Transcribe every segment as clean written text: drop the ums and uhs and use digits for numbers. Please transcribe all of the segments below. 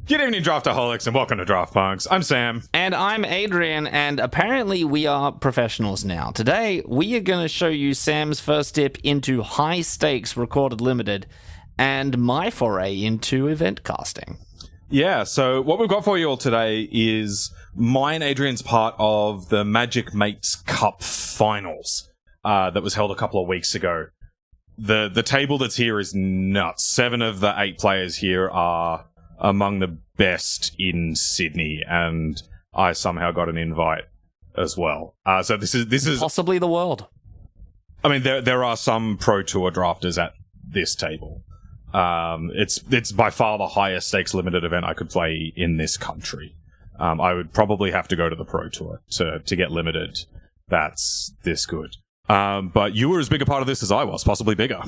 Good evening, Draftaholics, and welcome to Draft Punks. I'm Sam. And I'm Adrian, and apparently we are professionals now. Today, we are going to show you Sam's first dip into high-stakes recorded limited, and my foray into event casting. Yeah, so what we've got for you all today is my and Adrian's part of the Magic Mates Cup Finals that was held a couple of weeks ago. The table that's here is nuts. 7 of the 8 players here are among the best in Sydney, and I somehow got an invite as well. So this is possibly the world. I mean, there are some Pro Tour drafters at this table. It's by far the highest stakes limited event I could play in this country. I would probably have to go to the Pro Tour to get limited. That's this good. But you were as big a part of this as I was, possibly bigger.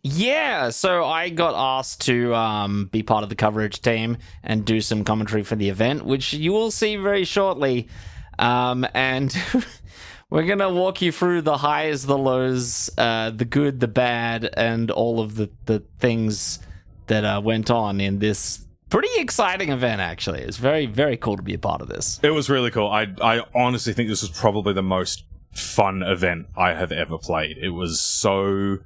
Yeah, so I got asked to be part of the coverage team and do some commentary for the event, which you will see very shortly. And we're going to walk you through the highs, the lows, the good, the bad, and all of the things that went on in this pretty exciting event, actually. It's very, very cool to be a part of this. It was really cool. I honestly think this was probably the most fun event I have ever played. It was so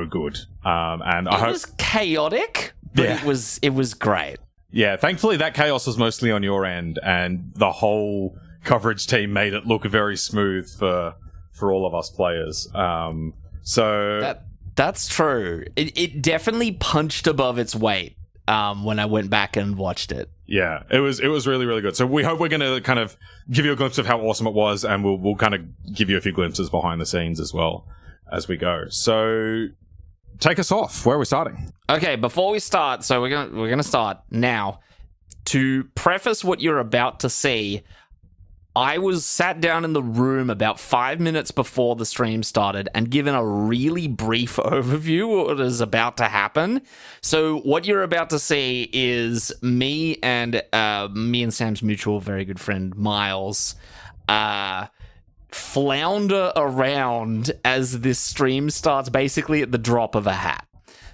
good. And I hope it was chaotic, but yeah. it was great. Yeah, thankfully that chaos was mostly on your end, and the whole coverage team made it look very smooth for all of us players. So that's true. It definitely punched above its weight when I went back and watched it. Yeah, it was really, really good. So we hope we're going to kind of give you a glimpse of how awesome it was, and we'll kind of give you a few glimpses behind the scenes as well as we go. So take us off. Where are we starting? Okay, before we start, so we're gonna start now. To preface what you're about to see, I was sat down in the room about 5 minutes before the stream started and given a really brief overview of what is about to happen. So what you're about to see is me and Sam's mutual very good friend Miles flounder around as this stream starts basically at the drop of a hat.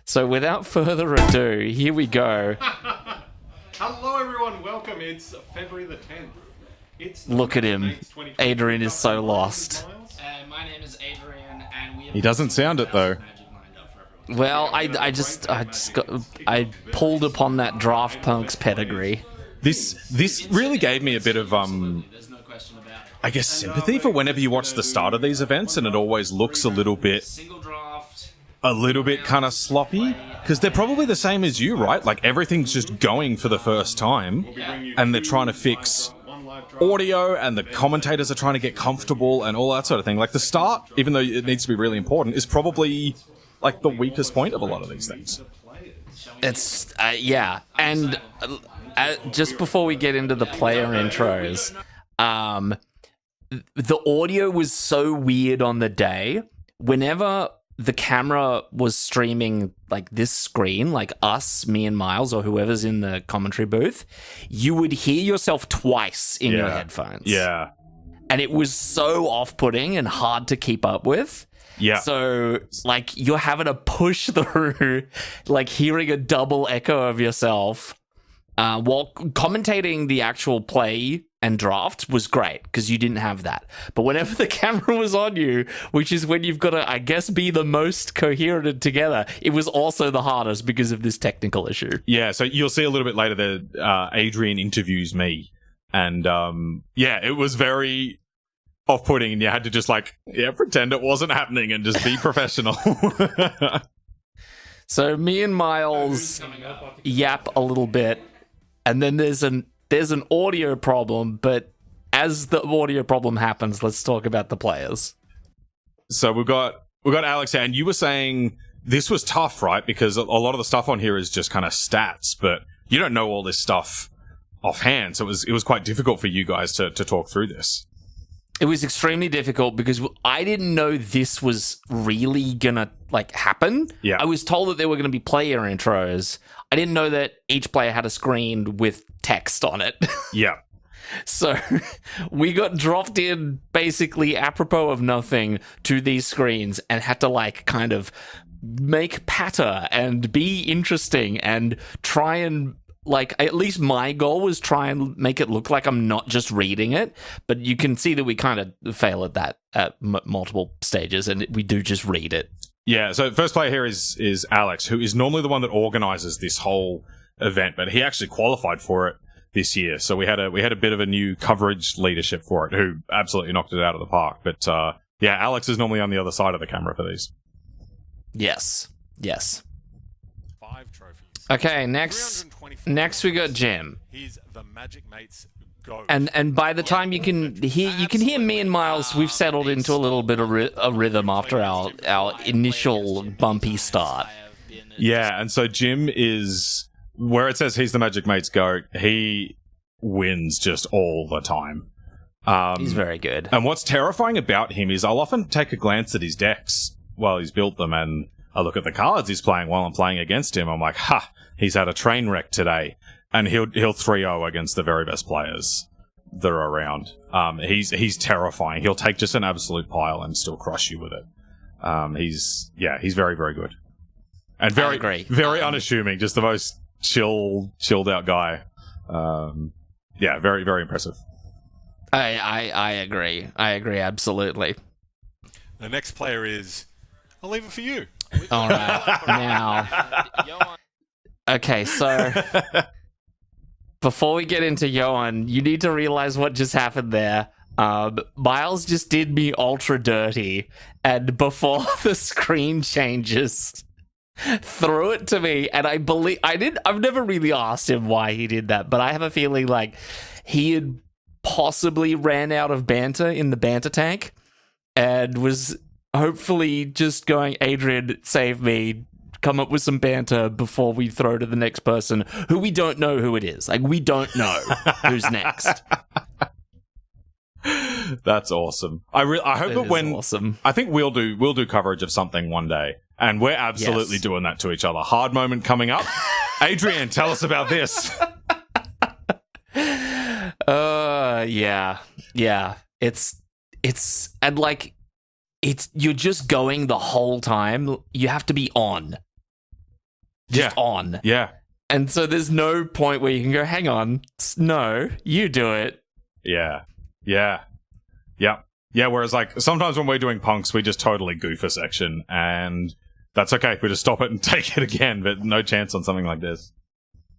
So without further ado, here we go. Hello everyone, welcome. It's February the 10th. Look at him. Adrian is so lost. My name is Adrian, and we have He doesn't sound it though. Well, I pulled upon that Draft Punks pedigree. This really gave me a bit of I guess sympathy for whenever you watch the start of these events, and it always looks a little bit kind of sloppy, because they're probably the same as you, right? Like everything's just going for the first time, and they're trying to fix audio, and the commentators are trying to get comfortable and all that sort of thing. Like the start, even though it needs to be really important, is probably like the weakest point of a lot of these things. It's yeah, and just before we get into the player intros, the audio was so weird on the day. Whenever the camera was streaming like this screen, like us, me and Miles, or whoever's in the commentary booth, you would hear yourself twice in your headphones. Yeah. And it was so off-putting and hard to keep up with. Yeah. So, like, you're having to push through, like, hearing a double echo of yourself while commentating the actual play and draft was great because you didn't have that. But whenever the camera was on you, which is when you've got to, I guess, be the most coherent together, it was also the hardest because of this technical issue. Yeah, so you'll see a little bit later that Adrian interviews me, and it was very off-putting, and you had to just pretend it wasn't happening and just be professional. So me and Miles yap a little bit, and then there's an audio problem, but as the audio problem happens, let's talk about the players. So we've got Alex here, and you were saying this was tough, right? Because a lot of the stuff on here is just kind of stats, but you don't know all this stuff offhand, so it was quite difficult for you guys to talk through this. It was extremely difficult because I didn't know this was really gonna happen. Yeah. I was told that there were gonna be player intros. I didn't know that each player had a screen with text on it. Yeah. So we got dropped in basically apropos of nothing to these screens and had to kind of make patter and be interesting and try and like, at least my goal was try and make it look like I'm not just reading it, but you can see that we kind of fail at that at multiple stages, and we do just read it. Yeah, so first player here is Alex, who is normally the one that organizes this whole event, but he actually qualified for it this year. So we had a bit of a new coverage leadership for it, who absolutely knocked it out of the park. But yeah, Alex is normally on the other side of the camera for these. Yes. 5 trophies. Okay, next we got Jim. He's the Magic Mates GOAT. And by the time you can hear me and Miles, we've settled into a little bit of a rhythm after our initial bumpy start. Yeah, and so Jim is where it says he's the Magic Mates GOAT. He wins just all the time. He's very good. And what's terrifying about him is I'll often take a glance at his decks while he's built them, and I look at the cards he's playing while I'm playing against him. I'm like, ha, he's had a train wreck today. And he'll 3-0 against the very best players that are around. He's terrifying. He'll take just an absolute pile and still crush you with it. He's very, very good. And very great. Very unassuming, just the most chilled out guy. Yeah, very, very impressive. I agree. I agree absolutely. The next player is... I'll leave it for you. All right. Now... Okay, so... Before we get into Yoann, you need to realize what just happened there. Miles just did me ultra dirty, and before the screen changes, threw it to me, and I've never really asked him why he did that, but I have a feeling like he had possibly ran out of banter in the banter tank, and was hopefully just going, Adrian, save me, come up with some banter before we throw to the next person who we don't know who it is. Like, we don't know who's next. That's awesome. I hope that when awesome. I think we'll do coverage of something one day, and we're absolutely doing that to each other. Hard moment coming up. Adrian, tell us about this. Yeah. It's and like you're just going the whole time. You have to be on. Just on. Yeah. And so there's no point where you can go, hang on, no, you do it. Yeah. Whereas, like, sometimes when we're doing punks, we just totally goof a section, and that's okay. We just stop it and take it again, but no chance on something like this.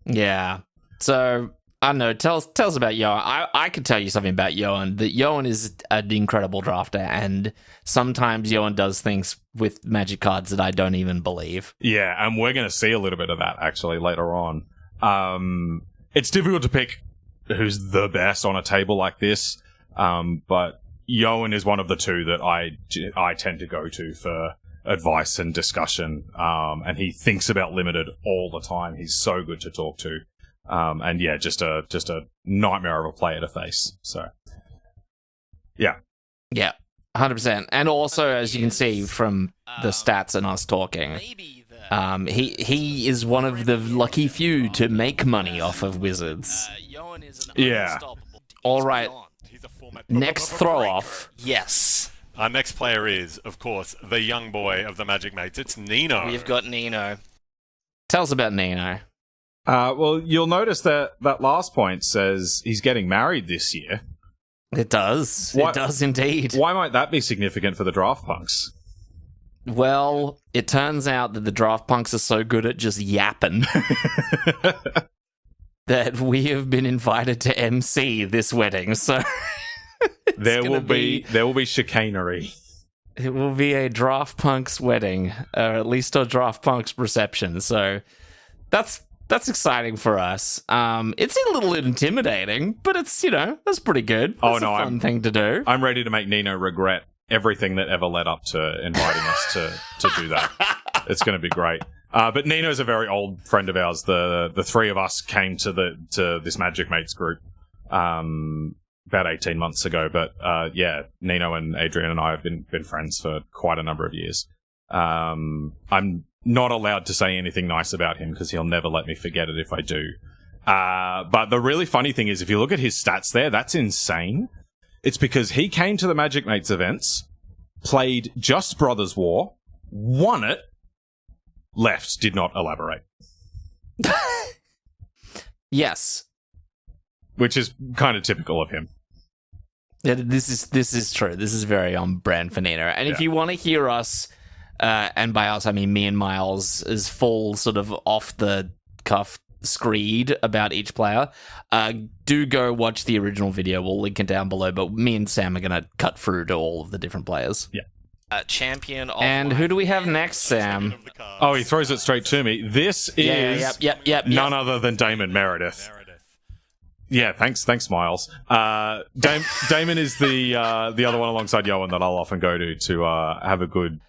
Yeah. So, I don't know. Tell us about Yoann. I could tell you something about Yoann. That Yoann is an incredible drafter, and sometimes Yoann does things with Magic cards that I don't even believe. Yeah, and we're going to see a little bit of that, actually, later on. It's difficult to pick who's the best on a table like this, but Yoann is one of the two that I tend to go to for advice and discussion, and he thinks about Limited all the time. He's so good to talk to. And yeah, just a nightmare of a player to face. So, yeah, 100%. And also, as you can see from the stats and us talking, he is one of the lucky few to make money off of Wizards. Yeah. All right. Next throw off. Yes. Our next player is, of course, the young boy of the Magic Mates. It's Nino. We've got Nino. Tell us about Nino. Well, you'll notice that last point says he's getting married this year. It does. It does indeed. Why might that be significant for the Draft Punks? Well, it turns out that the Draft Punks are so good at just yapping that we have been invited to MC this wedding. So there will be chicanery. It will be a Draft Punks wedding, or at least a Draft Punks reception. So that's exciting for us. It's a little intimidating, but it's, that's pretty good. That's a fun thing to do. I'm ready to make Nino regret everything that ever led up to inviting us to do that. It's going to be great. But Nino's a very old friend of ours. The three of us came to this Magic Mates group about 18 months ago. But yeah, Nino and Adrian and I have been friends for quite a number of years. I'm not allowed to say anything nice about him because he'll never let me forget it if I do. But the really funny thing is, if you look at his stats there, that's insane. It's because he came to the Magic Mates events, played Just Brothers War, won it, left, did not elaborate. Yes. which is kind of typical of him. Yeah, this is true. This is very on brand for Nino. And if you want to hear us, and by us I mean me and Miles, is full sort of off the cuff screed about each player, do go watch the original video. We'll link it down below. But me and Sam are going to cut through to all of the different players. Yeah. Champion of And who do we have next, Sam? Oh, he throws it straight to me. This is none other than Damon Meredith. Yeah, thanks, Miles. Damon is the other one alongside Yoann that I'll often go to have a good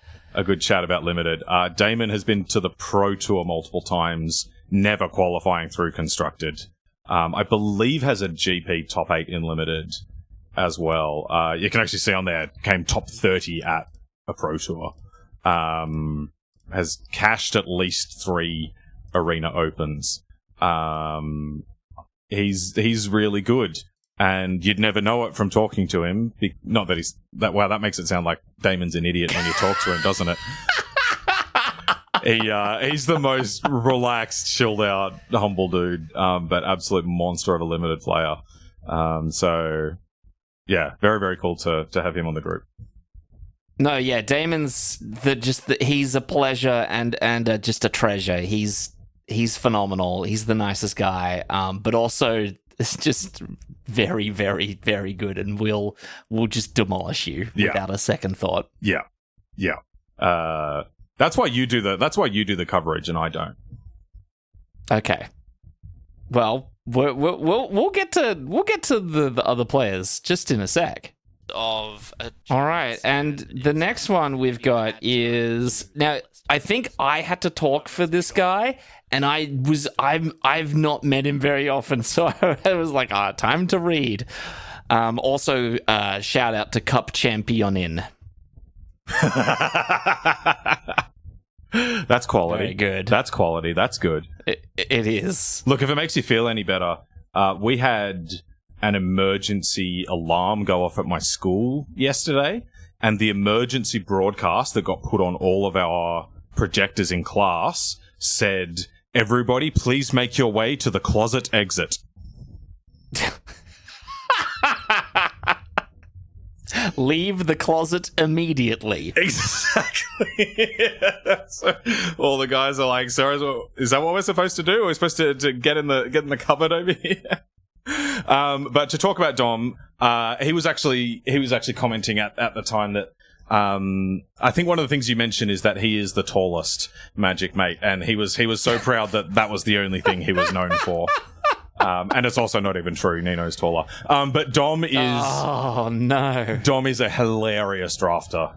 chat about Limited. Damon has been to the Pro Tour multiple times, never qualifying through Constructed. I believe has a GP top 8 in Limited as well. You can actually see on there, came top 30 at a Pro Tour. Has cashed at least 3 Arena Opens. He's really good, and you'd never know it from talking to him. Not that wow, that makes it sound like Damon's an idiot when you talk to him, doesn't it? He's the most relaxed, chilled out, humble dude, but absolute monster of a Limited player. So yeah, very, very cool to have him on the group. No, yeah, Damon's he's a pleasure and just a treasure. He's phenomenal. He's the nicest guy, but also it's just very, very, very good, and we'll just demolish you without a second thought. Yeah. That's why you do the coverage, and I don't. Okay. Well, we'll get to the other players just in a sec. All right, and the next one we've got is now. I think I had to talk for this guy, and I've not met him very often, so I was like, time to read. Also, shout out to Cup Championin. That's quality. Very good. That's quality. That's good. It is. Look, if it makes you feel any better, we had an emergency alarm go off at my school yesterday, and the emergency broadcast that got put on all of our projectors in class said, "Everybody, please make your way to the closet exit." Leave the closet immediately. Exactly. So all the guys are like, "So is that what we're supposed to do? We're supposed to get in the cupboard over here?" But to talk about Dom, he was actually commenting at the time that I think one of the things you mentioned is that he is the tallest Magic mate, and he was so proud that was the only thing he was known for. And it's also not even true. Nino's taller. But Dom is... Oh, no. Dom is a hilarious drafter.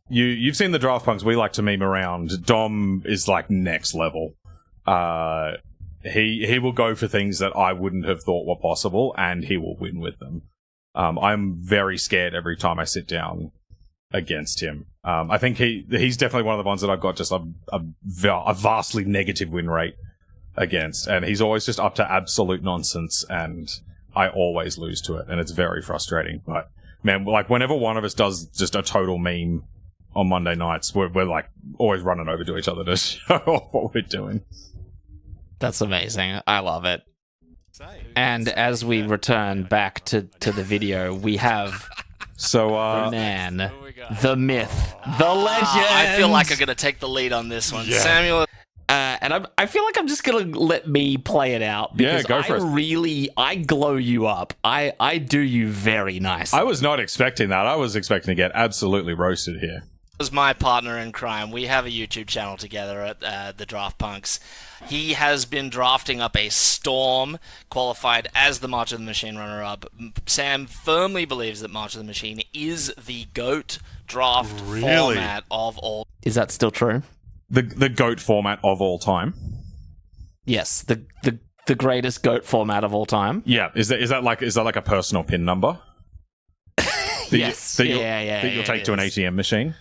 You've seen the draft punks we like to meme around. Dom is like next level. He will go for things that I wouldn't have thought were possible, and he will win with them. I'm very scared every time I sit down against him. I think he's definitely one of the ones that I've got just a vastly negative win rate against, and he's always just up to absolute nonsense, and I always lose to it, and it's very frustrating. But man, like whenever one of us does just a total meme on Monday nights, we're like always running over to each other to show off what we're doing. That's amazing. I love it. And as we return back to the video, we have the man, the myth, the legend. I feel like I'm going to take the lead on this one. Yeah. Samuel. And I feel like I'm just going to let me play it out. Because go for it. I glow you up. I do you very nice. I was not expecting that. I was expecting to get absolutely roasted here. Was my partner in crime. We have a YouTube channel together at the Draft Punks. He has been drafting up a storm, qualified as the March of the Machine runner-up. Sam firmly believes that March of the Machine is the GOAT draft format of all. Is that still true? The GOAT format of all time. Yes, the greatest GOAT format of all time. Yeah, is that like a personal pin number? Yes. That you'll take to an ATM machine.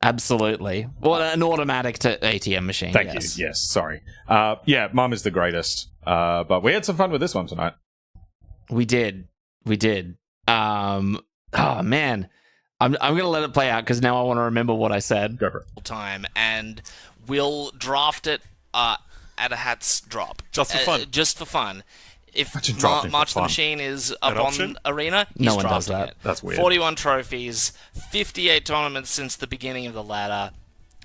Absolutely. Well, an automatic to ATM machine. Thank you. Yes, sorry. Yeah, Mum is the greatest. But we had some fun with this one tonight. We did. Oh man, I'm gonna let it play out because now I want to remember what I said. Go for it. Time, and we'll draft it at a hat's drop. Just for fun. Just for fun. If Imagine drafting for March of the fun. Machine is up An on option? Arena, he's No one does drafting that. it. That's weird. 41 trophies, 58 tournaments since the beginning of the ladder.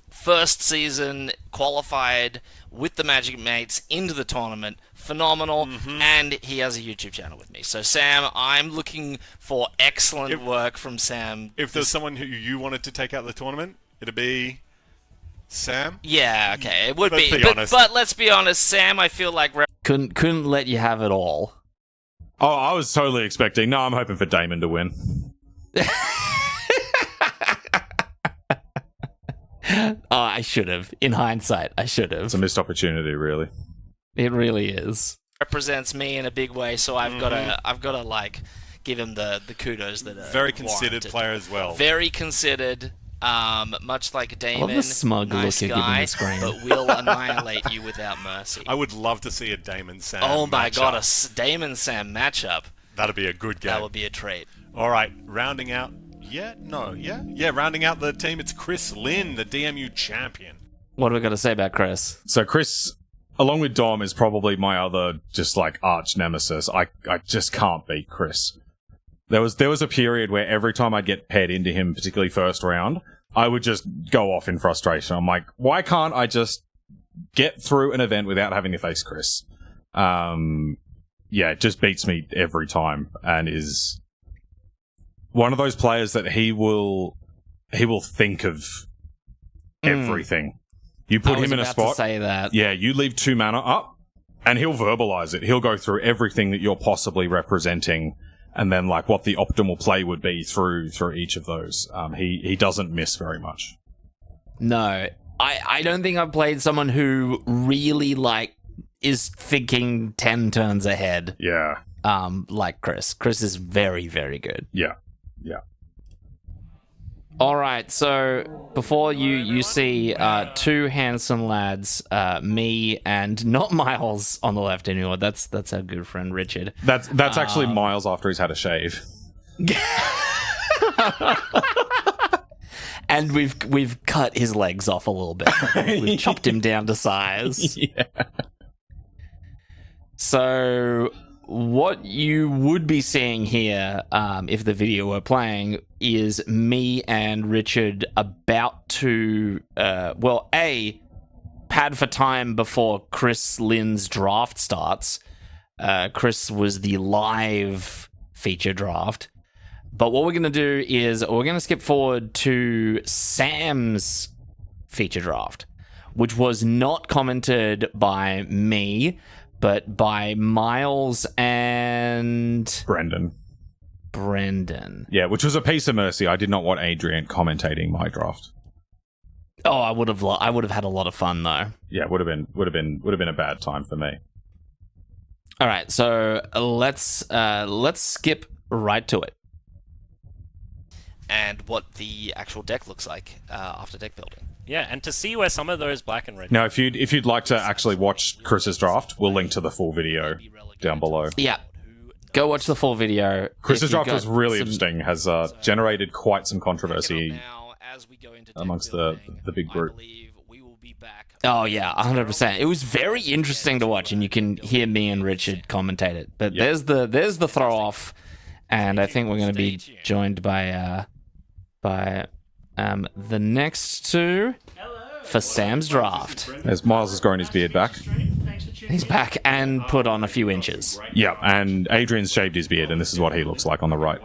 First season qualified with the Magic Mates into the tournament. Phenomenal. And he has a YouTube channel with me. So, Sam, I'm looking for excellent work from Sam. If there's someone who you wanted to take out the tournament, it'd be Sam. Yeah, okay, it would Let's be. be But, honest. but let's be honest, Sam, I feel like... Couldn't let you have it all. Oh, I was totally expecting. No, I'm hoping for Damon to win. Oh, I should have. In hindsight, I should have. It's a missed opportunity, really. It really is. represents me in a big way, so I've gotta like give him the kudos that are Very considered warranted. player as well. Very considered. Much like Damon, love the smug nice look you're giving guy, the screen. but will annihilate you without mercy. I would love to see a Damon Sam. Oh my matchup. god, a Damon Sam matchup. That'd be a good game. That would be a treat. All right, rounding out. Rounding out the team. It's Chris Lynn, the DMU champion. What do we got to say about Chris? So Chris, along with Dom, is probably my other just like arch nemesis. I just can't beat Chris. There was a period where every time I'd get paired into him, particularly first round, I would just go off in frustration. I'm like, why can't I just get through an event without having to face Chris? It just beats me every time and is one of those players that he will think of everything. You put him in a To spot. say that. Yeah, you leave 2 mana up, and he'll verbalize it. He'll go through everything that you're possibly representing, and then like what the optimal play would be through each of those. He doesn't miss very much. No, I don't think I've played someone who really like is thinking 10 turns ahead. Yeah, Like Chris. Chris is very, very good. yeah. All right, so before you see two handsome lads, me and not Miles on the left anymore. That's our good friend Richard. That's actually Miles after he's had a shave. And we've cut his legs off a little bit. We've chopped him down to size. Yeah. So what you would be seeing here, if the video were playing, is me and Richard about to, pad for time before Chris Lynn's draft starts. Chris was the live feature draft. But what we're going to do is we're going to skip forward to Sam's feature draft, which was not commented by me, but by Miles and Brendan. Yeah, which was a piece of mercy. I did not want Adrian commentating my draft. Oh, I would have had a lot of fun though. Yeah, would have been a bad time for me. All right, so let's skip right to it. And what the actual deck looks like after deck building. Yeah, and to see where some of those black and red... Now, if you'd like to actually watch Chris's draft, we'll link to the full video down below. Yeah, go watch the full video. Chris's If you draft got was really some- interesting. Has generated quite some controversy. Now, as we go into deck amongst building, the big group. I believe we will be back. Oh yeah, 100%. It was very interesting to watch, and you can hear me and Richard commentate it. But Yep. there's the throw off, and I think we're going to be joined by the next two for Sam's draft. As Miles has grown his beard back. He's back and put on a few inches. Yeah, and Adrian's shaved his beard, and this is what he looks like on the right.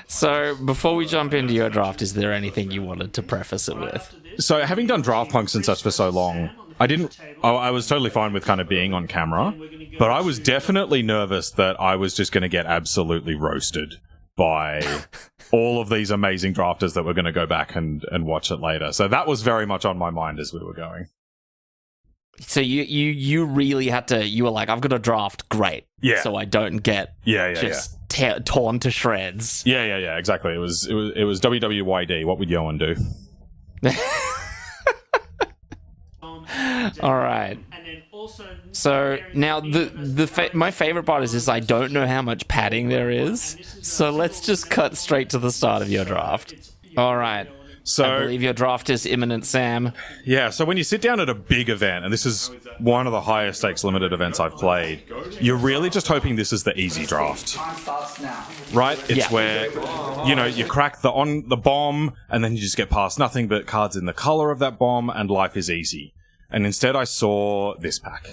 So before we jump into your draft, is there anything you wanted to preface it with? So, having done draft punks and such for so long, I was totally fine with kind of being on camera, but I was definitely nervous that I was just going to get absolutely roasted by all of these amazing drafters that were going to go back and watch it later. So that was very much on my mind as we were going. So you really had to. You were like, I've got to draft great, Yeah. so I don't get Yeah. torn to shreds. Yeah, exactly. It was WWYD. What would Yoann do? All right. So now my favorite part is this: I don't know how much padding there is. So let's just cut straight to the start of your draft. All right. So I believe your draft is imminent, Sam. yeah, so when you sit down at a big event, and this is one of the highest stakes limited events I've played, you're really just hoping this is the easy draft. Right? It's where, you crack the bomb, and then you just get past nothing but cards in the color of that bomb, and life is easy. And instead I saw this pack.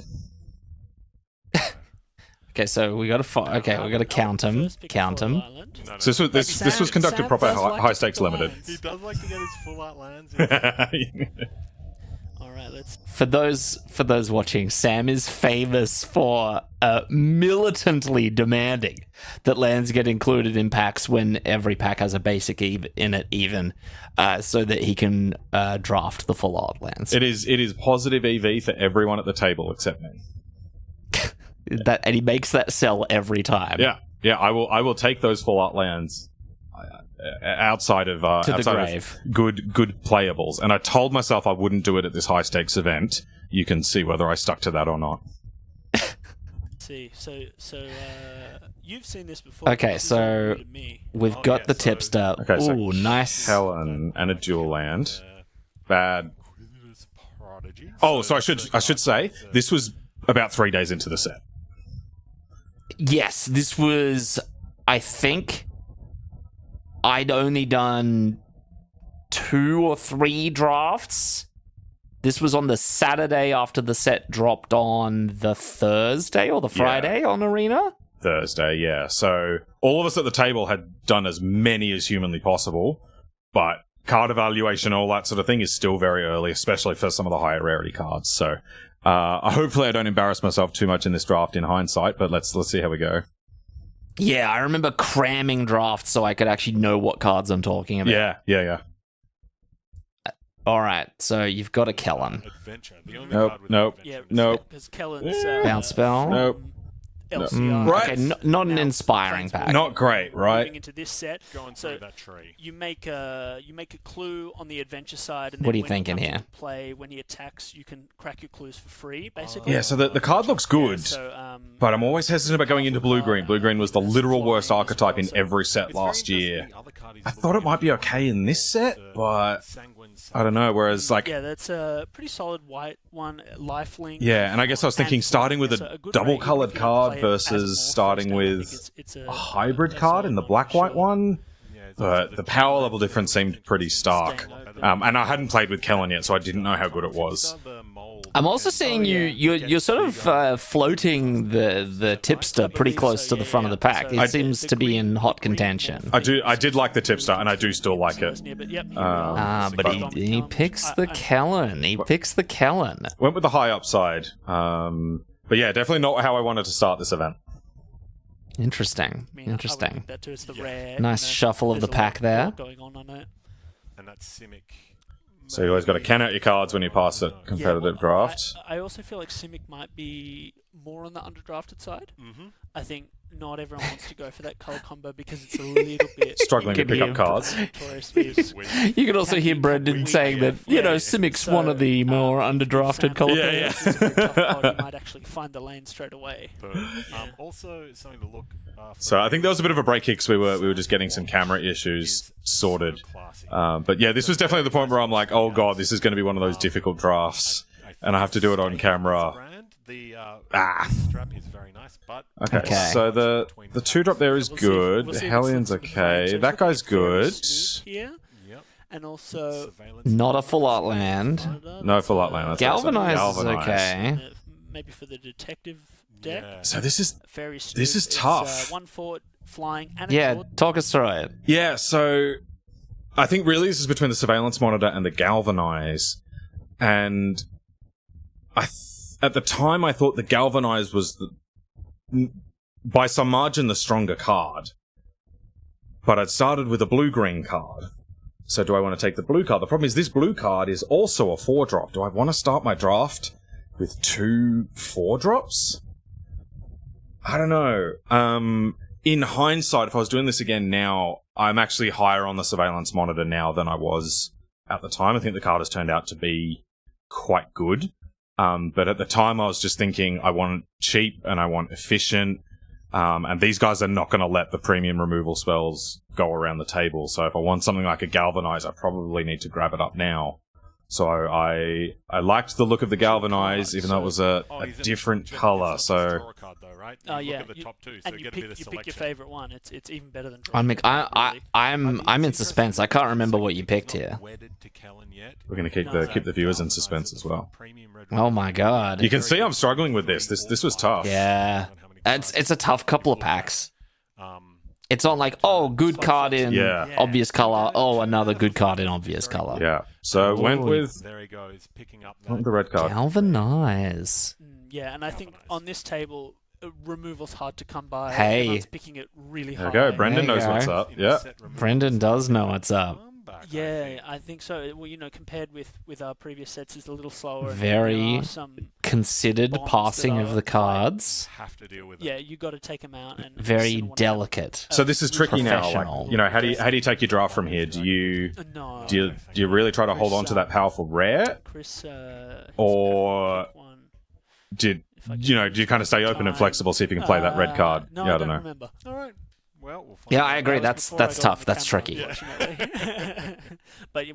Okay, so we got to count them. Count them. So this was conducted proper high stakes limited. He does like to get his full out lands. All right, let's. For those watching, Sam is famous for militantly demanding that lands get included in packs when every pack has a basic in it, so that he can draft the full art lands. It is positive EV for everyone at the table except me. And he makes that sell every time. Yeah. I will take those full art lands outside of the grave. Of good playables. And I told myself I wouldn't do it at this high stakes event. You can see whether I stuck to that or not. See, so you've seen this before. Okay, so we've got the tipster. Okay, so ooh, nice. Helen and a dual land. Bad. Oh, so I should say this was about 3 days into the set. Yes, this was, I think, I'd only done 2 or 3 drafts. This was on the Saturday after the set dropped on the Thursday or the Friday on Arena? Thursday, yeah. So all of us at the table had done as many as humanly possible, but card evaluation, all that sort of thing is still very early, especially for some of the higher rarity cards. So hopefully I don't embarrass myself too much in this draft in hindsight, but let's see how we go. Yeah, I remember cramming drafts so I could actually know what cards I'm talking about. Yeah. All right, so you've got a Kellen. Adventure. Nope. Yeah, Nope. because Kellen's Bounce spell. Nope. LCR. Right. Okay, not an inspiring pack. Not great, right? Moving into this set, Going so through that tree. you make a clue on the adventure side, and What then are you when thinking he comes here? into play, when he attacks, you can crack your clues for free, basically. Yeah, so the card looks good, but I'm always hesitant about going into blue-green. Blue-green was the literal worst archetype in every set last year. I thought it might be okay in this set, but I don't know, whereas, like... Yeah, that's a pretty solid white one, lifelink. Yeah, and I guess I was thinking starting with a double-coloured card versus starting with a hybrid card in the black-white one, but the power level difference seemed pretty stark. And I hadn't played with Kellen yet, so I didn't know how good it was. I'm also seeing you're sort of floating the tipster pretty close to the front of the pack. It seems to be in hot contention. I did like the tipster, and I do still like it. But he picks the Kellen. He picks the Kellen. Went with the high upside. But yeah, definitely not how I wanted to start this event. Interesting. I would think that too, it's the rare, Nice shuffle of the pack there. Going on it. And that's Simic. So you always got to can out your cards when you pass a competitive draft. I also feel like Simic might be more on the underdrafted side. Mm-hmm. I think not everyone wants to go for that color combo because it's a little bit Struggling to pick up cards. You can also hear Brendan saying that, Simic's one of the more underdrafted color players. You might actually find the lane straight away. But also something to look So I think there was a bit of a break here because we were just getting some camera issues sorted. But yeah, this was definitely the point where I'm like, oh god, this is going to be one of those difficult drafts, and I have to do it on camera. The strap is very nice, but Okay. So the 2-drop there is good. The Hellions okay. That guy's good. Here. And also Not a full art land. No full art land. Galvanize is okay. maybe for the detective deck. So this is Very This is tough. 1/4 flying and Yeah, talk us through it. Yeah, so I think really this is between the surveillance monitor and the galvanize, and at the time I thought the galvanize was by some margin the stronger card, but I'd started with a blue-green card. So do I want to take the blue card? The problem is this blue card is also a 4-drop. Do I want to start my draft with 2 4-drops? I don't know. In hindsight, if I was doing this again now, I'm actually higher on the surveillance monitor now than I was at the time. I think the card has turned out to be quite good. But at the time, I was just thinking I want cheap and I want efficient. And these guys are not going to let the premium removal spells go around the table. So if I want something like a Galvanize, I probably need to grab it up now. So I liked the look of the Galvanize, even though it was a different color. So Yeah, look at the top two, so and you you get a bit of pick your selection. favorite one. It's even better than. I'm in suspense. I can't remember what you picked here. we're going to keep the viewers in suspense as well. Oh my god. You can see I'm struggling with this. This was tough. Yeah. It's a tough couple of packs. It's not like, oh, good card in obvious color. Oh, another good card in obvious color. Yeah. So went with There he goes, picking up the red card. Galvanize. Yeah, and I think on this table, removal's hard to come by. Hey. Everyone's picking it really There high. we go. Brendan There you knows go. what's up. Yeah. Brendan does know what's up. Yeah, I think so. Well, compared with our previous sets, it's a little slower. and Very there are some Considered bonds passing that of are the cards. Have to deal with it. Yeah, you got to take them out and Very send one out. delicate. So this is tricky now. Professional. Like, how do you take your draft from here? Do you No. do you really try to hold on to that powerful rare, Chris, or one. do you kind of stay open and flexible, see if you can play that red card? No, Yeah, I I don't know. remember. All right. Well, we'll find Yeah, out. I agree. That was That's before I got tough. on the That's camera, tricky. unfortunately. But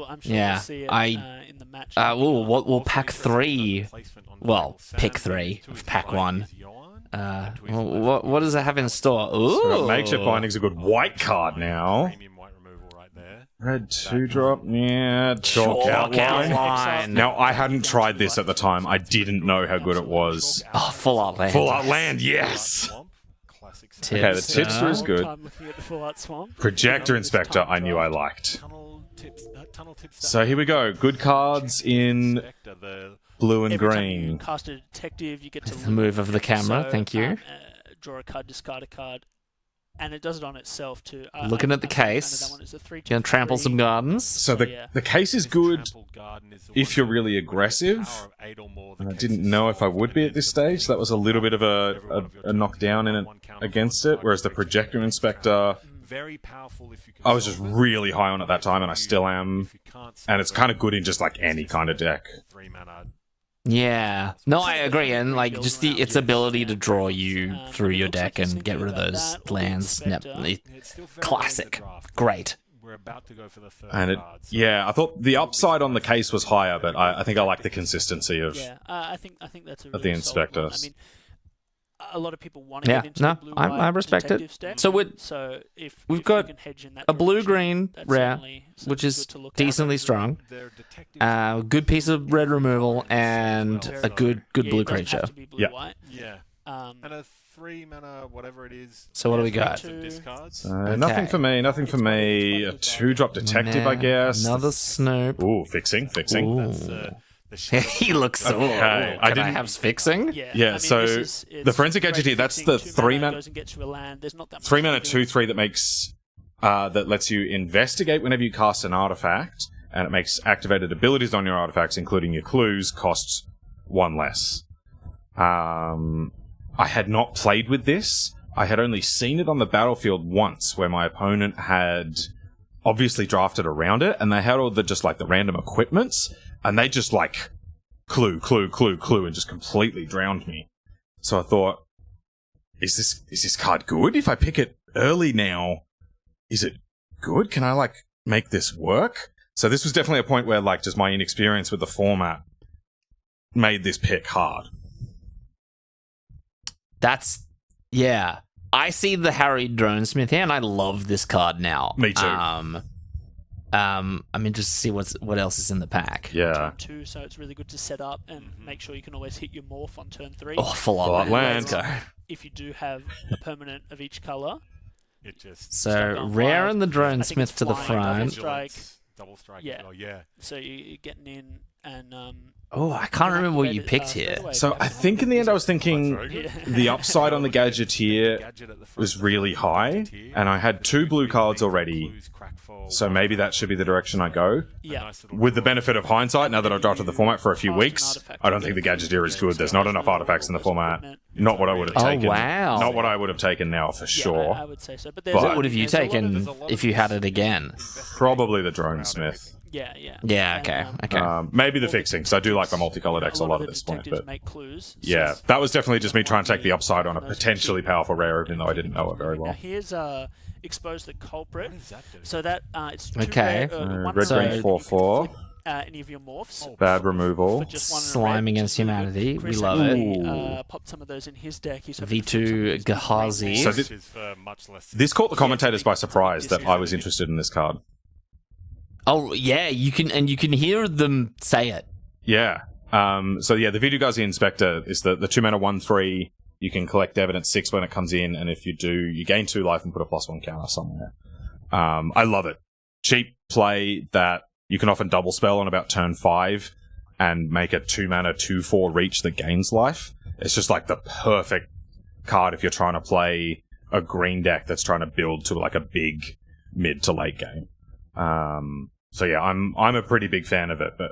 I'm sure Yeah, we'll see it in the match. We'll pack 3. Placement on Well, Sam. pick 3 To his of pack right 1. is Yoann, and to his What does it have in store? So Ooh. makeshift binding's a good white card now. Premium white removal right there. Red 2-drop, yeah. Chalk outline. outline. Now I hadn't tried this at the time. I didn't know how good it was. Oh, full art land. Full out land, yes. Swamp. Classic Tips. Okay, the tipster is good. Time looking at the full art swamp. Projector This inspector, time I knew I draft. liked. Tunnel tips. So here we go. Good cards in Inspector, the blue and Every time you green. cast a detective, you get to The move of the camera, So, thank you. Draw a card, discard a card, and it does it on itself too. Looking at the case, That one is a 3/2 Gonna trample some gardens. So yeah. the case is good trampled garden is the if one you're that really with the aggressive. power of 8 or more, the And I case didn't is know if I solved would be and at this it stage. is That was a little bit of every one of a your knockdown in it one counter against one it, whereas the target projector creature inspector, very powerful if you can I was just solve it. really high on at that time, and I still am. If you can't And it's solve kind it, of good in just like any kind of deck. 3 mana. Yeah. No, I agree. And like just its ability to draw you through your deck and get rid of those lands. It's still very Classic. early in the draft. Great. We're about to go for the third And it, card, so yeah, I thought the upside on the case was higher, but I think I like the consistency of. Yeah, I think that's a the really solid inspector. one. I mean, a lot of people want to Yeah, get into no, the blue I respect it. So We've if got you can hedge in that a blue direction, green that's rare, certainly which good is to look at. decently strong. their detective Good piece of red removal and a good Yeah, blue it doesn't have creature. to be Yeah. blue-white. yeah, Um, and a 3 mana whatever it is. So what do we got? Some discards. Nothing for me. Nothing for me. A 2-drop detective, I guess. Another Snoop. Ooh, fixing. Ooh. That's the shadow. He looks so. Okay, Can I I didn't- have fixing? yeah, Yeah, I mean, so it's the forensic great entity, that's fixing, the 2 3 mana mana- goes and gets you a land. There's not that much 3 mana, to do. 2/3 that makes that lets you investigate whenever you cast an artifact, and it makes activated abilities on your artifacts, including your clues, cost 1 less. I had not played with this. I had only seen it on the battlefield once, where my opponent had obviously drafted around it, and they had all the just like the random equipments, and they just like clue, and just completely drowned me. So I thought, is this card good? If I pick it early now, is it good? Can I like make this work? So this was definitely a point where like just my inexperience with the format made this pick hard. Yeah. I see the Harry Dronesmith here, and I love this card now. Me too. I'm interested to see what else is in the pack. Yeah. Turn 2, so it's really good to set up and make sure you can always hit your morph on turn 3. Oh, full Full on on land. land. Let's go. If you do have a permanent of each color, It just So Start going rare wild. and the I think Dronesmith it's to the flying, front. strike. Double strike. Yeah. As well. Yeah. so you're getting in and Oh, I can't remember what you activated, picked here. straight away. So I think in the end I was thinking Yeah. the upside on the Gadgeteer Gadget at the front was of the really high, Gadgeteer. and I had 2 blue cards already, Clues, crackfall, so maybe that should be the direction I go. Yeah. nice little With the draw. benefit of hindsight, now that I've drafted the format for a few weeks, I don't think the Gadgeteer is good. There's not enough artifacts in the format. Not what I would have Oh, taken. wow. Not what I would have taken now for Yeah, sure. I would say so. But What What would have you there's a lot of- taken if you had it again? Probably the Dronesmith. Yeah, yeah. Yeah, And, okay, okay. Maybe the fixing, because I do like my multicolored decks a lot of at this point. detectives But make clues. yeah, So that was definitely just me trying to take the upside on a those are potentially key. powerful rare, even though I didn't know it very Now well. here's expose the culprit. What does that do? So that it's two Okay. one Red, green, red, and you 4/4. can flip, any of your morphs. Bad removal. For just one Slime red, which against is really good. humanity. We Chris love actually, it. popped some of those in his deck. He's hoping to flip some of V2 these green Gehazi. morphs. So Which is for much less. This caught the commentators by surprise that This I is- was interested in this card. Oh yeah, you can hear them say it. Yeah. So yeah, the Vidugazi Inspector is the 2-mana 1/3. You can collect evidence 6 when it comes in, and if you do, you gain 2 life and put a +1 counter somewhere. I love it. Cheap play that you can often double spell on about turn 5 and make a 2-mana 2/4 reach that gains life. It's just like the perfect card if you're trying to play a green deck that's trying to build to like a big mid to late game. So yeah, I'm a pretty big fan of it, but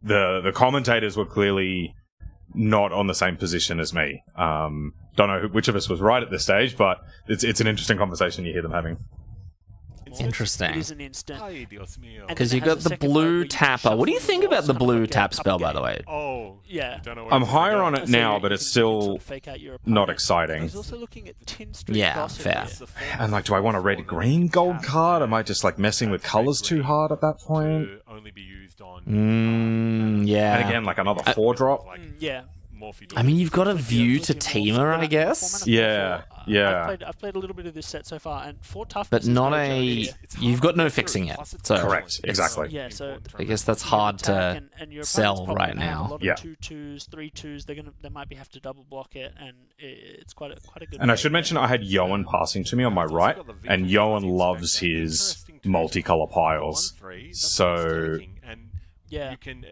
the commentators were clearly not on the same position as me. Don't know which of us was right at this stage, but it's an interesting conversation you hear them having. Interesting. It is an instant. Ay, Dios mío. And Because then you it has got a the second mode blue where you can tapper. What do you shuffle think the about walls, the kind of blue like a tap cup spell, by game. the way? Oh, Yeah. don't know where I'm it's gonna higher go. on it So now, you but can- it's you can still sort of fake out your not opponent. exciting. He's also looking at Tin Street Yeah, Gossip fair. here. And like, do I want a red-green gold card? Am I just like messing with colors too hard at that point? To only be used on. Yeah. And again, like another 4-drop. Yeah. I mean, you've got a view to Tamer, I guess, Yeah, yeah. I've played a little bit of this set so far, and for toughness, but is not no a. joke here. You've got no fixing yet. So Correct, exactly. Yeah, so I guess that's hard attack, to. and your sell opponent's probably right gonna have now. A lot Yeah. of 2/2s, 3/2s. They might be have to double block it, and it's quite a good. And I play should there. mention I had Yoann passing to me on my right, and Yoann loves his multicolor piles. So Yeah. You can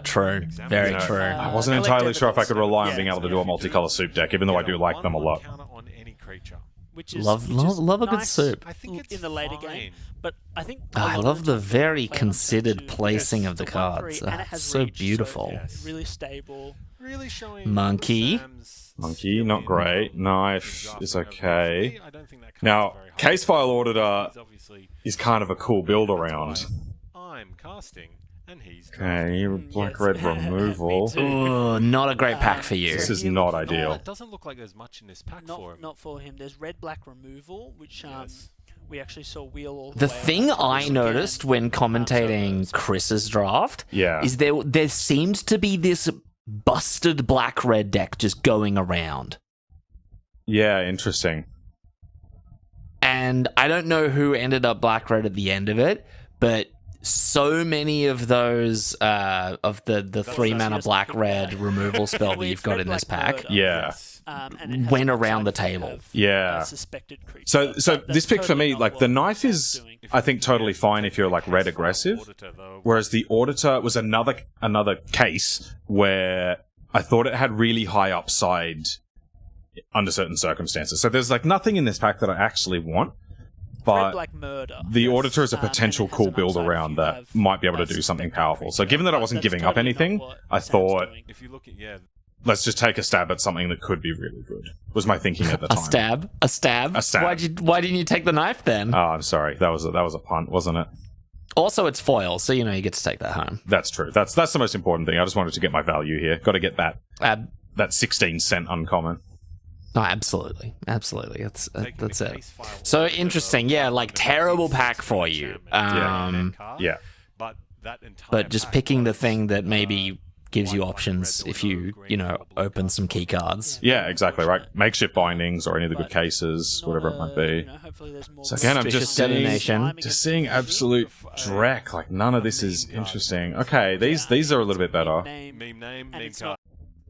True. Very you know, true. I wasn't collect entirely sure if I could evidence. rely on Yeah, being able to so do a if you multicolor soup deck, even though I do like them a lot. On any creature. Which is Love which is a good nice soup. I think it's in the later fine. game, but I think Oh, I a lot love of the times very play on turn considered 2. placing of the It's a 1/3 cards. and Ah, it has so reach, beautiful. it's really stable. Really showing Monkey. Sam's Monkey, skill not in great. Knife drafting is over okay. roughly. I don't think that card's Now, very high. Case File Auditor He's obviously is kind of a cool build around. I'm casting, and he's Okay, black-red Yes. removal. Me too. Ooh, not a great pack for you. This is He not looks- ideal. It doesn't look like there's much in this pack for him. Not for him. There's red-black removal, which Yes. we actually saw wheel all The way up thing this I weekend. noticed when commentating Chris's draft Yeah. is there seemed to be this busted black-red deck just going around. Yeah, interesting. And I don't know who ended up black-red at the end of it, but so many of those of the 3-mana just black-red bad. removal spell that Well, you've it's got red, in this black, pack. murder. Yeah. And it has went an around the upside if you table. have Yeah. a suspected creature. So But this that's pick for totally me, not like what the knife Sam's is, doing. I think, totally fine if you're like red aggressive. Whereas the Auditor was another case where I thought it had really high upside under certain circumstances. So there's like nothing in this pack that I actually want, but Red-black murder. the Auditor is a And it potential has cool an build upside if around you that have might be able to a do something suspected powerful. So creature. given that I But wasn't that's giving up totally not anything, what I Sam's thought, doing. If you look at let's just take a stab at something that could be really good, was my thinking at the A time. stab? A stab? A stab. Why didn't you take the knife then? Oh, I'm sorry. That was a punt, wasn't it? Also, it's foil, so you know you get to take that home. That's true. That's the most important thing. I just wanted to get my value here. Got to get that 16-cent uncommon. No, absolutely. That's it. So interesting. Yeah, like terrible pack for you. Yeah. But just picking the thing that maybe gives you options if you open some key cards. Yeah, exactly, right. Makeshift bindings or any of the good But cases, not whatever it might be. Hopefully there's more So again, I'm Suspicious just seeing, detonation. absolute dreck. Like, none of this is interesting. Okay, these are a little bit better. Name, Meme name, and meme it's card.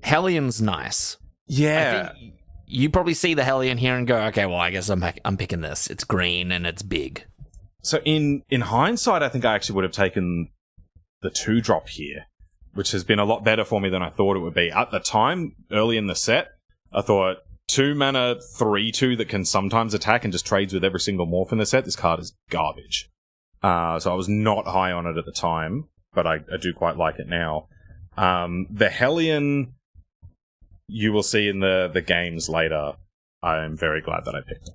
Hellion's nice. Yeah. I think you probably see the Hellion here and go, okay, well, I guess I'm picking this. It's green and it's big. So in hindsight, I think I actually would have taken the 2-drop here, which has been a lot better for me than I thought it would be. At the time, early in the set, I thought 2-mana 3/2 that can sometimes attack and just trades with every single morph in the set. This card is garbage. So I was not high on it at the time, but I do quite like it now. The Hellion, you will see in the games later. I am very glad that I picked it.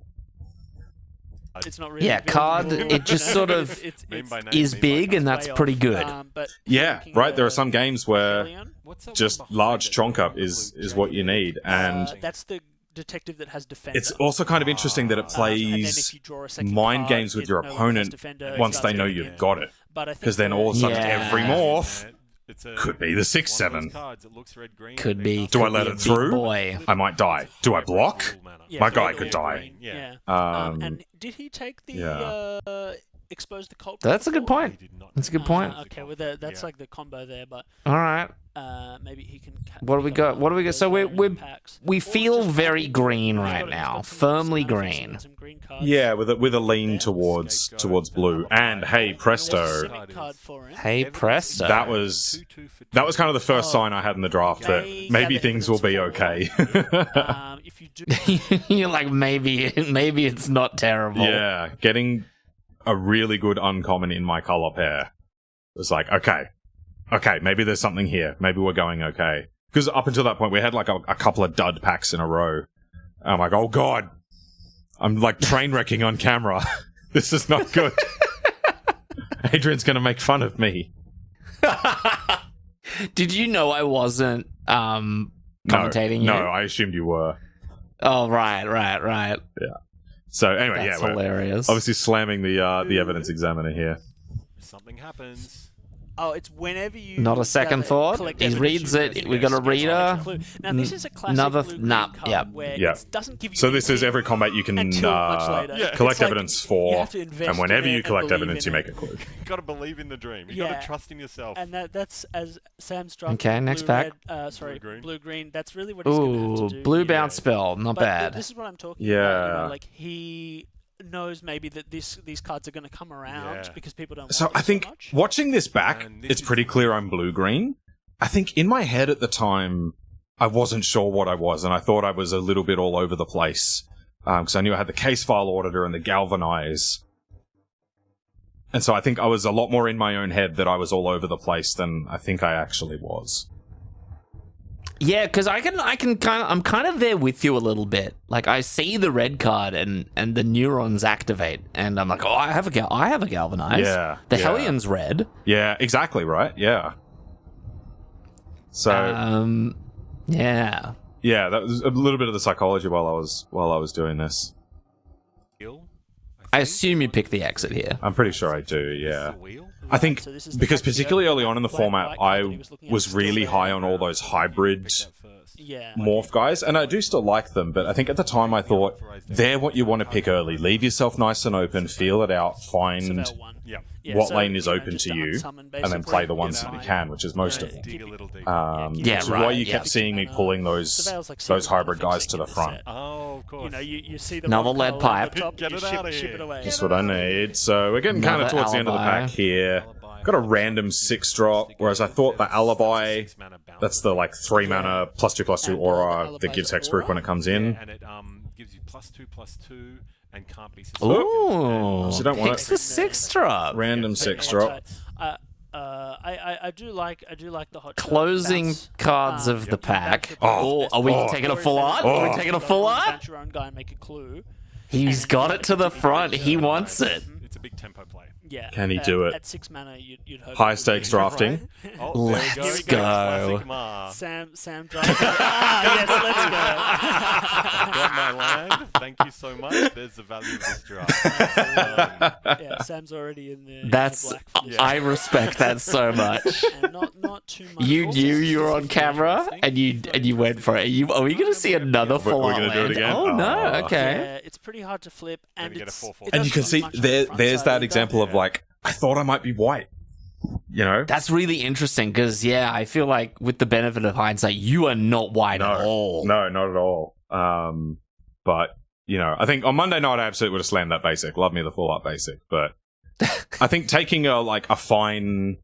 It's not really. Yeah, very card, good, it just sort of Meme by name, is meme by big, and number. that's pretty good. But Yeah, right. There are some games where Alien, What's that just one behind large it? chonk up The is blue what you jacket. need, and that's the detective that has Defender. it's also kind of interesting that it And then plays if you draw a second mind card, games with it your no longer has opponent Defender, it once starts they know doing you've it. got it. But I think Because then all of a sudden Yeah. every morph It's a- could be the 6/7. cards. It looks red-green. Could Big be. cards. Do I could let be it a big through? Boy. I might die. Do I block? Yeah, My so guy it'll could be die. green, Yeah. Um, And did he take the yeah. expose the cult? That's a good before? point. That's a good point. Okay, well that's Yeah. like the combo there, but All right. maybe he can. What do we got? What do we got? So we Or feel just very he's green got- right he's now, got some firmly manifesting green. and some green cards. Yeah, with a lean towards blue. And hey, There's a presto, Simic card for him. Hey, presto. that was kind of the first sign I had in the draft that They maybe gather things will be evidence okay. If you do, You're like, maybe it's not terrible. Yeah, getting a really good uncommon in my color pair was like, okay, maybe there's something here. Maybe we're going okay. Because up until that point, we had like a couple of dud packs in a row. I'm like, oh god, I'm like train wrecking on camera. This is not good. Adrian's gonna make fun of me. Did you know I wasn't commentating No, you? I assumed you were. Oh, right. So anyway, That's yeah, we're hilarious. obviously slamming the evidence examiner here. Something happens. oh, it's whenever you. Not a second gather- thought. collect He evidence, reads you it. get We got a a reader. clue. Now this is a classic Another blue nah, card yeah. where Yeah. it doesn't give you. So this is anything every combat you can until much later. Yeah. collect It's like evidence you for, have to invest and whenever in you it collect and believe evidence, in you it. make a clue. You gotta believe in the dream. You Yeah. gotta trust in yourself. And that's as Sam's drafted. Okay, next blue, pack. Red, sorry, Blue-green. blue green. That's really what he's going to Ooh, have to do. blue here. bounce spell. Not But bad. this is what I'm talking about. You Yeah. know, like he knows maybe that these cards are going to come around Yeah. because people don't. So want them I think so much. watching this back, And this it's is- pretty clear I'm blue-green. I think in my head at the time, I wasn't sure what I was, and I thought I was a little bit all over the place. Because I knew I had the case file auditor and the galvanize. And so I think I was a lot more in my own head that I was all over the place than I think I actually was. Yeah, because I'm kind of there with you a little bit. Like I see the red card and the neurons activate, and I'm like, oh, I have a galvanize. Yeah, the yeah. Hellion's red. Yeah, exactly right. Yeah. So Yeah. yeah, that was a little bit of the psychology while I was doing this. Wheel, I assume you pick the exit here. I'm pretty sure I do. Yeah. the wheel. I think So this is the because pack particularly here. early on in the Black, format, white card that I he was looking at was still really there. high on all those hybrid Pick that first. Yeah. morph guys, and I do still like them, but I think at the time I thought they're what you want to pick early. Leave yourself nice and open, feel it out, find Savell one. Yeah. Yeah, what so, lane is you know, open just to you, unsummon, and then basically. play the ones Get that you out. can, which is most of Yeah. them. Dig a little deeper. Yeah, Which is why right, you yeah. kept seeing me pulling those Savell's like hybrid second guys to the thing in front. set. Oh, of course. You know, you see the Another one lead colour at pipe. the top, Get you it ship, outta ship here. it away. That's what I need. So we're getting kind of Another towards the end of the alibi. pack here. Alibi. Got a random 6-drop, whereas I thought the alibi, that's the like 3 mana +2/+2 And, aura the that gives alibi's hexproof aura. when it comes in. And it gives you +2/+2 and can't be Ooh, So you don't want picks it. the 6 drop. Random 6-drop. I do like the hot shot Closing bounce. cards of the pack. Oh, Are we oh. taking a full art? Are we taking a full art? Bounce your own guy and make a clue. He's got it to the front. He wants it. It's a big tempo play. Yeah. Can he do it? At 6 mana, you'd hope. High it would stakes be. drafting. Oh, Let's there you go. Classic Ma. Sam drafted. Yes, let's Got my land. Thank you so much. There's the value of this draft. go. Yeah, Sam's already in the. That's. in the black for this I respect that so much. and not too much. You Also, knew this you were is on very camera interesting. and you went for it. Are we going to see another full we're art gonna do it land? again? Oh no! Oh. Okay. Yeah, it's pretty hard to flip, and you get a it's 4/4. it And you doesn't can do see much on the there's front that side example of Yeah. like, I thought I might be white. You know? That's really interesting because I feel like with the benefit of hindsight, you are not white at all. No, not at all. But, you know, I think on Monday night I absolutely would have slammed that basic. Love me the full art basic. But I think taking a fine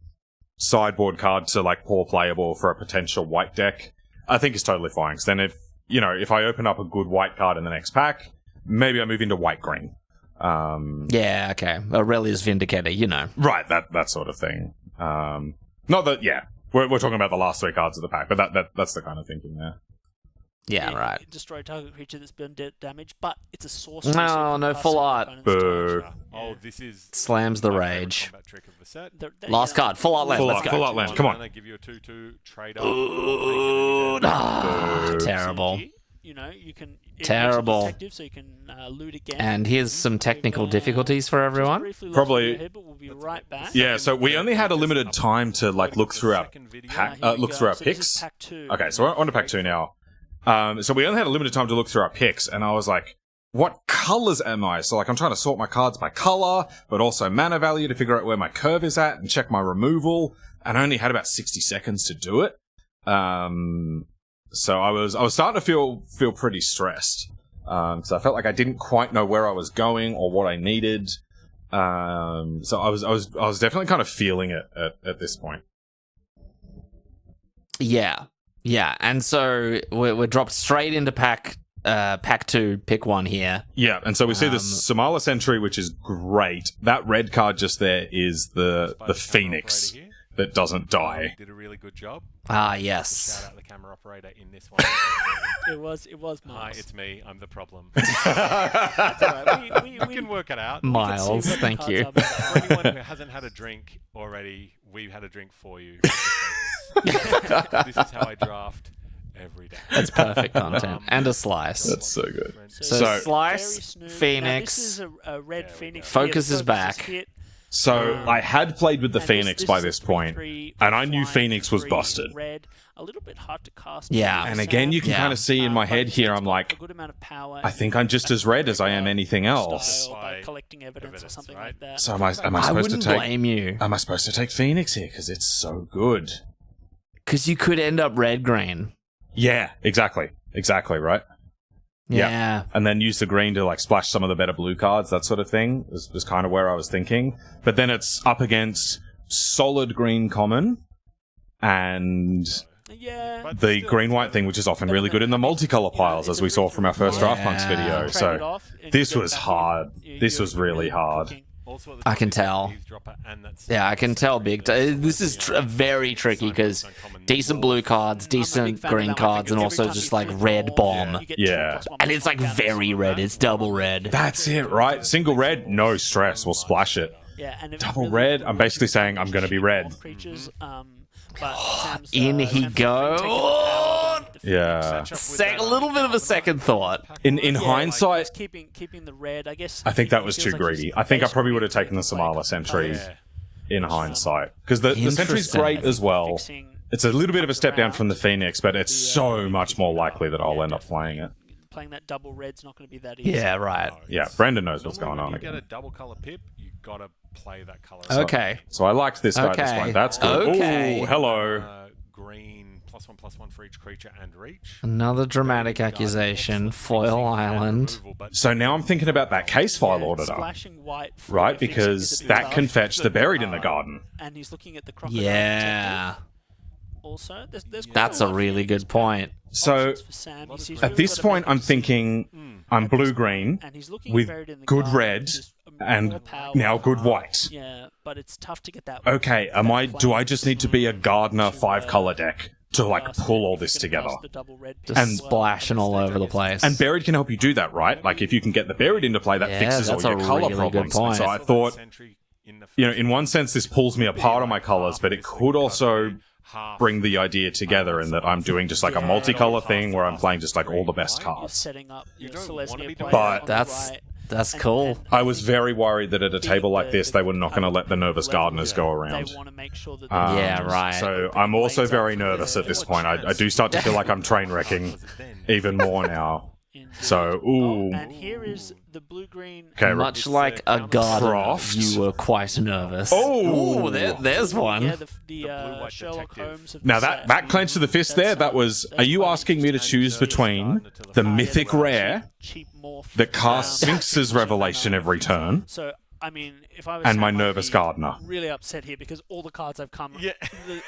sideboard card to like poor playable for a potential white deck, I think is totally fine. 'Cause then if I open up a good white card in the next pack, maybe I move into white-green. Yeah, okay. Aurelia's Vindicator, you know. Right, that sort of thing. Not that, yeah. We're talking about the last 3 cards of the pack, but that's the kind of thinking there. Yeah, right. Destroy target creature that's been damaged, but it's a sorcery. No, so you can no, cast full it on art. opponent's Boo. turn. Oh, this is Slams the my favourite rage. combat trick of the set. Last card, full art land. Full Let's art, go. full art land. Come on. Mana, give you a 2/2 trade Ooh, up. terrible. You know, you can Terrible. protective, so you can loot again. And here's some technical difficulties for everyone. Probably- Ahead, but we'll be right back. Yeah, so we only had a limited time to like look through our Here we through our go. So this is picks. pack 2. Okay, so we're on to pack 2 now. So we only had a limited time to look through our picks, and I was like, what colors am I? So like I'm trying to sort my cards by color, but also mana value to figure out where my curve is at and check my removal, and I only had about 60 seconds to do it. So I was starting to feel pretty stressed. So I felt like I didn't quite know where I was going or what I needed. So I was definitely kind of feeling it at this point. Yeah. Yeah. And so we're dropped straight into pack 2, pick 1 here. Yeah, and so we see the Somalis entry, which is great. That red card just there is the Phoenix that doesn't die. Did a really good job. Ah, yes. Shout out the camera operator in this one. It was Hi, Miles. it's me. I'm the problem. That's all right. We can work it out. Miles, thank you. For anyone who hasn't had a drink already, we've had a drink for you. This is how I draft every day. That's perfect content. And a slice. That's so good. So very slice, snooze. Phoenix. Now, this is a red Phoenix. Focus is back. hit. So I had played with the And Phoenix by is this a point, 3/3 and I knew flying Phoenix was 3 busted. Red, a little bit hard to cast. Yeah. And again, you can Yeah. kind of see in my but head it's here, got I'm a like, good amount of power. I think I'm just as red as I am anything else. Style by By collecting evidence or something right? like that. So am I I supposed to wouldn't take? blame you. Am I supposed to take Phoenix here because it's so good? Because you could end up red-green. Yeah, exactly, right. Yeah. And then use the green to like splash some of the better blue cards, that sort of thing. Was kind of where I was thinking. But then it's up against solid green common and Yeah. But the still, green-white thing, which is often really good in the multicolor piles, as we saw from our first Yeah. Draft Punks video. Trade it So off and this get it was back in. hard. This You're was really hard. cooking. Also at the I top can is the tell. eavesdropper and that's Yeah, I can tell big. This is very tricky because decent blue cards, I'm a big decent fan of green that one cards, and because also every time just you like flip red roll, bomb. you get Yeah. 2+1 And it's like bonus very on red. that. It's double red. That's it, right? Single red, no stress. We'll splash it. Yeah, and if Double really red, I'm basically saying I'm gonna be red. Creatures, but Sam's, In he Sam's go. taking power on the Yeah. A little bit of a second thought. In Yeah, hindsight, just keeping the red, I guess. I think that he was feels too like greedy. he's I think I probably would have basically taken the playing Somalis a couple entry cards. Yeah. in hindsight. Because the sentry's Interesting. great as well. Fixing It's a little bit of a step down from the around. Phoenix, but it's so much more likely that I'll end up playing it. Playing that double red's not going to be that easy. Yeah, right. Yeah, Brendan knows what's Normally going on when you again. get a double color pip, you gotta play that color. Okay. So I liked this guy this Okay. one. That's good. Okay. Ooh, hello. Green +1/+1 for each creature and reach. Another dramatic accusation. Foil Island. So now I'm thinking about that case file Yeah, auditor, splashing white for right? fixing Because is a bit that tough. can fetch the buried in the garden. And he's looking at the crocodile. Yeah. detective Also, there's quite That's a a lot really of good point. So options for Sam. He's at really this gotta point, make I'm a decision. thinking I'm blue-green And he's looking with buried in the good garden, red which is and more power. now good white. Yeah, but it's tough to get that. Okay, do I just need to be a gardener 5-color deck to like pull all this together? Just And- splashing all over the place. And buried can help you do that, right? Like if you can get the buried into play, that Yeah, fixes all that's your a color really good problems. point. So I thought, in one sense, this pulls me apart on my colors, but it could also bring the idea together in that I'm doing just like a multicolor thing where I'm playing just like all the best You're cards. setting up your don't wanna Selesnya be player doing But on the that's right. that's cool. I was very worried that at a table like this, they were not going to let the nervous gardeners go around. They want to make sure that Yeah, right. So I'm also very nervous at this point. I do start to feel like I'm train wrecking even more now. So, ooh. And here is the blue-green. Okay, Much like a gardener, Croft. you were quite nervous. Oh! Ooh, there's one. Yeah, the blue-white Sherlock detective. Holmes. Of the Now set. that clenched to the fist there, that was, are you asking me to choose between the mythic rare cheap morph that casts around- Sphinx's revelation every turn So I mean, if I was and Sam, my I'd nervous be gardener? really upset here because all the cards I've come. Yeah.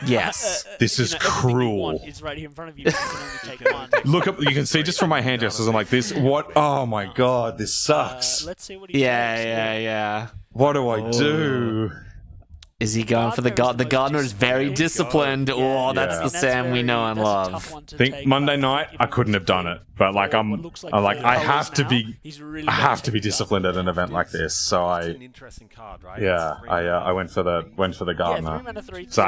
Yes. This is everything you cruel. want is right here in front of you. But you can only take one. Look up, you can see just from my hand gestures, I'm like, this, what, oh my god, this sucks. Let's see what he Yeah, does. yeah, yeah. What do I do? Is he going for the God? The gardener is very disciplined. Oh, that's Yeah. the Sam we know and love. I think Monday night I couldn't have done it, but like I have to be disciplined at an event like this. So It's an interesting card, right? I went for the gardener. 3-3, So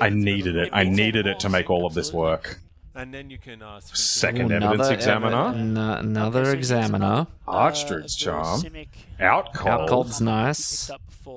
I needed it. I needed it to make all of this work. And then you can Second evidence examiner. Another examiner. Archdruid's charm. Out Out cold. cold's nice.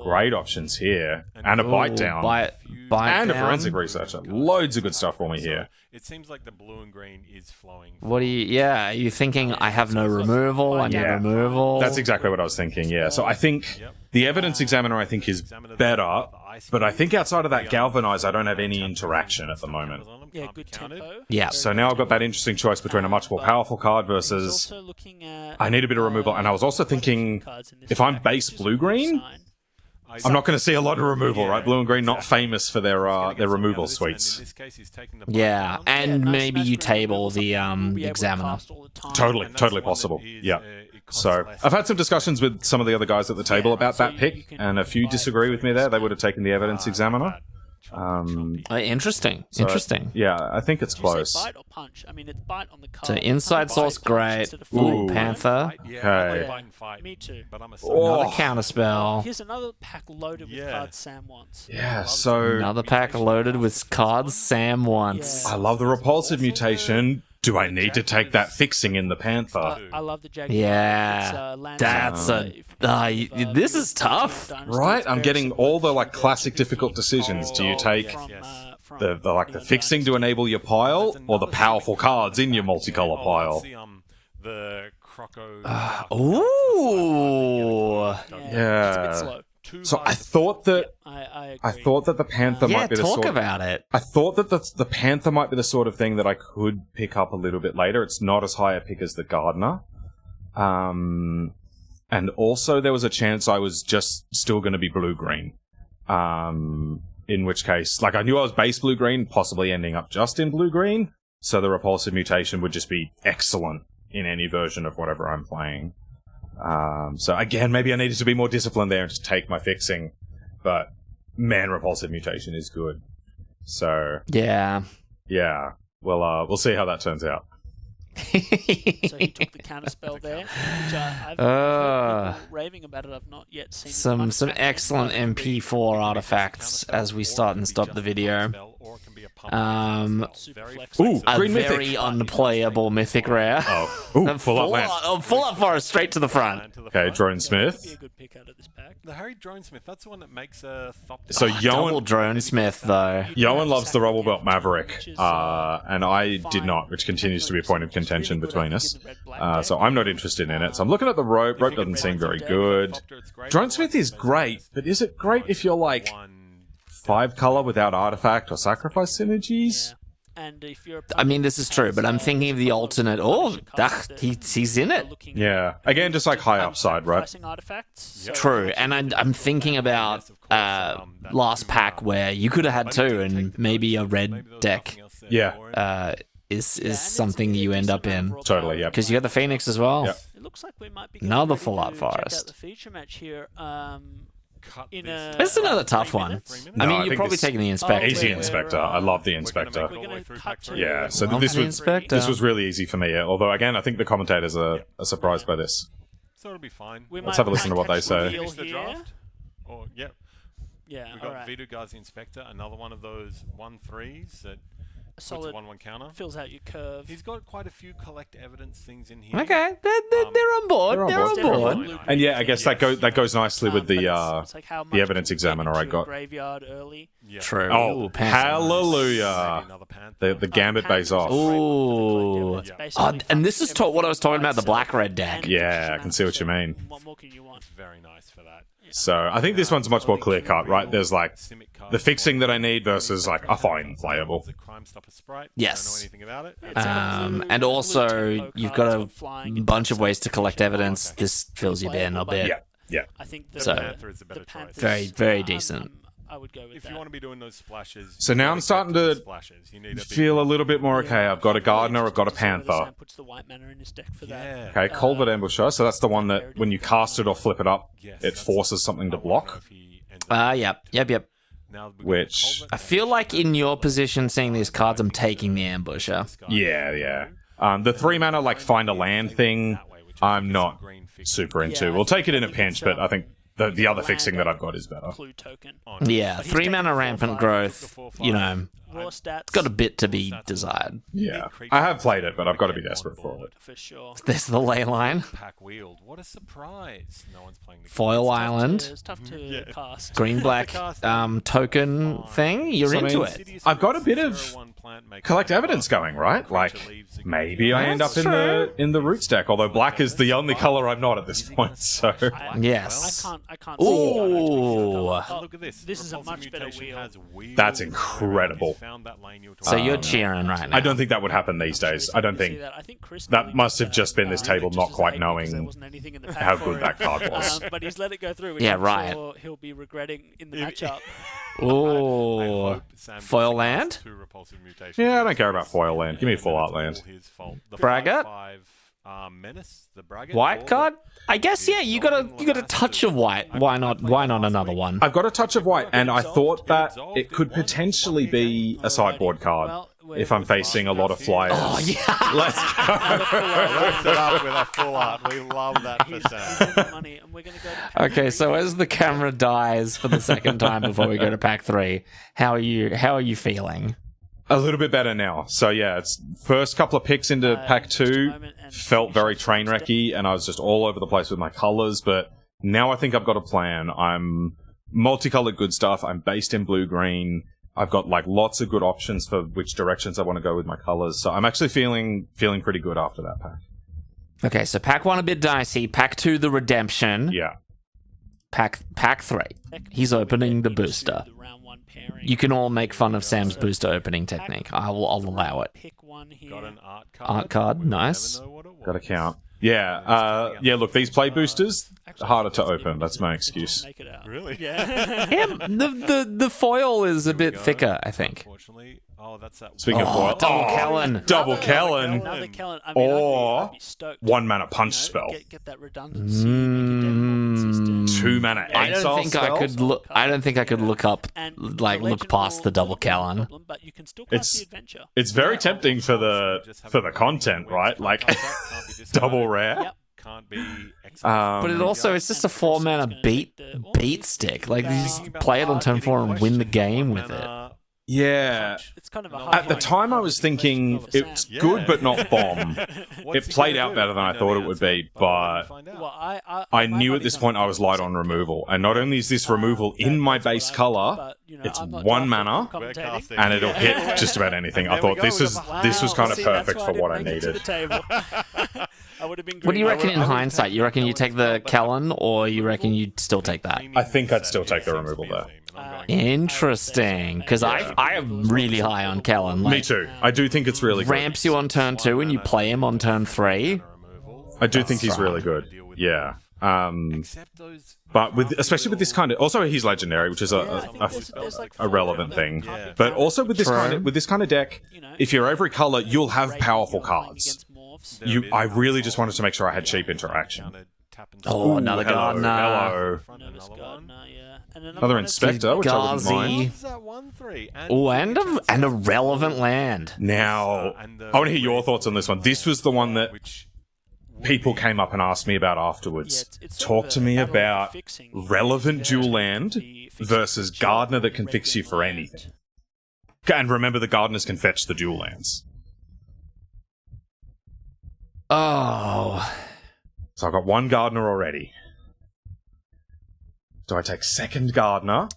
Great options here. And a bite down. Bite And a down. forensic researcher. Loads of good stuff for me here. It seems like the blue and green is flowing. What do you? Yeah, are you thinking I have no removal? I need Yeah. removal. That's exactly what I was thinking, yeah. So I think the evidence examiner I think is better, but I think outside of that galvanize I don't have any interaction at the moment. Yeah, good tempo. Yeah. So now I've got that interesting choice between a much more powerful card versus I need a bit of removal, and I was also thinking if I'm base blue-green, I'm not going to see a lot of removal, right? Blue and green not famous for their removal suites. Yeah, and maybe you table the examiner. Totally possible. Yeah. So I've had some discussions with some of the other guys at the table about that pick, and a few disagree with me there. They would have taken the evidence examiner. Interesting. So, Interesting. Yeah, I think it's Did you say close. bite or punch? I mean, it's bite on the card. So inside source, great. Ooh. Panther. Okay. Bite and fight. Me too. But I'm a Oh. Another counterspell. Here's another pack loaded with Yeah. cards Sam wants. Yeah, so Another pack loaded with cards Sam wants. I love the repulsive mutation. Do I need to take that fixing in the Panther? I love the Jaguar. Yeah, that's this is tough. Right? I'm getting all the like classic difficult decisions. Do you take the fixing to enable your pile, or the powerful cards in your multicolor pile? The Croco. Ooh. It's a bit Yeah. slow. So I thought that I I agree. thought that the Panther Yeah, might be the talk sort. about it. I thought that the Panther might be the sort of thing that I could pick up a little bit later. It's not as high a pick as the Gardener. And also there was a chance I was just still going to be blue-green. In which case, like I knew I was base blue-green, possibly ending up just in blue-green. So the repulsive mutation would just be excellent in any version of whatever I'm playing. So again, maybe I needed to be more disciplined there and just take my fixing. But man, repulsive mutation is good. So Yeah. yeah, we'll see how that turns out. So he took the counterspell there, which I've heard people raving about it. I've not yet seen Some much back excellent end, but MP4 artifacts as we start and stop the video. super flexible. Ooh, A green very mythic. unplayable mythic rare. Ooh, full up land. Full up forest straight to the front. Okay, Drone Be a Smith. good pick out of this pack. The Harry Drone Smith, that's the one that makes a Thopter. So Double Yoann drone smith though. loves the Rubble Belt Maverick, and I did not, which continues to be a point of contention between us. So I'm not interested in it. So I'm looking at the rope. Rope doesn't seem very good. Drone Smith is great, but is it great if you're like 5 color without artifact or sacrifice synergies? And if you're I mean, this is true, but I'm thinking of the alternate. Oh, he's in it. Yeah. Again, just like high upside, right? True, and I'm thinking about last pack where you could have had 2, and maybe a red deck Yeah. is something you end up in. Totally, yeah. Because you got the Phoenix as well. Yep. It looks like we might be Another ready full to art check forest. out the feature match here. In This is another tough one. No, I mean, I you're think probably this- taking the Inspector. Easy Inspector. I love the Inspector. We're going to cut to Yeah, so Love this the was Inspector. this was really easy for me. Although again, I think the commentators are surprised by this. So it'll be fine. Let's have a listen to what they say. Finish the draft. Or, yep. Yeah, We've all got right. Vidu Guards the Inspector, another one of those 1/3s that puts a Solid 1/1 counter. fills out your curve. He's got quite a few collect evidence things in here. Okay, they're on board. They're on They're board. on board. And yeah, I guess that goes nicely with But the it's like how the much evidence can you get examiner I into a got. graveyard early. Yeah. True. Oh, Ooh, Panther. hallelujah! Maybe another Panther. The gambit pays off. Ooh. And this is what I was talking about, the black-red deck. Yeah, I can see what you mean. What more can you want? Very nice for that. So I think this one's much more clear cut, right? There's like the fixing that I need versus like a fine playable. The Crime Stopper Sprite. Yes. Don't know anything about it. It's a blue And also, tempo you've card, got it's got flying, a it's bunch of got ways to collect suppression. evidence. This fills you in a bit. Yeah. I think the So- Panther is a better choice. Panther's- Very, very decent. I would go with If that. you want to be doing those splashes. So now you I'm gotta starting get to the splashes. You need a big Feel a one. little bit more okay. I've got a Gardener, I've got a Panther. Sam puts the white mana in his deck for that. Yeah. Okay, Culvert Ambusher. So that's the one that when you cast it or flip it up, Yes, it that's- forces something to I wanna know block. if he ends up- Yep. Now Which- I feel like in your position, seeing these cards, I'm taking the ambusher. Yeah. The 3 mana, like, find a land thing, I'm not super into. Yeah, We'll take it in a I think pinch, it's, but I think the other land fixing that and I've got is better. Clue token. Yeah, But he's 3 taking mana 4/5. rampant growth, you know, Raw stats. got a bit to be desired. Yeah. I have played it, but I've got to be desperate for it. For sure. There's the ley line. Pack wheeled. What a surprise! No one's playing the Foil Island. It's tough to cast. Green-black token thing. You're So, I into mean, it. I've got a bit of collect evidence going, right? Like, maybe I end up That's in the roots deck, although black is the only color I'm not at this point, so... Yes. I can't. Ooh. Oh, Look at this. This is a Repulsive much better mutation wheel. has wheel. That's incredible. Found that lane you were So talking you're about. cheering right now. I don't think that would happen these days. I don't think... That must have just been this table not quite knowing how good that card was. But he's let it go through. Which Yeah, I'm right. Sure he'll be regretting in the matchup. I Ooh. hope Sam gets Foil past land? 2 repulsive mutations. Yeah, I don't care about foil land. Give me full art land. All his fault. The Braggart? 5/5, Menace, the Braggart. White card? I guess yeah. You got a touch of white. Why not another one? I've got a touch of white, and I thought that it could potentially be a sideboard card if I'm facing a lot of flyers. Oh yeah. Let's Lift it up with a full art. We love that for Sam. Money, and we're gonna go to pack Okay, three. so as the camera dies for the second time before we go to pack 3, how are you feeling? A little bit better now. So yeah, it's first couple of picks into pack just a 2 moment and felt very finish train off wrecky, and I was just all over the place with my colors. But now I think I've got a plan. I'm multicolored good stuff. I'm based in blue green. I've got like lots of good options for which directions I want to go with my colors. So I'm actually feeling pretty good after that pack. Okay, so pack 1 a bit dicey. Pack 2 the redemption. Yeah. Pack 3. He's opening the booster. The round 1 pairing. You can all make fun of Sam's booster opening technique. I'll allow it. Pick one here. Got an art card. Art card, We will never nice. know what it was. Got to count. Yeah. Yeah. Look, these play boosters harder to open. That's my excuse. Make it out. Really? Yeah. The foil is a bit thicker, I think. Unfortunately. Oh, that's that. Speaking of Oh, foil, double Kellen. double Kellen, Another Kellen. I mean, Or I'd be stoked. 1 mana punch spell, Get that redundancy. Make your deck more consistent. 2 mana I exile don't think I spell. could look. I don't think I could look up, And like the look legend past will the double not be a Kellen. problem, but you can still cast the adventure. It's very tempting for the content, right? Like double rare. Yep. Can't be. But it also it's just a 4 mana beat stick. Like you just play it on turn 4 and win the game with it. Yeah. It's kind of a hard At the line. time, I was thinking it's good but not bomb. It played out better than I thought it would be, but Well, I knew at this point I was light on removal. And not only is this removal in my base color, it's 1 mana, and it'll hit just about anything. I thought this was kind of perfect for what I needed. What do you reckon in hindsight? You reckon you take the Kellen, or you reckon you'd still take that? I think I'd still take the removal there. Interesting, because I am really high on Kellen. Like, Me too. I do think it's really good. ramps you on turn 2 and you play him on turn 3. I do think he's really good. Yeah. But especially with this kind of, also he's legendary, which is a relevant thing. But also with this kind of deck, if you're every color, you'll have powerful cards. I really just wanted to make sure I had cheap interaction. Oh, another Gardener. Hello. Another Inspector, which I wouldn't mind. Oh, and a relevant land. Now, I want to hear your thoughts on this one. This was the one that people came up and asked me about afterwards. Talk to me about relevant dual land versus Gardener that can fix you for anything. And remember, the Gardeners can fetch the dual lands. Oh. So I've got 1 Gardener already. Do I take 2nd Gardener?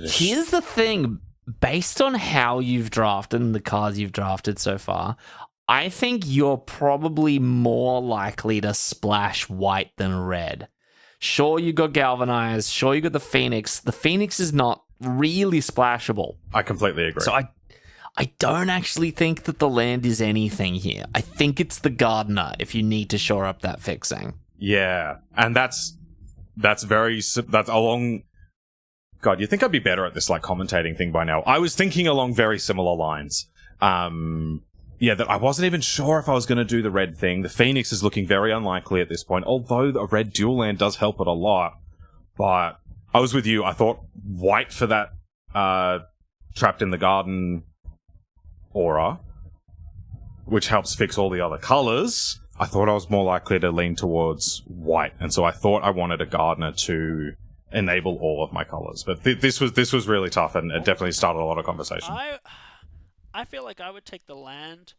Here's the thing. Based on how you've drafted and the cards you've drafted so far, I think you're probably more likely to splash white than red. Sure, you got Galvanized. Sure, you got the Phoenix. The Phoenix is not really splashable. I completely agree. So I don't actually think that the land is anything here. I think it's the Gardener if you need to shore up that fixing. Yeah, and that's along. God, you'd think I'd be better at this like commentating thing by now. I was thinking along very similar lines. Yeah, that I wasn't even sure if I was going to do the red thing. The Phoenix is looking very unlikely at this point, although a red dual land does help it a lot. But I was with you. I thought white for that Trapped in the Garden aura, which helps fix all the other colors, I thought I was more likely to lean towards white, and so I thought I wanted a Gardener to enable all of my colors. But this was really tough, and it definitely started a lot of conversation. I feel like I would take the land,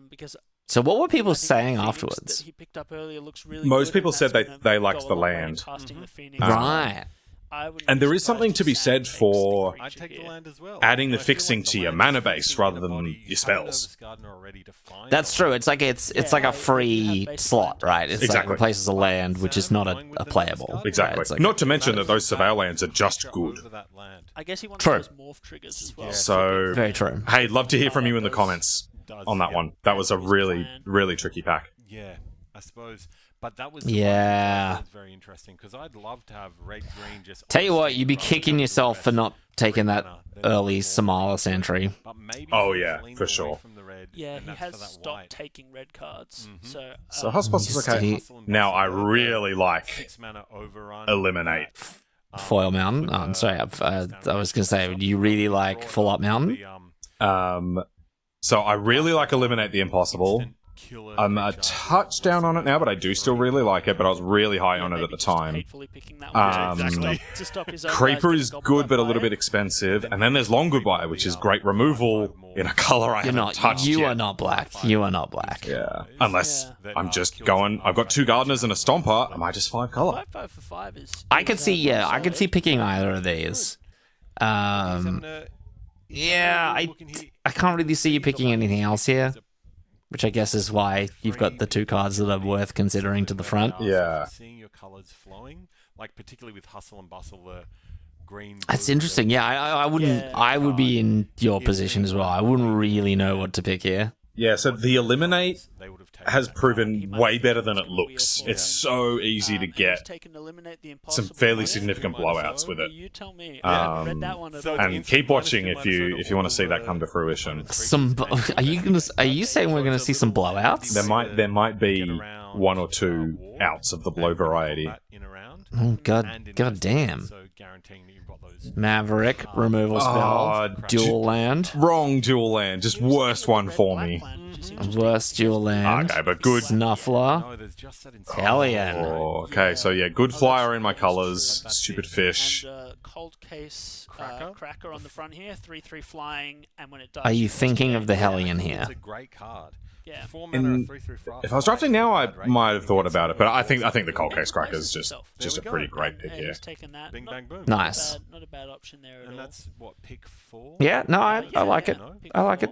because. So what were people saying Phoenix afterwards? that he picked up earlier looks really Most good, people and said that's they gonna liked go a the long way in land. casting the Phoenix. Right. I wouldn't And be there is surprised something if to be Sam said takes for the I'd creature take the here. land as well. adding the I feel fixing like to the your land mana is base fixing rather the than body, your having an spells. Obelisk Gardener already defined That's on true. it. It's like it's Yeah, like a you have free basic slot, land. right? It's Exactly. like replaces a land, which is not a playable. Exactly. Right? It's like- Not to mention that those surveil lands are just good. Over that land. I guess he wants True. those morph triggers as well. So, Very true. hey, love to hear from you in the comments on that one. That was a really, really tricky pack. Yeah, I suppose. But that was Yeah. very interesting because I'd love to have red green just. Tell you on what, screen you'd be rather kicking than yourself for blue not taking that early Somalis entry. But maybe Oh, he's yeah, leaned for away sure. from the red, Yeah, and he that's has for that stopped white. taking red cards. So, So Hospice is okay. See- Now, I really like 6 mana overrun. Eliminate. Foil Mountain? Oh, I'm sorry. I was going to say, do you really like Full Up Mountain? So I really like Eliminate the Impossible. I'm a touch down on it now, but I do still really like it, but I was really high on it at the time. Creeper is good, but a little bit expensive. And then there's Long Goodbye, which is great removal in a color I haven't touched You yet. are not black. You are not black. Yeah. Unless I'm just going, I've got 2 Gardeners and a Stomper, am I just 5 color? 5 for 5 is. I could see, I could see picking either of these. Yeah, I can't really see you picking anything else here, which I guess is why you've got the 2 cards that are worth considering to the front. Yeah. Seeing your colors flowing, like particularly with Hustle and Bustle, the green. That's blue, interesting. Yeah, I wouldn't. Yeah. I would be in your position as well. I wouldn't really know what to pick here. Yeah, so the Eliminate they would have taken has that proven way better than it looks. It's so easy to get some fairly significant blowouts with it. You tell me. I haven't read that one at all. And keep watching if you want to see that come to fruition. Are you saying we're gonna see some blowouts? There might be 1 or 2 outs of the blow variety. Oh god damn! So guaranteeing that you've got those. Maverick removal spell, dual land, Wrong dual land, just worst one for me. worst dual land. Okay, but good. Snuffler, No, there's just that in Hellion. Oh, okay, so yeah, good flyer in my colors. Stupid fish. And cold case Cracker? cracker on the front here, 3/3 flying, and when it dies. Are you thinking of the Hellion here? It's a great card. Yeah. 4 mana, In- 3/3 fly. If I was drafting now, I might have thought about it, but I think the cold case cracker is just There a we go. pretty great pick And here. he's taken that. Bing Not bang boom. Nice. Not a bad option there at And all. that's what pick 4. Yeah, no, I like it. No? I like it.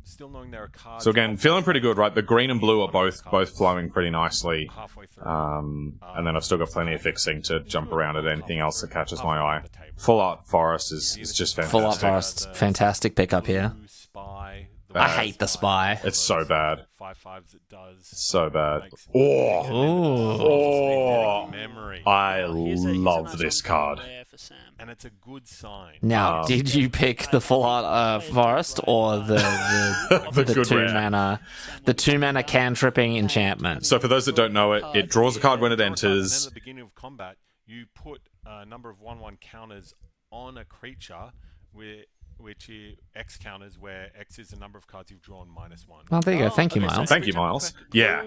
Still knowing there are cards. So again, feeling pretty good, right? The green and blue are both flowing pretty nicely. halfway through. And then I've still got plenty of fixing to jump around at anything else that catches my eye. Full Art Forest is just fantastic. Full Up Forest, fantastic pickup here. Blue spy. I hate the spy. It's so bad. 5/5s it does. So bad. Makes- Oh, Oh, oh, memory. I Here's a love nice this one card. there for Sam. And it's a good sign. Now, did you pick the Full Art Forest or the The the good 2 rare. mana cantripping enchantment? So for those that don't know it, it draws a card when it Draw a card, and then enters. at the beginning of combat, you put a number of 1/1 counters on a creature, which is X counters, where X is the number of cards you've drawn minus 1. Oh, there you go. Thank you, okay, so Miles. Thank you, Miles. Yeah.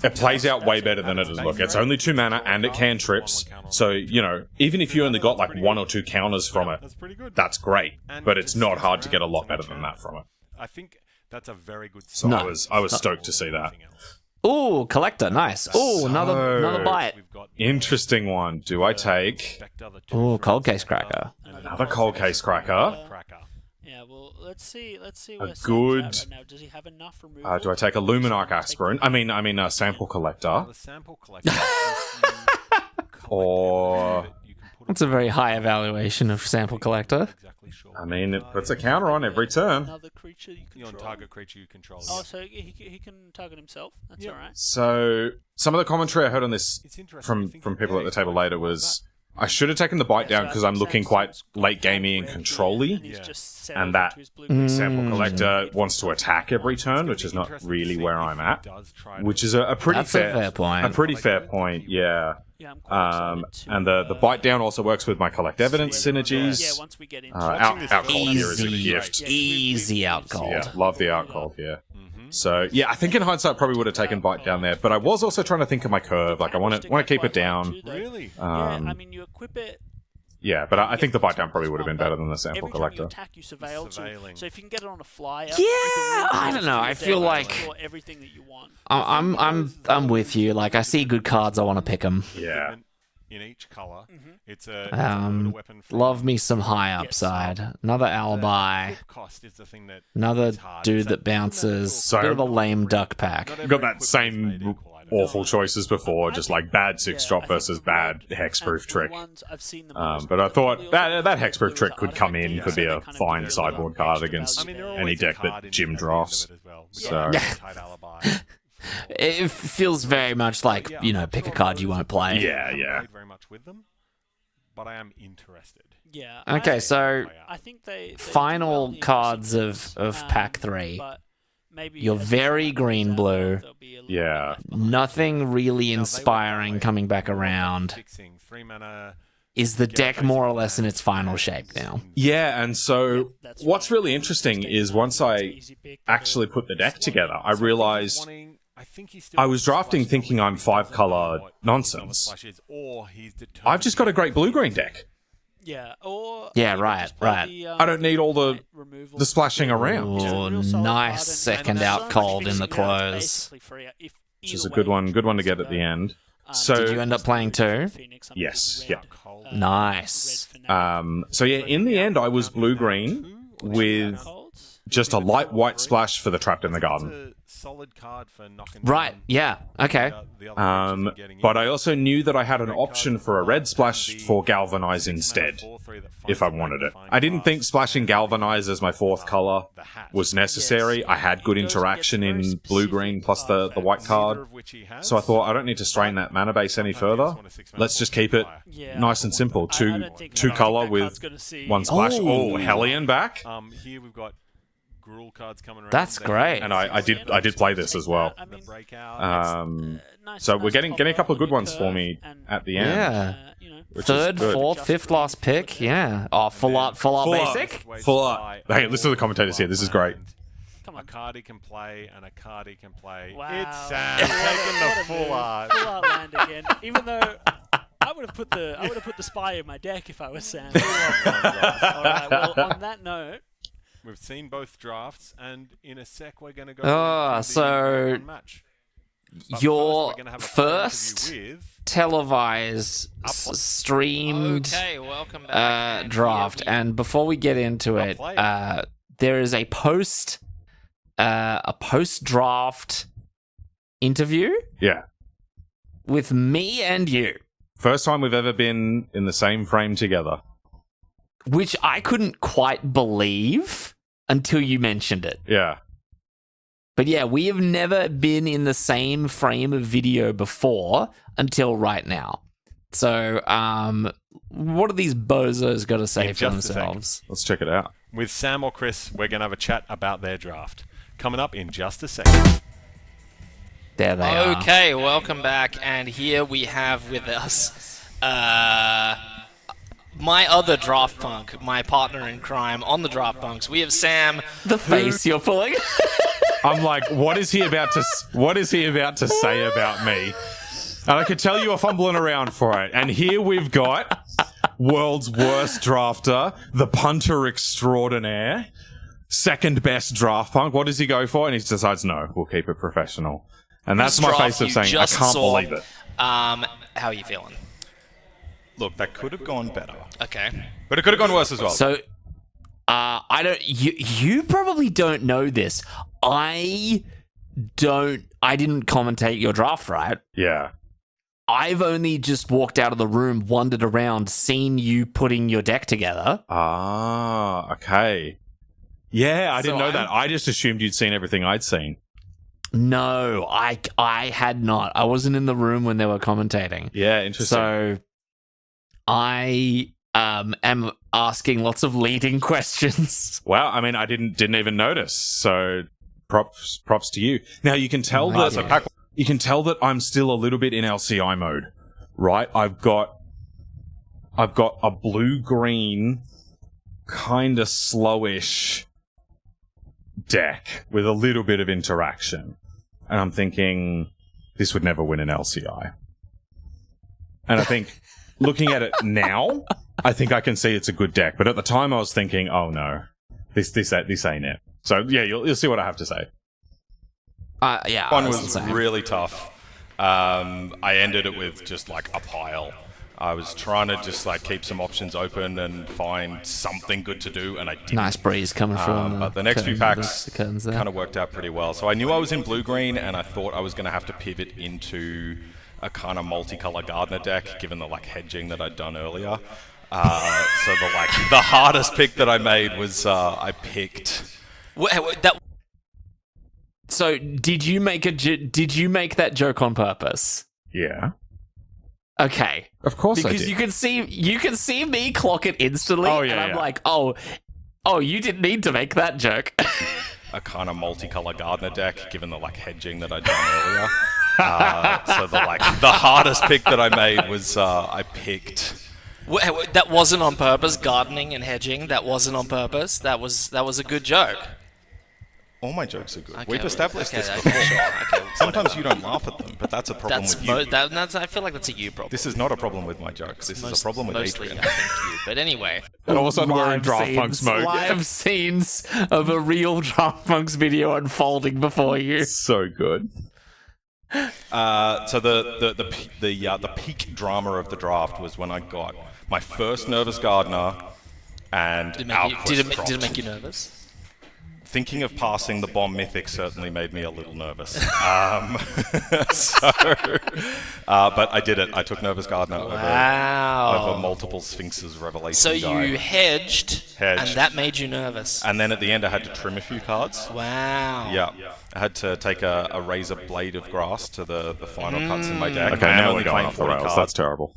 It plays out way better than it does look. It's only 2 mana and it cantrips. So, even if you only got like 1 or 2 counters from it, That's pretty good. that's great. And But it's not hard to get a lot it's better an than that from it. I think that's a very good So sign. I was stoked to see that. Anything else. Ooh, collector, nice. Ooh, another bite. We've got Interesting one. Do I take Spectre, the two Ooh, for cold case Spectre, cracker. and another cold case cracker? Cracker. Yeah, well, let's see where Sam's good- at right now. Does he have enough removal? Do I take a Luminarch Aspirant? I mean, a Sample Collector. The sample collector. Or- That's a very high evaluation of sample collector. Exactly sure. I mean, it puts a counter on every turn. Another creature you control. on target creature you control. Oh, yeah. so he can target himself. That's Yeah. all right. So some of the commentary I heard on this It's interesting. from I think from people at the it's table quite later cool was I should have taken the bite down because I'm looking quite late gamey and control-y. And that Sample Collector wants to attack every turn, which is not really where I'm at. Which is a pretty That's a fair fair point. A pretty fair point, yeah. Yeah, I'm quite excited to, And the bite down also works with my collect evidence synergies. Yeah, once we get into Out cold here is a Easy, gift. easy out cold. Yeah, love the out cold here. So yeah, I think in hindsight probably would have taken bite down there, but I was also trying to think of my curve. Like I want to keep it down. Really? Yeah, I mean, you equip it. Yeah, but I think the bite down probably would have been better than the sample Every time collector. you attack, you surveil. So if you can get it on a flyer, Yeah, I don't know. I feel like everything that you want. I'm with you. Like I see good cards, I want to pick them. Yeah. In each color, it's a weapon. Love me some high upside. Another alibi. Equip cost is the thing that Another is hard. dude So that bounces. So- Bit of a lame duck pack. not every Got that equipment is same made equal, I don't awful know. choices before, just like bad 6-drop versus bad hexproof trick. But I thought that hexproof trick could come in, could be a fine sideboard card against I mean, there are any always a deck card that in Jim the end drafts. of it as well. So- We've got a tight alibi. It feels very much like, pick a card you won't play. Yeah, I haven't yeah. played very much with them, but I am interested. Yeah. Okay, so I think they final do well in cards the of pack 3. but maybe You're as very the time green goes blue. out, there'll be a little bit Yeah. left behind. Nothing really Now, they went inspiring that way. coming back They went around. fixing 3-mana. Is the deck more or less in its final shape now? Yeah, and so That's what's right. really interesting Stay is down, once it's an I easy pick, actually put the deck together, I realized I was drafting thinking I'm 5-color nonsense. I've just got a great blue-green deck. Yeah, or Yeah, even right, just play right. the, I don't need all the removal splashing around. Oh, Real solid nice card, and second there's out so much cold in the fixing now, it's close. basically free. If Which is either a good way, one to it's get at the end. So Did you end up playing 2? Phoenix, I'm Yes, red, Nice. red Fnatic. So yeah, in the end I was blue-green with Colds. just a light white splash for the Trapped in the Garden. Solid card for knocking Right, down yeah, okay. the other creatures and getting But in. I also knew that I had an option for a red splash for Galvanize instead, if I wanted it. I didn't think splashing Galvanize as my 4th color was necessary. I had good interaction in blue-green plus the white card. So I thought, I don't need to strain that mana base any further. Let's just keep it Yeah. nice and simple. I Two don't think color that with card's gonna see- 1 splash. Oh. Oh, Hellion back. Here we've got Gruul cards coming around. That's great. And I did play this as well. I mean, Breakout. So we're getting a couple of good ones for me at the end. Yeah. Which is Third, good. 4th, 5th last pick, yeah. Oh, full art Full art. basic? Full art. Hey, listen to the commentators here. This is great. Come A on. card he can play and a card he can play. Wow. It's Sam What taking a the full move. art. Full art land again. Even though I would have put the spy in my deck if I was Sam. All right. Well, on that note, We've seen both drafts, and in a sec we're going to go. Oh, into the so one match. But your first, we're gonna have a first interview with televised, streamed Okay, welcome back. And draft. here we- And before we get into it, play. there is a post-draft interview Yeah. with me and you, First time we've ever been in the same frame together. which I couldn't quite believe until you mentioned it. Yeah. But yeah, we have never been in the same frame of video before until right now. So, what are these bozos got to say In for just a sec. themselves? Let's check it out. with Sam or Chris. We're going to have a chat about their draft coming up in just a second. There they are. Okay, welcome back, and here we have with us my other draft punk, my partner in crime on the draft punks. We have Sam. The face you're pulling. I'm like, what is he about to say about me? And I could tell you were fumbling around for it. And here we've got world's worst drafter, the punter extraordinaire, second best draft punk. What does he go for? And he decides, no, we'll keep it professional. And that's my Draft face of you saying, I just can't saw. believe it. How are you feeling? Look, that could have gone better. Okay. But it could have gone worse as well. So, I don't. You probably don't know this. I didn't commentate your draft, right? Yeah. I've only just walked out of the room, wandered around, seen you putting your deck together. Ah, okay. Yeah, I didn't know that. I just assumed you'd seen everything I'd seen. No, I had not. I wasn't in the room when they were commentating. Yeah, interesting. So I am asking lots of leading questions. Wow, I mean, I didn't even notice. So props to you. Now you can tell Thank that you can tell that I'm still a little bit in LCI mode. right? I've got a blue-green, kind of slowish deck with a little bit of interaction. And I'm thinking, this would never win an LCI. And I think, looking at it now, I think I can see it's a good deck. But at the time, I was thinking, oh no, this ain't it. So yeah, you'll see what I have to say. Yeah, One was really tough. I ended it with just like a pile. I was trying to just like keep some options open and find something good to do, and I didn't. Nice breeze coming from. But the next few packs kind of worked out pretty well. So I knew I was in blue-green, and I thought I was going to have to pivot into a kind of multicolor Gardener deck, given the like hedging that I'd done earlier. So the hardest pick that I made was I picked. So did you make that joke on purpose? Yeah. Okay. Of course because I did. you can see me clock it instantly, Oh, yeah, and I'm yeah. like, oh, you didn't need to make that joke. A kind of multicolor Gardener deck, given the like hedging that I'd done earlier. So the hardest pick that I made was I picked. That wasn't on purpose. Gardening and hedging. That wasn't on purpose. That was a good joke. All my jokes are good. Okay, We've established this okay, before. sure, okay, Sometimes you don't laugh at them, but that's a problem That's with you. I feel like that's a you problem. This is not a problem with my jokes. This is a problem with mostly, Adrian. I think you. But anyway, And all of a sudden we're in Live Draft Punks scenes- mode. Live scenes of a real Draft Punks video unfolding before you. So good. So the peak drama of the draft was when I got my first Nervous Gardener and did it Alquist make you nervous? Thinking of passing the Bomb Mythic certainly made me a little nervous. But I did it. I took Nervous Gardener over multiple Sphinx's Revelation. So you die. hedged, and that made you nervous. And then at the end I had to trim a few cards. Wow. Yeah. I had to take a razor blade of grass to the final cuts in my deck. Okay, I'm now only we're going playing off the 40 rails. cards. That's terrible.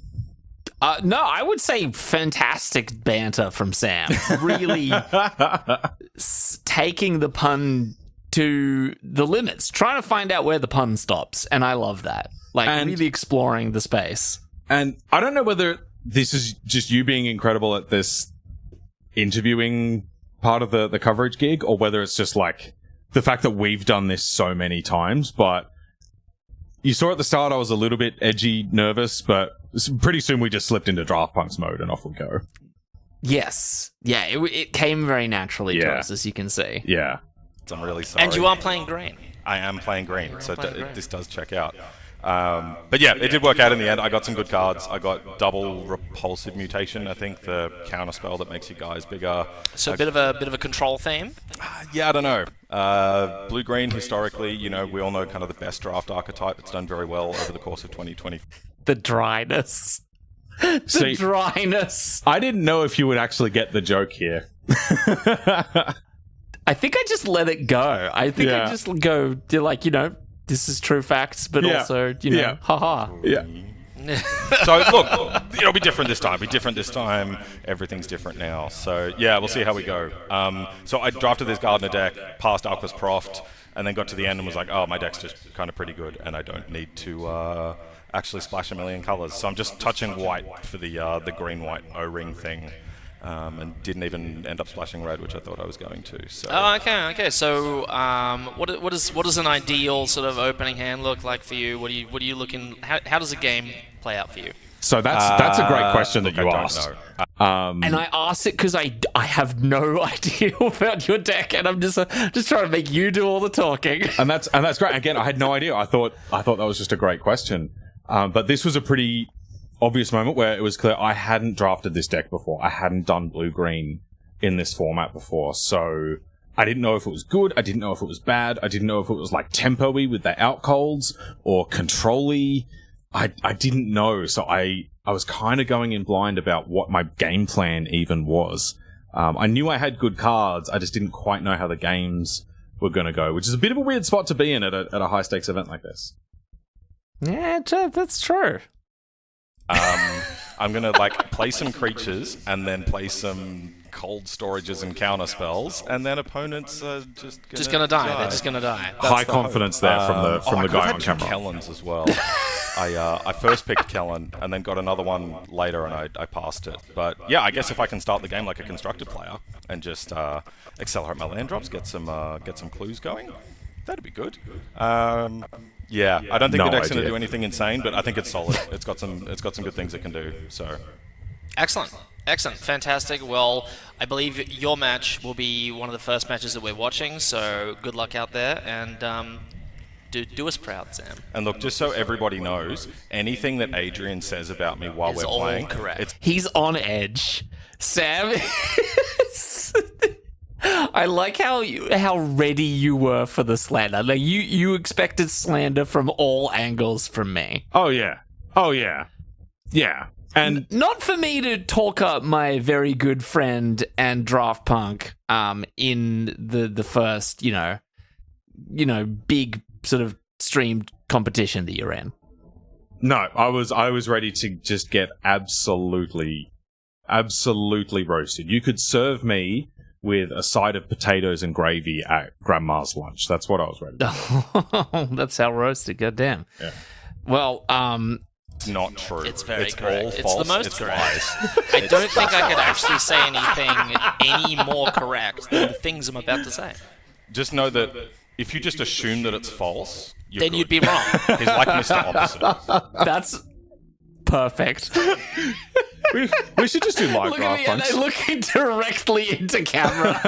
No, I would say fantastic banter from Sam. Really taking the pun to the limits, trying to find out where the pun stops, and I love that. And- Really exploring the space. And I don't know whether this is just you being incredible at this interviewing part of the coverage gig, or whether it's just like the fact that we've done this so many times, but you saw at the start I was a little bit edgy, nervous, but pretty soon we just slipped into Draft Punks mode and off we go. Yes. Yeah, it came very naturally to Yeah. us, as you can see. Yeah. I'm really sorry. And you are playing green. I am playing green, so playing green. this does check out. But yeah, it did work out in the end. I got some good cards. I got double repulsive mutation. I think the counter spell that makes you guys bigger. So a bit of a control theme. Yeah, I don't know. Blue green historically, we all know kind of the best draft archetype. It's done very well over the course of 2020. The dryness. See, Dryness. I didn't know if you would actually get the joke here. I think I just let it go. I think Yeah. I just go, this is true facts, but Yeah. also, Yeah. haha. Yeah. So look, it'll be different this time. Everything's different now. So yeah, we'll see how we go. So I drafted this Gardener deck, passed Alquist Proft, and then got to the end and was like, oh, my deck's just kind of pretty good, and I don't need to actually splash a million colors. So I'm just touching white for the green-white O-ring thing, and didn't even end up splashing red, which I thought I was going to. So. Oh, okay. So, what does an ideal sort of opening hand look like for you? What are you looking? How does a game play out for you? So that's a great question that you look, I don't asked. know. And I asked it because I have no idea about your deck, and I'm just trying to make you do all the talking. And that's great. Again, I had no idea. I thought that was just a great question. But this was a pretty obvious moment where it was clear I hadn't drafted this deck before. I hadn't done blue-green in this format before. So I didn't know if it was good. I didn't know if it was bad. I didn't know if it was like tempo-y with the outcolds or control-y. I didn't know. So I was kind of going in blind about what my game plan even was. I knew I had good cards. I just didn't quite know how the games were going to go, which is a bit of a weird spot to be in at a high-stakes event like this. Yeah, that's true. I'm gonna play some creatures and then play some cold storages and counter spells, and then opponents are just gonna die. They're just gonna die. High confidence there from the guy on camera. Kellens as well. I first picked Kellen and then got another one later, and I passed it. But yeah, I guess if I can start the game like a constructed player and just accelerate my land drops, get some clues going, that'd be good. Yeah, I don't think the deck's going to do anything insane, but I think it's solid. It's got some good things it can do. So Excellent. Fantastic. Well, I believe your match will be one of the first matches that we're watching, so good luck out there, and do us proud, Sam. And look, just so everybody knows, anything that Adrian says about me while It's we're all playing, correct. He's on edge. Sam, I like how ready you were for the slander. Like you expected slander from all angles from me. Oh yeah. And Not for me to talk up my very good friend and draft punk in the first, big sort of streamed competition that you're in. no, I was ready to just get absolutely roasted. You could serve me with a side of potatoes and gravy at Grandma's lunch. That's what I was ready to do. That's how roasted. Goddamn. Yeah. Well, it's not true. It's very all correct. It's false. the most it's correct. lies. I don't think I could actually say anything any more correct than the things I'm about to say. Just know that if you just assume that it's false, Then you'd be wrong. He's like Mr. Opposite. that's perfect. We should just do live Look at draft me, punks. and looking directly into camera.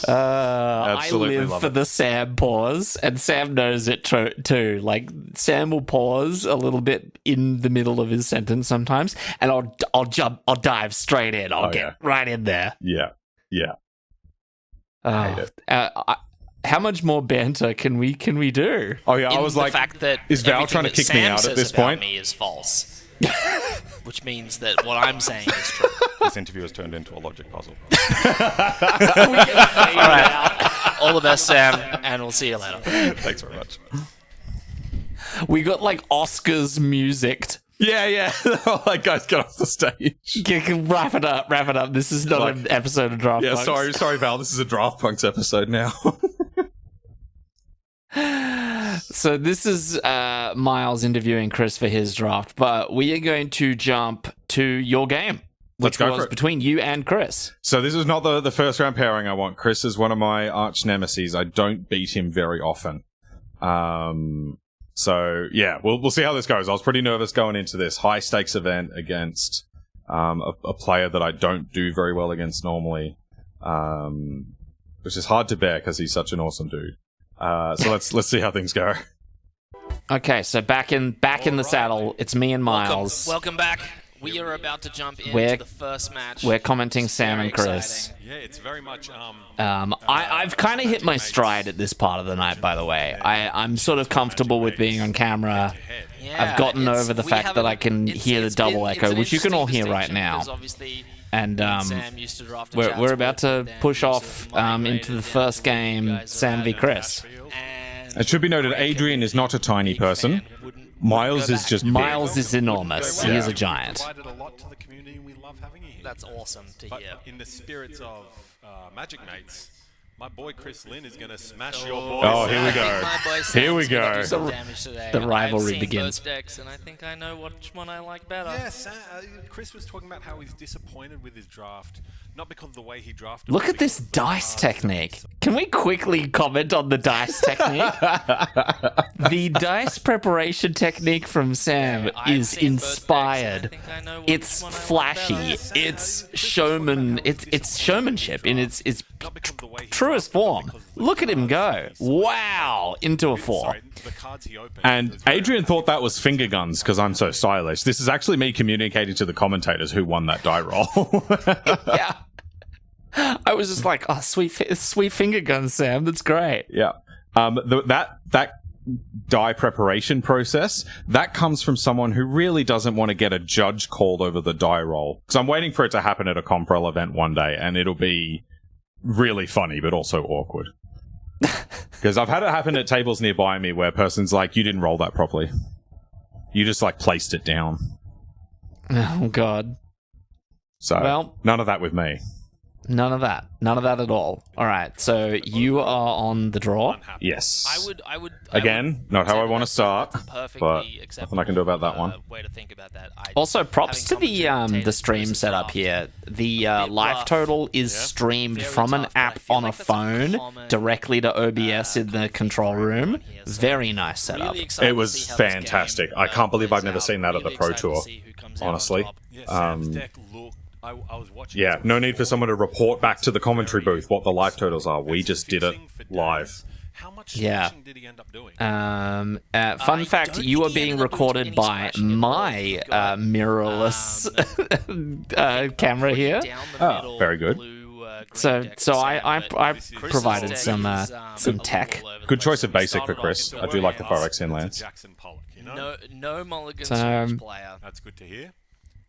I Absolutely live love for it. the Sam pause, and Sam knows it too. Like, Sam will pause a little bit in the middle of his sentence sometimes, and I'll dive straight in. I'll get right in there. Yeah. Hate it. How much more banter can we do? Oh yeah, I In was the like, fact that is Val everything trying to that kick me Sam out at says this about point? me is false. Which means that what I'm saying is true. This interview has turned into a logic puzzle. We can fade it out. All the best, Sam, and we'll see you later. Thanks very much. We got like Oscars musicked. Yeah. All right, guys, get off the stage. Wrap it up. This is not an episode of Draft Yeah, Punks. sorry, Val. This is a Draft Punks episode now. So this is Miles interviewing Chris for his draft, but we are going to jump to your game, Let's which go was for it. between you and Chris. So this is not the first round pairing I want. Chris is one of my arch nemesis. I don't beat him very often. So yeah, we'll see how this goes. I was pretty nervous going into this high stakes event against a player that I don't do very well against normally, which is hard to bear because he's such an awesome dude. So let's see how things go. Okay, so back in the saddle, it's me and Miles. Welcome back. We are about to jump into We're- the first match. We're commenting It's Sam very and Chris. exciting. Yeah, it's very much. I've kind of hit my stride at this part of the night, by the way. I'm sort of comfortable with being on camera. Yeah, I've gotten it's- over the we fact have that an- I can it's- hear the it's double been- it's echo, an which you can all hear interesting right now. distinction because obviously And me and Sam used to draft and we're chats about with, to and then push we off sort of into migrated the down first to where you game, guys Sam are v at. Chris. And It should be noted, I reckon Adrian is not a tiny big person. fan wouldn't Miles go is back. just big. Miles is enormous. He is a giant. Provided a lot to the community, and we love having you here. That's awesome to But hear. in the spirits of Magic Mates, my boy Chris Lynn is going to smash your boys. Oh, here we I think go. my boy Here we Sam's gonna go. do some damage today. the rivalry I've seen begins. both decks, and I think I know which one I like better. Yeah, Chris was talking about how he's disappointed with his draft, not because of the way he drafted. Look but at this because of dice the technique. Can we quickly comment on the dice technique? The dice preparation technique from Sam I've is seen both decks, and I inspired. think I know which It's one I like flashy. better. It's showman. It's showmanship in its Not because of the way he truest drafted, but form. because of the Look at him cards go! he saw. Wow, into a 4. Sorry, the cards he opened. And was very Adrian thought that was finger guns because I'm so stylish. This is actually me communicating to the commentators who won that die roll. Yeah. I was just like, oh, sweet finger guns, Sam. That's great. Yeah. That die preparation process, that comes from someone who really doesn't want to get a judge called over the die roll. Because I'm waiting for it to happen at a Comprel event one day, and it'll be really funny, but also awkward. Because I've had it happen at tables nearby me where a person's like, you didn't roll that properly. You just, like, placed it down. Oh, God. So, Well- none of that with me. None of that. None of that at all. All right. So you are on the draw. Unhappy. Yes. I would Again, not how I want to start, that's a perfectly but acceptable, nothing I can do about that one. Way to think about that. Also, props to having the commentated stream versus setup draft, here. The a bit live rough. total is Yeah. streamed Very from an tough, but I app feel on like a that's a phone common, directly to OBS in the conflict control for room. everyone here, so Very nice setup. Really excited It to was see how this fantastic. game, I can't believe plays I've never out. seen that at the Really Pro excited to Tour, see who comes out on honestly. top. Yeah, Sam's Um, deck looked. I was watching. Yeah, it no need for before. someone to report back to the commentary booth what the live totals are. We just did it live. How much Yeah. slashing did he end up doing? Fun I fact, don't you think are he being ended up doing recorded any by splashing at all. my He got, mirrorless camera here. down the Oh, middle, very good. blue, green So deck so for I Sam, but I this is- provided Chris's some deck is, some a little tech. all over the Good choice place. of basic for Started off Chris. with I do like the Warriors, Forex inlands. Jackson Pollock, you know? No mulligans So, for this player. That's good to hear.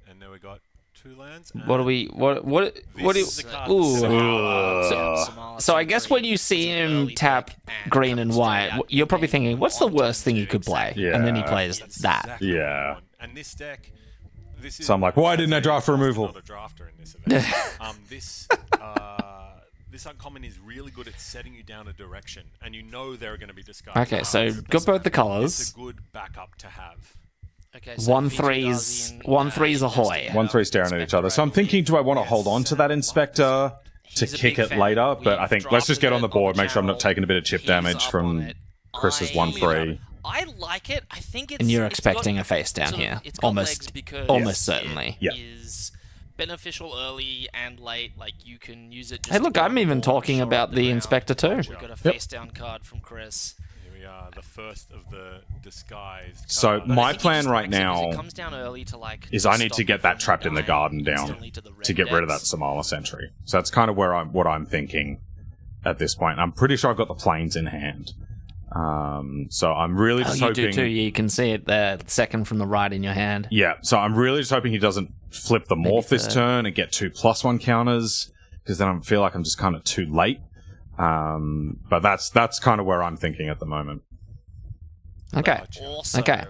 And then we got 2 lands. What do we what do you This is the card ooh. Samara. So I guess when you see him tap green and white, you're probably thinking, what's the worst thing he could play? Yeah. And then he plays That's that. exactly what Yeah. I want. And this deck, this is So I'm like, why didn't I draft I'm removal? not a drafter in this event. This uncommon is really good at setting you down a direction, and you know there are going to be discards. Okay, so got both the It's colours. a good backup to have. Okay, One V2 threes, Guardian, one threes ahoy. investing 1-3 staring at each other. So I'm thinking, do I want to hold on to that Inspector to He's a kick big it fan. later? But I We've think let's just get on the drafted it board, make sure I'm not channel. taking a bit of chip He's damage up on from it. Chris's I- 1-3. I like it. I think it's. And you're it's expecting got a face down sort of- here. it's got Almost- legs because almost it certainly. Yeah. is beneficial early and late. Like you can use it. Just Hey, to look, get on I'm the even board, talking shore about up the round. Inspector too. We got a face down card from Chris. Here we are, the first of the disguised. So cards. But I my think he plan just right likes it 'cause now it comes down early to, like, is I need stop to get it that from trapped in the dying garden down instantly to the red to get rid of that decks. Samala Sentry. So that's kind of where what I'm thinking at this point. I'm pretty sure I've got the planes in hand. So I'm really Oh, just you hoping. do too. You can see it there, second from the right in your hand. Yeah, so I'm really just hoping he doesn't flip the morph this third. turn and get 2+1 counters, because then I feel like I'm just kind of too late. But that's kind of where I'm thinking at the moment. Okay. Also, Okay. means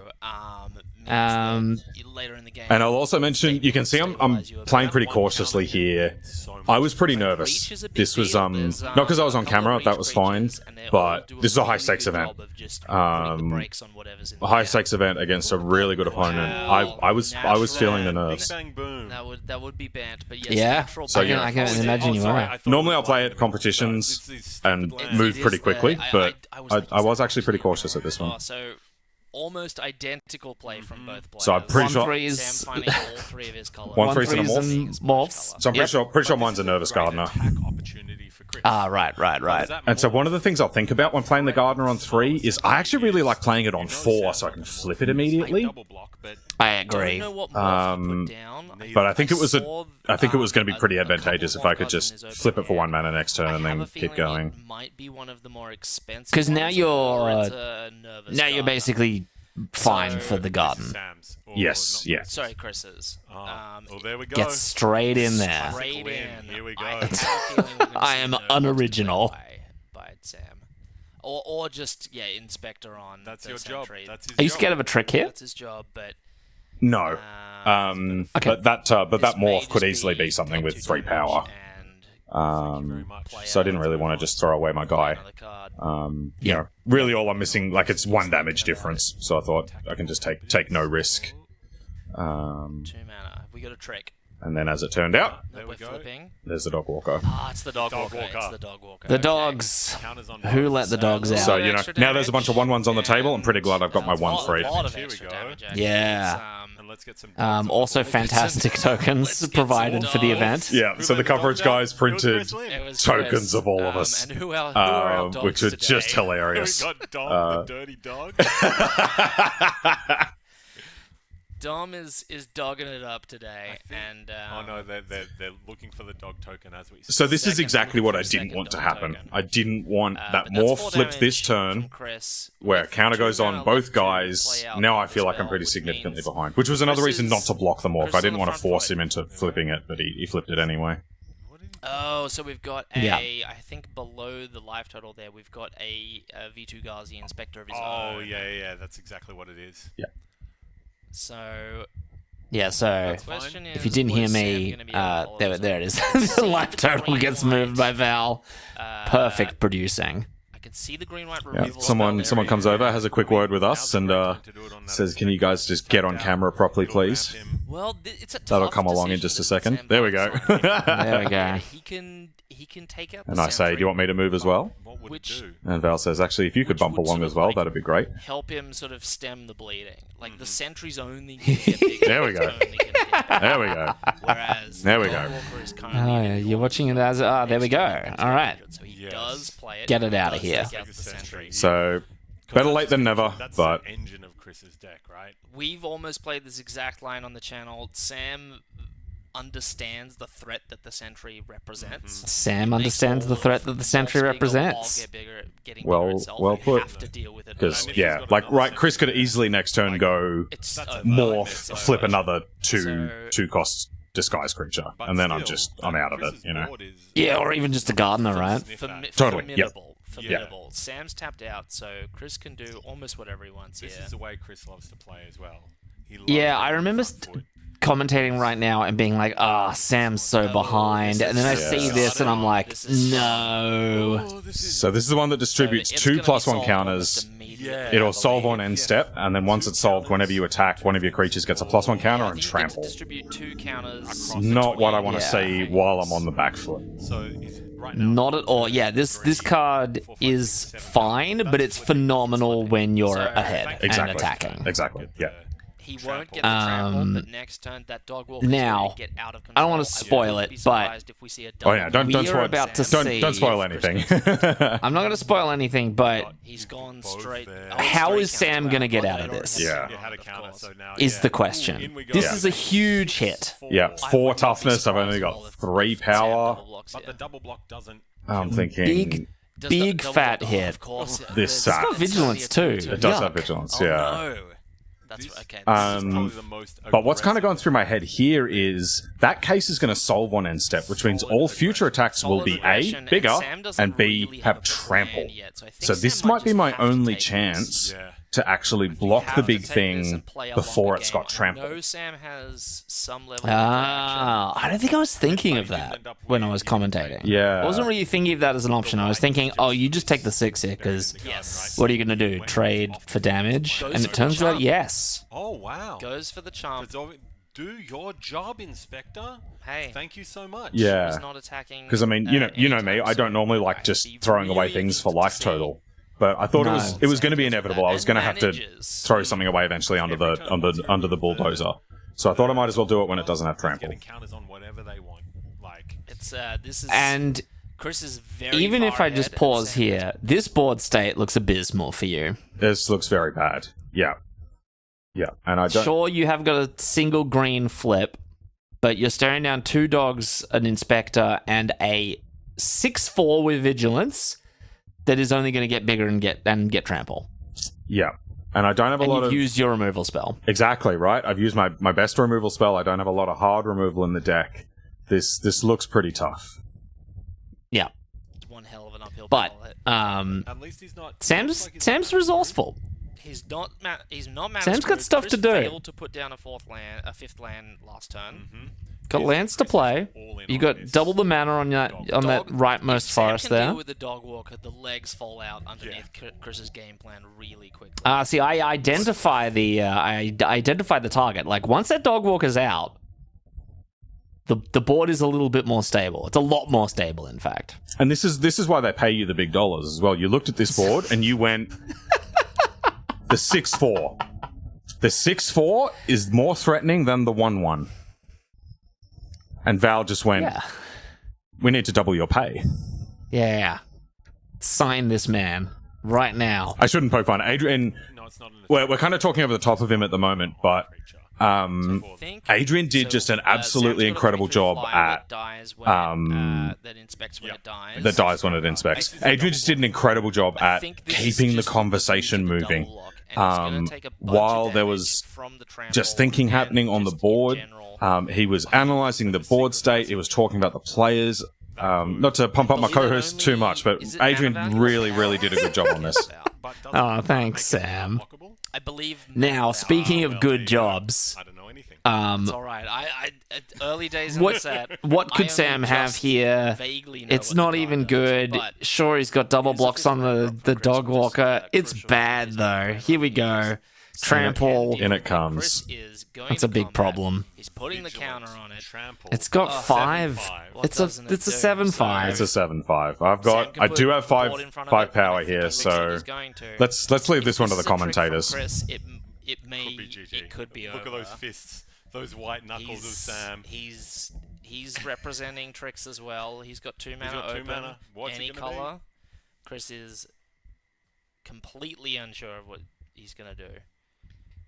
that later in the game, And I'll also mention, you can see I'm playing pretty cautiously here. I was pretty nervous. This was not because I was on camera, that was fine, but this is a high stakes event. A high stakes event against a really good opponent. I was feeling the nerves. Bang, boom. That would be banned, but yes, Yeah. natural So, ban. yeah. I can Oh, imagine you sorry, are. I thought Normally it I'll was play like- at competitions No, this is and the move It pretty is quickly, the- but thinking I was actually it's pretty actually cautious at this Oh, one. so almost identical play from both players. So I'm pretty sure- 1-3s. Sam finding all three of his colors. 1-3s and a 1-3s morph. and morphs. So I'm pretty sure mine's a nervous Great gardener. attack opportunity for Chris. Ah, right. Does that And so more- one of the things I'll think about when playing the Gardener on 3 is I actually really like playing it on 4 so I can flip it immediately. Double block, but I Don't agree. know what morph he put down. But I think it was saw, I think it was going to be pretty a couple advantageous if more I could cards in just his flip it for opening 1 mana next turn I and have then a feeling keep going. It might be one of the more expensive. 'Cause now ones, you're, or it's a nervous Now you're gardener. basically fine So- for the garden. Sam's. Or Yes, not- yeah. Sorry, Chris's. Oh, well, there we go. Get straight in there. Straight Win. in. Here we go. I have a feeling we're gonna I see am no unoriginal. by Sam, or just Inspector on. That's the your job. sentry. That's his Are you job. scared of a trick here? That's his job, but No. Okay. But that this may morph could just easily be something with 3 damage power. and Very much. play So I didn't out really want to just throw away my guy. another card. You know, really all I'm missing, like it's 1 damage difference. So I thought I can just take no risk. 2 mana. We got a trick. And then as it turned out, No, There we're we go. flipping. there's the Dog Walker. Ah, it's the dog, Dog walker. It's walker. the dog walker. The Okay. dogs. Counters on Who both. let the dogs out? So, you know, Extra now there's a bunch of damage 1/1s on the table. I'm pretty glad I've got my and 1/3. A lot of Here we extra go. damage, actually. Yeah. It's, And let's get some. Also fantastic tokens provided for the event. Yeah, so the coverage guys printed it was tokens Chris. of all of us, And who are our dogs which are today? just We hilarious. got Dom, the dirty dog. Dom is dogging it up today, and Oh no, they're looking for the dog token as we. So this is Second, exactly what I second didn't want to dog happen. token. I didn't want that but that's morph 4 flipped this damage turn, from Chris. where With counter 2 goes on mana both left to guys. play out Now I the feel like I'm spell, pretty which significantly means behind, which was another Chris reason not is- to block the morph. Chris I is didn't on want the to front force foot. him into flipping it, but he flipped it anyway. Oh, so we've got a. Yeah. I think below the life total there, we've got a V2 Ghazi Inspector of his Oh own. yeah, that's exactly what it is. So Yeah, so Question if you is, didn't hear was Sam me, gonna be able to follow there, us there on? it is. I can The see live total green gets white, moved by Val. Perfect producing. I can see the green white Yeah, removal. someone spell there. comes over, has a quick word with us, and says, "Can you guys just get on camera properly, please?" Well, it's a tough That'll come along in decision just a that second. Sam There we go. Barnes on. There we go. He can take out the And I say, "Do you want me to move as well?" What would Which- it do? And Val says, "Actually, if you could Which bump would along sort as of, well, like, that'd be great." help him sort of stem the bleeding. Like the sentry's only going to get bigger. There we go. It's only gonna get bigger. There we go. Whereas There we the go. Dogwalker is currently Oh, yeah, in you're watching it as there we go. All right, So he Yes. does play it. Get it He outta does here. take out the sentry. So, better late than never, That's but the engine of Chris's deck, right? We've almost played this exact line on the channel. Sam understands the threat that the sentry represents. Sam understands the threat that the sentry represents. Well put. Have to deal with it. because, And if he's yeah, got like, another right, Chris could sentry, easily next turn go It's That's over. a morph, It's over. flip another So- two cost disguise creature, But and then still, I'm out of it, Chris's you know. board is- Yeah, or even just a gardener, right? Sniff at. Totally, yep. Formidable. Sam's tapped out, so Chris can do almost whatever he wants This here. is the way Chris loves to play as well. He loves Yeah, to I be remember front foot. commentating right now and being like, Sam's so behind. this And then I is see so this and I'm like, This is so- no. Oh, this is So this is the one that distributes So it's 2 gonna be +1 solved counters. almost immediately, Yeah. I It'll solve believe. on end step, and then once it's solved, whenever you attack, one of your creatures gets a +1 counter I and think you get to trample. distribute 2 counters. Across Not what I want to Yeah. see while I'm on the back foot. So is right now, Not at all. Yeah, this card is fine, but it's phenomenal when you're So, ahead and Exactly. attacking. Exactly. Yeah. He won't get the trample, but next turn that dog will now, get out of control. I don't wanna spoil wouldn't it, be but- surprised if we see a Oh yeah, don't We are spoil. about to don't, see don't spoil if anything. I'm not going to spoil anything, but He's gone Both straight. there. How straight is Sam counter gonna get well, out of they this? already Yeah. have You had a of counter, course. so now is yeah. the question. In we go. This Yeah. is a huge hit. Yeah, I 4 would not be toughness. I've surprised only at got all if 3 Sam power. double blocks But here. the double block doesn't. I'm thinking Big, Does big double fat block- hit. Of course, This there's- sucks. It's got vigilance it's only a too. 2-2. it does Yuck. have vigilance. Oh, yeah. no. That's This- okay. This is probably the most But what's kind of aggressive- going through my head here is that case is going to solve on end step, which means all future attacks will Solid be aggression, A, and bigger, Sam doesn't and B, really have a trample. plan yet, so I think So Sam this might might be just my have to only take this. chance Yeah. to actually block the Have to big take this thing and play along before the it's game. got trample. I know Sam has some level of Ah, I don't think I was thinking of But you that end up when I winning, was you can commentating. Yeah. I wasn't really thinking of that as an option. I was thinking, oh, you just take the 6 here, because Yes. what are you going to do? Trade for damage? Goes And for it turns the out, charm. yes. Oh wow. Goes for the charm. Do your job, Inspector. Hey, Thank you so much. Yeah. was not attacking. Because I mean, you know me. anytime I don't soon. normally like just Be throwing away really things for interested to life see. total. But I thought No. it was going to be inevitable. I was going to have to Manages. throw something away eventually under the bulldozer. So I thought I might as well do it when it doesn't have trample. Getting counters on whatever they want. Like It's this is And Chris is very. even if far I just ahead, and pause Sam- here, this board state looks abysmal for you. This looks very bad. Yeah, yeah, and I don't. Sure, you have got a single green flip, but you're staring down 2 dogs, an inspector, and a 6/4 with vigilance that is only going to get bigger and get trample. Yeah, and I don't have a And lot you've of used your removal spell. exactly right. I've used my best removal spell. I don't have a lot of hard removal in the deck. This looks pretty tough. Yeah, It's one hell of an uphill but battle. at least he's not. Sam's resourceful. He's not. He's not managed. Sam's got stuff to do. Failed to put down a 5th land last turn. Got lands to play. You got double the mana on that rightmost Sam forest can there. deal with the dog walker. The legs fall out underneath Chris's game plan really quickly. See, I identify the target. Like once that dog walker's out, the board is a little bit more stable. It's a lot more stable, in fact. And this is why they pay you the big dollars as well. You looked at this board and you went, the 6/4. The 6/4 is more threatening than the 1/1. And Val just went, Yeah. we need to double your pay. Yeah. Sign this man right now. I shouldn't poke fun. Adrian, No, it's not. we're kind of talking over the top of him at the moment, but Adrian did just an absolutely incredible job at that inspects when it dies. that dies when it inspects. Adrian just did an incredible job I at think this is keeping the just conversation due to the moving. double lock, and he's gonna take a bunch of While there damage was from the trample just thinking and happening on the just in board, general. he was analyzing the board state. He was talking about the players. Not to pump up my co-host too much, but Is it Adrian mana value? really did a good job on this. Oh, thanks, Sam. I believe Now, speaking of good jobs, I don't know anything. It's all right. I early days in the set. What I could only Sam have just here? vaguely know It's what not the even card does, good. but Sure, he's got double here's a blocks on physical the drop from Chris, dog which is, walker. It's crucial bad for though. his Here we go. games. Trample. In it Chris comes. is going That's a to big combat. problem. He's putting the Vigilant, counter on it. Trample. It's got Oh, 5. 7/5. What It's a doesn't it it's a do? 7/5. It's a 7/5. I've Sam got. can I put do have the board five in front of five it, and power if he here, thinks that so he's going to. let's leave this one to If the this is a trick from commentators. Chris, it may Could be GG. it could be Look over. at those fists, those white knuckles of Sam. He's representing tricks as well. He's got 2 mana got 2 open, mana. What's any it gonna be? color. Chris is completely unsure of what he's gonna do.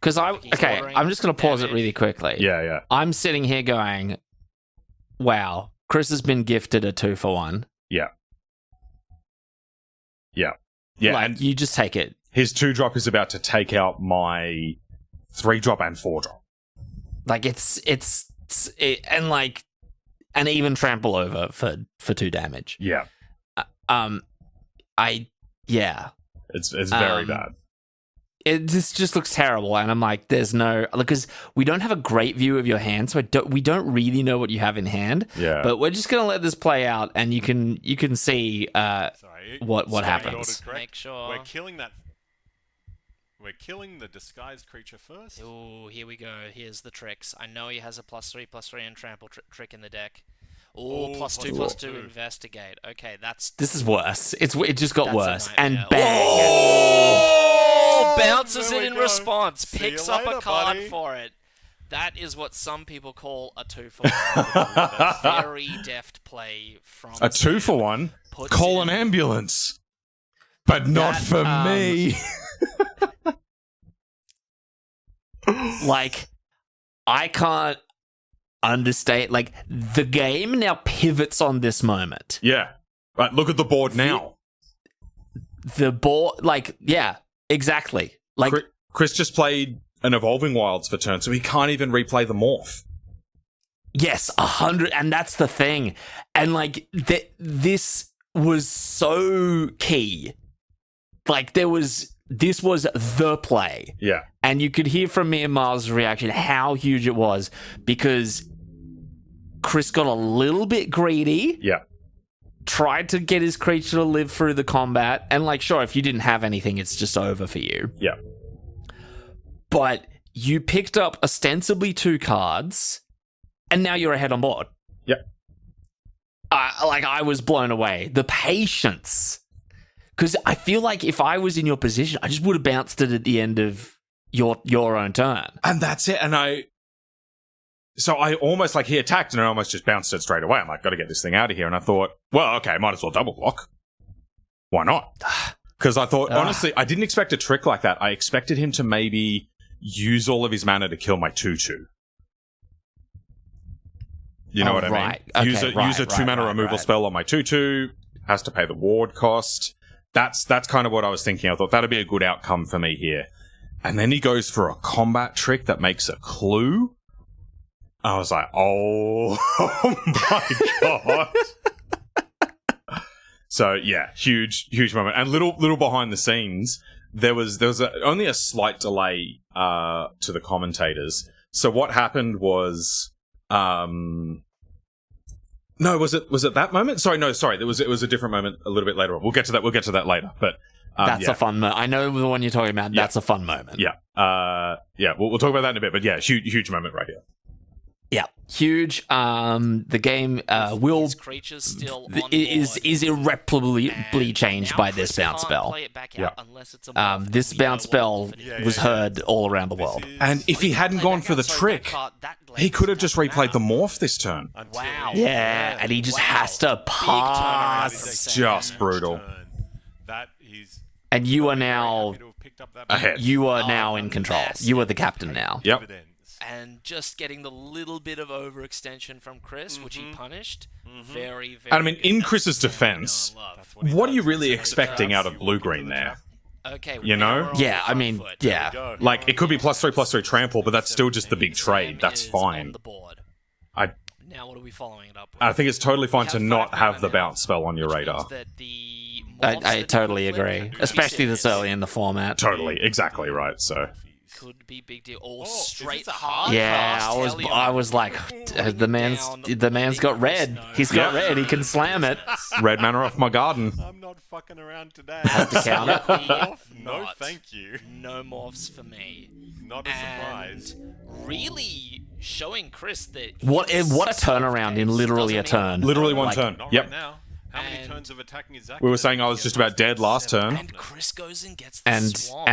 Because He's ordering I'm just gonna pause it damage. really quickly. Yeah. I'm sitting here going, wow, Chris has been gifted a 2-for-1. Yeah. Like, And you just take it. his 2-drop is about to take out my 3-drop and 4-drop. Like and like an even trample over for 2 damage. Yeah. It's very bad. This just looks terrible, and I'm like, there's no, because we don't have a great view of your hand, so we don't really know what you have in hand. Yeah. But we're just gonna let this play out, and you can see Sorry. what Sorry, happens. ordered correct. Make sure. We're killing that. We're killing the disguised creature first. Ooh, here we go. Here's the tricks. I know he has a +3/+3 and trample trick in the deck. Ooh, Ooh, +2/+2 investigate. Okay, that's This is worse. It just got That's a worse, nightmare. and bang. Oh, bounces There it we in go. response, See picks you up a later, card buddy. for it. That is what some people call a 2-for-1. Very deft play from A Sam. 2-for-1. Puts Call in- an ambulance. But not That, for me. Like, I can't understate. Like, the game now pivots on this moment. Yeah. Right, look at the board now. The board, like, yeah, exactly. Like, Chris just played an Evolving Wilds for turn, so he can't even replay the Morph. yes, 100, and that's the thing. And like, this was so key. Like, this was the play. Yeah. And you could hear from me and Miles' reaction how huge it was, because Chris got a little bit greedy, Yeah. tried to get his creature to live through the combat, and like, sure, if you didn't have anything, it's just over for you. Yeah. But you picked up ostensibly 2 cards, and now you're ahead on board. Yep. I was blown away. The patience. Because I feel like if I was in your position, I just would have bounced it at the end of your own turn. And that's it. And I almost, like, he attacked and I almost just bounced it straight away. I'm like, got to get this thing out of here. And I thought, well, okay, might as well double block. Why not? Because I thought, honestly, I didn't expect a trick like that. I expected him to maybe use all of his mana to kill my 2/2. You know Oh, what I mean? right. Okay, use a right, 2-mana right, removal right. spell on my 2/2, has to pay the ward cost. That's kind of what I was thinking. I thought that'd be a good outcome for me here. And then he goes for a combat trick that makes a clue. I was like, oh my god. So yeah, huge moment. And little behind the scenes, there was only a slight delay to the commentators. So what happened was, no, was it that moment? Sorry, it was a different moment a little bit later on. We'll get to that later. But That's yeah. a fun moment. I know the one you're talking about. That's a fun moment. Yeah, we'll talk about that in a bit. But yeah, huge moment right here. Yeah, huge. The game will His creature's still on is board. irreparably And changed now by Chris this bounce can't spell. play it back Yeah. out unless it's a morph, This and we know bounce what spell morph it is. was heard all around the world. And if he hadn't Play gone back for the out, sorry, trick, that card- that he could have glance just back replayed the out. morph this turn. Wow. Yeah, and he just has to Big pass. turnaround. Just brutal. That he's And you are very now happy to have picked up that ahead. you are Oh, now in control. massive. You are the captain now. Yep. dividends. And just getting the little bit of overextension from Chris, which he punished, very, very. And I mean, good. in That's Chris's the Sam we know defense, and love. That's he What are you does. really He's expecting traps. out of blue-green there? Okay, You now know? we're on Yeah, the I front mean, foot. yeah. Go. Like, it could be +3/+3 trample, but that's still just the big trade. Sam That's is fine. On the board. I Now, what are we following it up with? I think it's totally fine We to have not 5 have mana the now, bounce spell on your which radar. means that the morphs I that he totally can flip agree, can be especially this serious. early in the format. Totally, exactly right. So, Could be big deal. Or is straight this a hard. hard Yeah, cast I was like, the man's got red. He's got red. He can slam it. Red mana off my garden. I'm not fucking around today. Has to count it. No, Not. thank you. No morphs for me. Not a surprise. And really showing Chris that What a turnaround in literally a turn. Literally one Like- turn. Not Yep. right now. How many And- turns of attacking is that? We were gonna saying I was get just about dead last turn. And Chris goes and gets the And swamp.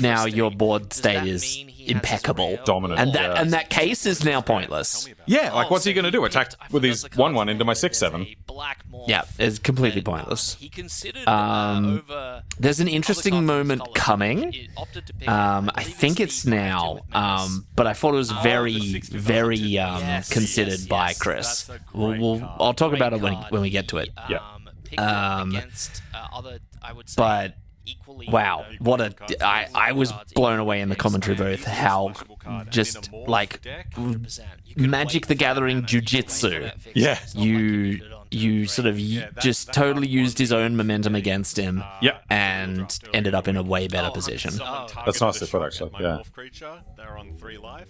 now your Interesting. board Does state that is mean he has his impeccable. rail? Dominant. And Yeah. that case is now pointless. Tell me about Yeah, like Oh, what's he so going to do? Attack picked- I with forgot his the 1/1 cards into my there. 6/7? There's a black morph Yeah, it's completely that, pointless. He considered There's over an other cards interesting in his moment color. coming. He opted to pick I believe think the it's 5/2 now, with Menace. but I thought it was the very, 60 very Yes, considered yes, by yes. Chris. That's a great card. I'll talk Great about it card. when we get to it. Yeah. Picked it against other, I would say, But equally. wow, what a I was blown away in the commentary booth how just like 100%. You could Magic wait the for Gathering that mana, you could wait for jujitsu. that fix. Yeah. It's not like you did it on you turn sort of three. just totally used his own momentum against him Yep. and ended up in a way better Oh, position. Someone Oh. targeted That's nicely the put, shotgun actually, my yeah. morph creature. They're on 3 life.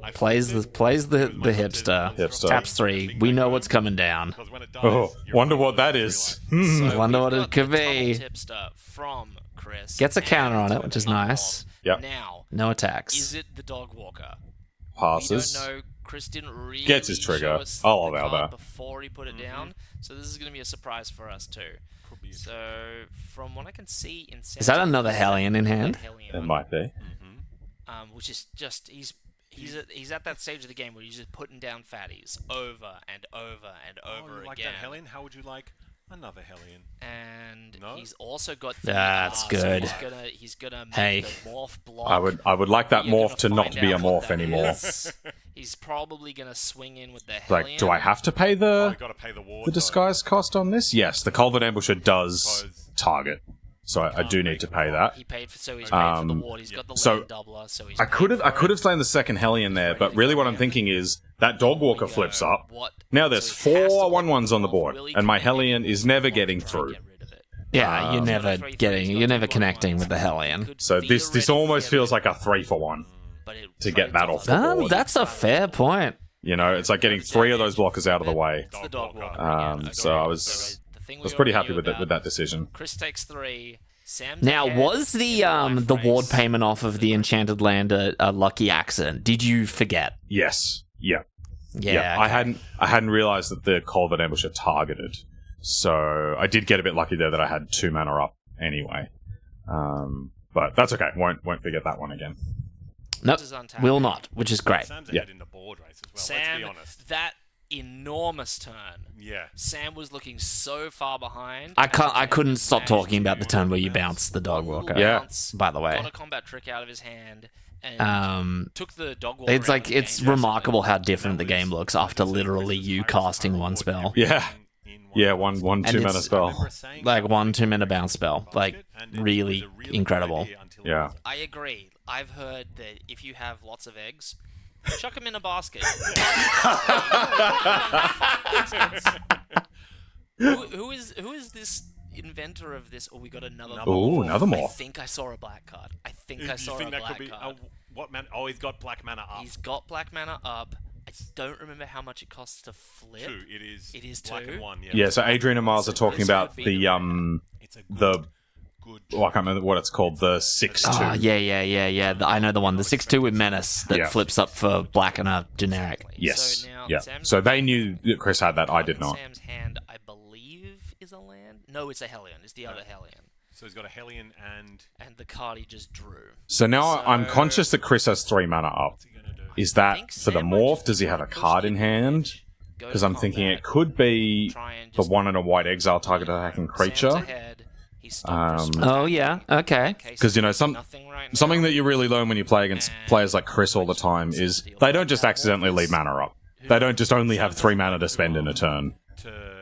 I Plays flipped the it. the hipster. Hipster. Taps 3. We know what's coming down. Because when it dies, Oh, you're wonder on what that 3 is. life. So Wonder we've what it got could the be. Tunnel Tipster from Chris. Gets a counter on and it, which is the unmorph. nice. Yep. Now, No attacks. is it the Dog Walker? Passes. We don't know. Chris didn't really Gets his trigger. show us I'll the allow card that. before he put it down. So this is going to be a surprise for us too. Could be a So from what I can see in Is that another Hellion in hand? It might be. Which is just he's at that stage of the game where he's just putting down fatties over and over and over you like again. that Hellion? How would you like another Hellion? And No? he's also got the That's so good. he's gonna make Hey. the morph block. I would like that You're morph to gonna not find be a out what morph that anymore. is. He's probably gonna swing in with the Hellion. Like, do I have to pay Oh, the you got to pay the war. the disguise cost on this? Yes, the Culvert Ambusher does Because- target, so I do need to pay that. He paid for he's paid for the ward. He's got the so land doubler. So he's I could paid have for it. slain the second Hellion there, but really what I'm thinking is that Dog Walker flips up. What? Now there's So he has to 4 put 1/1s on the morph. board, Will he and my try Hellion get is rid never of it? getting Try and through. get rid of it. Yeah, you're never He's got never 2 connecting 1/1s. with the Hellion. Could So this theoretically almost get feels rid like a 3 for 1. but it to get that trades off the board. That's a fair point. You know, it's like getting 3 of those blockers out of the way. It's the Dog Walker Um, again. so I Okay, was- so the thing we Was pretty already happy knew with about, that decision. Chris takes 3. Sam's Now, ahead was in the life ward race. payment off of the Enchanted Land a lucky accident? Did you forget? Yes. Yeah. Yeah, I hadn't realized that the Culvert Ambusher targeted. So I did get a bit lucky there that I had 2 mana up anyway. But that's okay. Won't forget that one again. Nope, Is untapped. will not, which is great. Sam's Yeah. ahead in the board race as well. Sam, let's be honest. that enormous turn. Yeah. Sam was looking so far behind. I couldn't stop Managed talking to about the turn where you bounced the Dog one Walker. little Yeah. bounce, By the way. got a combat trick out of his hand and It's took the Dog Walker. out like of the it's game. remarkable how different the game looks after literally you casting one spell. Yeah. Yeah, one 2 And mana it's- spell. Like 1 2 minute bounce spell. Like really incredible. Yeah. I agree. I've heard that if you have lots of eggs, chuck them in a basket. who is this inventor of this? Oh, we got another. Ooh, another I morph. think I saw a black card. I think You I saw think a that black could be card. what man? Oh, he's got black mana up. He's got black mana up. I don't remember how much it costs to flip. 2. It is. It is black 2? and 1. Yeah. Yeah, so Adrian and Miles are talking This about could be the It's a the good. oh, I can't remember what it's called, the 6/2. Oh, yeah. I know the one. The 6/2 with Menace that Yeah. flips up for black and a generic. Exactly. Yes. So now Yeah. Sam's So they knew that Chris had that. I did not. Sam's hand, I believe, is a land. No, it's a Hellion. It's the other Hellion. So he's got a Hellion and. And the card he just drew. So now I'm So- conscious that Chris has 3 mana up. What's he gonna do? Is I that think for the Sam might morph? just Does he have a push card the in hand? advantage, go Because to I'm thinking combat, it could be try and the just 1 and a white exile target attacking Sam's creature. ahead. He's stopped Oh, yeah. Okay. Because, you know, nothing right now. something that you really learn when you play against players like Chris all the time is they don't just accidentally leave mana up. They don't just only have 3 mana to spend in a turn.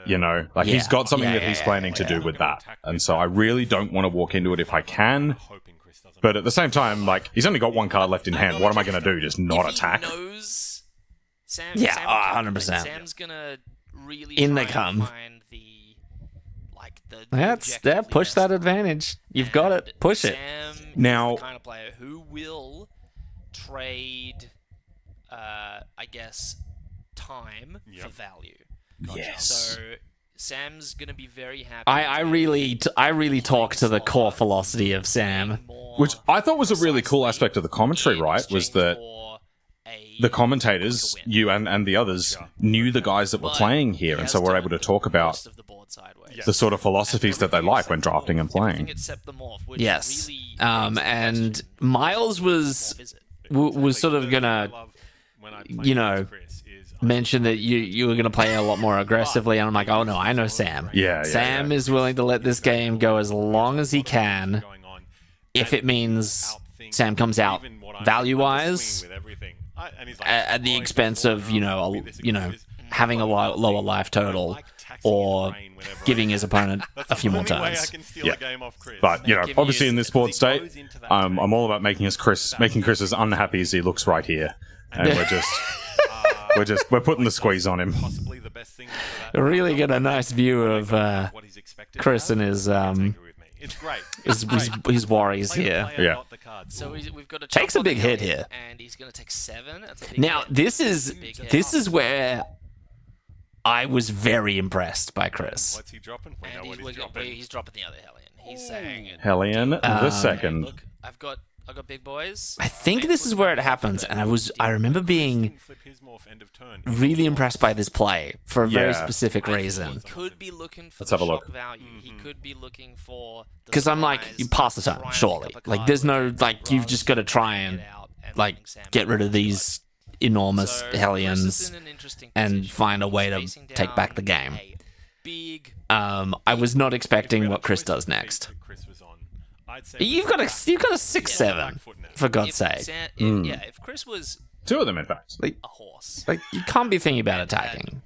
You know, like he's Yeah. got something Yeah, that he's yeah, planning to do with that. And so I really don't want to walk into it if I can. Hoping Chris doesn't. But at the same time, like, he's only got 1 card left in hand. What am I going to do? Just not If attack? He knows Sam, Yeah, Sam 100%. Sam's gonna really In they try and come. find the the That's objectively push that best. advantage. You've got And it. Push it. Sam Now- is the kind of player who will trade, I guess, time for value. Yes. So Sam's gonna be very happy. I really talk to the core philosophy of Sam. Which I thought was a really cool aspect of the commentary, right? Was that the commentators, you and the others, knew the guys that were playing here, and so were able to talk about the sort of philosophies that they like when drafting and playing. Yes. And Miles was sort of gonna, mention that you were going to play a lot more aggressively, and I'm like, oh no, I know Sam. Sam is willing to let this game go as long as he can, if it means Sam comes out value-wise at the expense of having a lower life total or giving his opponent a few more turns. Yeah. But obviously in this board state, I'm all about making Chris as unhappy as he looks right here, and we're putting the squeeze on him. Really get a nice view of Chris and his worries here. Yeah. So we've got to Takes a big hit here, and he's going to take 7. That's a big Now hit. this is where I was very impressed by Chris. What's he dropping? We And know what he's dropping. he's dropping the other Hellion. He's saying it. Hellion the second. Look, I've got big boys. I think this is where it happens, and I remember being Flip his morph end of turn. really impressed by this play for a very Yeah. specific reason. He could be looking for Let's the have a shock look. value. He could be looking for the Because I'm like, surprise, you pass the turn, try and surely. pick up a Like, card there's no, with it, like, you've just got to try and, get out and like, letting Sam get rid of do it. these enormous So, Chris is Hellions in an interesting and position. find a way to He's facing take back the down game. a big I was not expecting what Chris does next. Chris was on. I'd say You've got a 6/7, for God's sake. if Chris was Two of them, in fact. Like, a horse, you can't be thinking about attacking.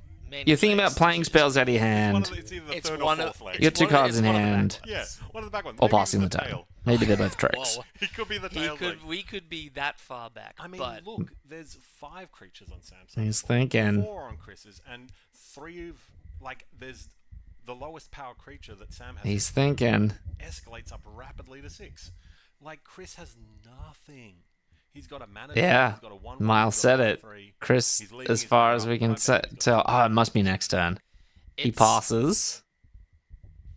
You're thinking about playing spells out of your hand. It's either the It's third one or of- fourth leg. You got two It's one of- cards in it's one of the hand, Yeah, one of the back ones. or Maybe passing the even turn. tail. Maybe they're both tricks. Whoa. He could be the tail. we could be that far back. I mean, but look, there's 5 creatures on Sam's side, He's thinking. 4 on Chris's, and 3 of there's the lowest power creature that Sam has. He's thinking. Escalates up rapidly to 6. Like Chris has nothing. He's got a mana. Yeah, He's got a 1/1, Miles he's got said a it. 1/3. Chris, He's leading as his far mana as up we can 5, and he's got tell, it must be next turn. He passes.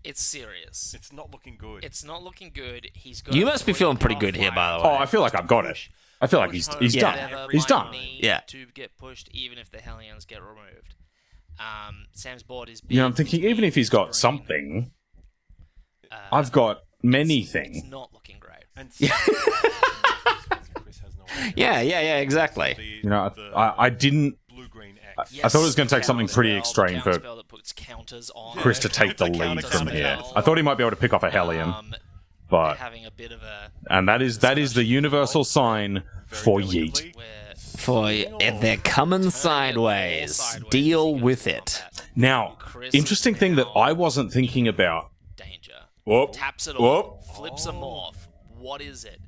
It's serious. It's not looking good. It's not looking good. He's got. You a must be 3 feeling pretty power good here, by the flyer. way. Oh, I feel like I've got it. I feel like he's Push he's home done. whatever He's might done. need Yeah. To get pushed, even if the Hellions get removed. Sam's board is big. I'm thinking even if he's got something, I've got many It's things. not looking great. And Chris has no Yeah, exactly. I didn't. blue-green X. I thought it was going to take something pretty extreme for Spell that puts counters on. Chris to take the lead from here. I thought he might be able to pick off a Hellion, They're but having a bit of a and that is the universal sign for yeet. where For they're coming sideways. Deal with it. Now, interesting thing that I wasn't thinking about. danger. Whoop, Taps it whoop. all. Flips a morph. What is it?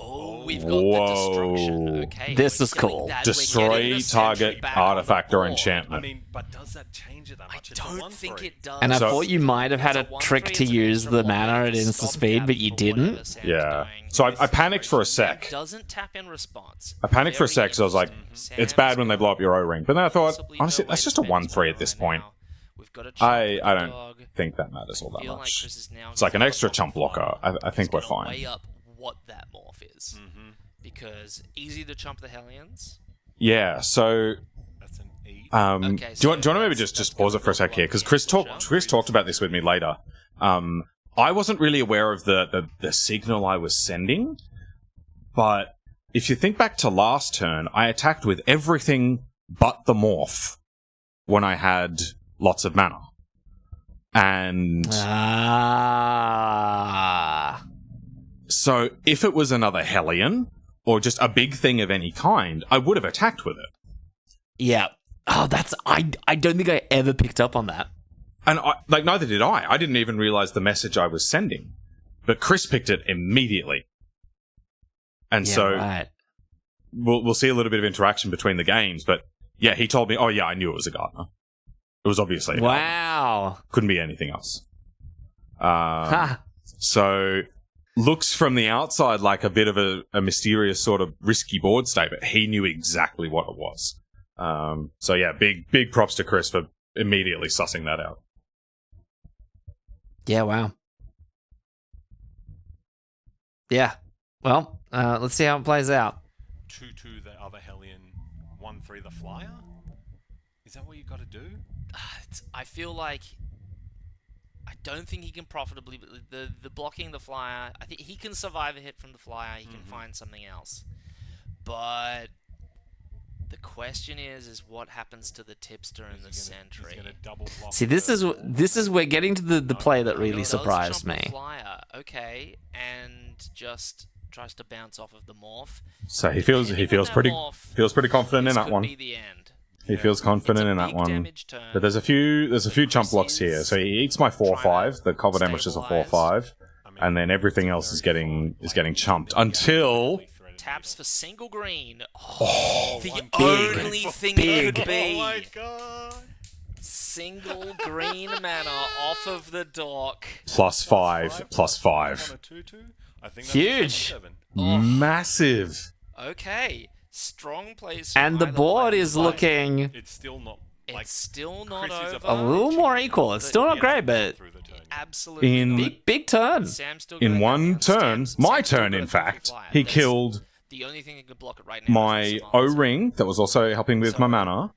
Oh, we've got Whoa. the destruction. Okay, This we're is killing cool. that. We're Destroy getting the target sentry back on the artifact or board. I enchantment. mean, but does that change it that I much? It's a don't 1/3. think it does. And I So- thought you might have had a It's a trick 1/3, to it's an use extra the mana one at to instant stop speed, tap but you for didn't. whatever Sam's Yeah. doing. So I panicked for a It sec. doesn't tap in response. I panicked for a sec, so I was like, it's bad when they blow up your O-ring. But then I thought, Possibly honestly, no that's way just to a spend 1/3 his at this mana point. now. We've got a chump I with don't dog. think that matters all that Feel like much. Chris is now It's like an gonna extra lock chump the blocker. fire. I think He's we're gonna fine. Weigh up what that morph is, because easy to chump the Hellions. Yeah, so That's an 8. do Okay, you want so to maybe that's just pause it for a sec here? Because yeah, Chris sure. talked about this with me later. I wasn't really aware of the signal I was sending, but if you think back to last turn, I attacked with everything but the morph when I had lots of mana. And so if it was another Hellion, or just a big thing of any kind, I would have attacked with it. Yeah. Oh, I don't think I ever picked up on that. And neither did I. I didn't even realize the message I was sending. But Chris picked it immediately. And Yeah, so right. we'll see a little bit of interaction between the games. But yeah, he told me, oh yeah, I knew it was a gardener. It was obviously a gardener. Wow. Couldn't be anything else. Ha. So looks from the outside like a bit of a mysterious sort of risky board state, but he knew exactly what it was. So yeah, big props to Chris for immediately sussing that out. Yeah, wow. Yeah. Well, let's see how it plays out. 2-2 the other Hellion, 1-3 the flyer. Is that what you got to do? I feel like I don't think he can profitably the blocking the flyer. I think he can survive a hit from the flyer. He can find something else, but the question is what happens to the tipster and the sentry? He's gonna double block See, this is we're getting to the play that really He does surprised jump the me. Flyer, okay, and just tries to bounce off of the morph. So he feels pretty confident in that Could one. be the end. He feels confident in that Big one. damage turn. But there's a few chump blocks here. So he eats my 4/5. The cover damage is a 4/5, and then everything else is getting chumped until Taps for single green. Oh, the big, only thing it could be. Oh my god! Single green mana off of the dock. +5, +5. On a 2-2? I think that's Huge. 7-7. Massive. Okay, strong plays. And the either board way, is but looking It's still not like It's still not Chris is over. a little more equal. It's still not great, but through the turn. Absolutely. In- not. big turn. Sam's still In going one out. turn, Sam's my still turn got in a fact, flyer. he That's killed the only thing that can block it right now. my is the Samal. O-ring that was also helping with my mana.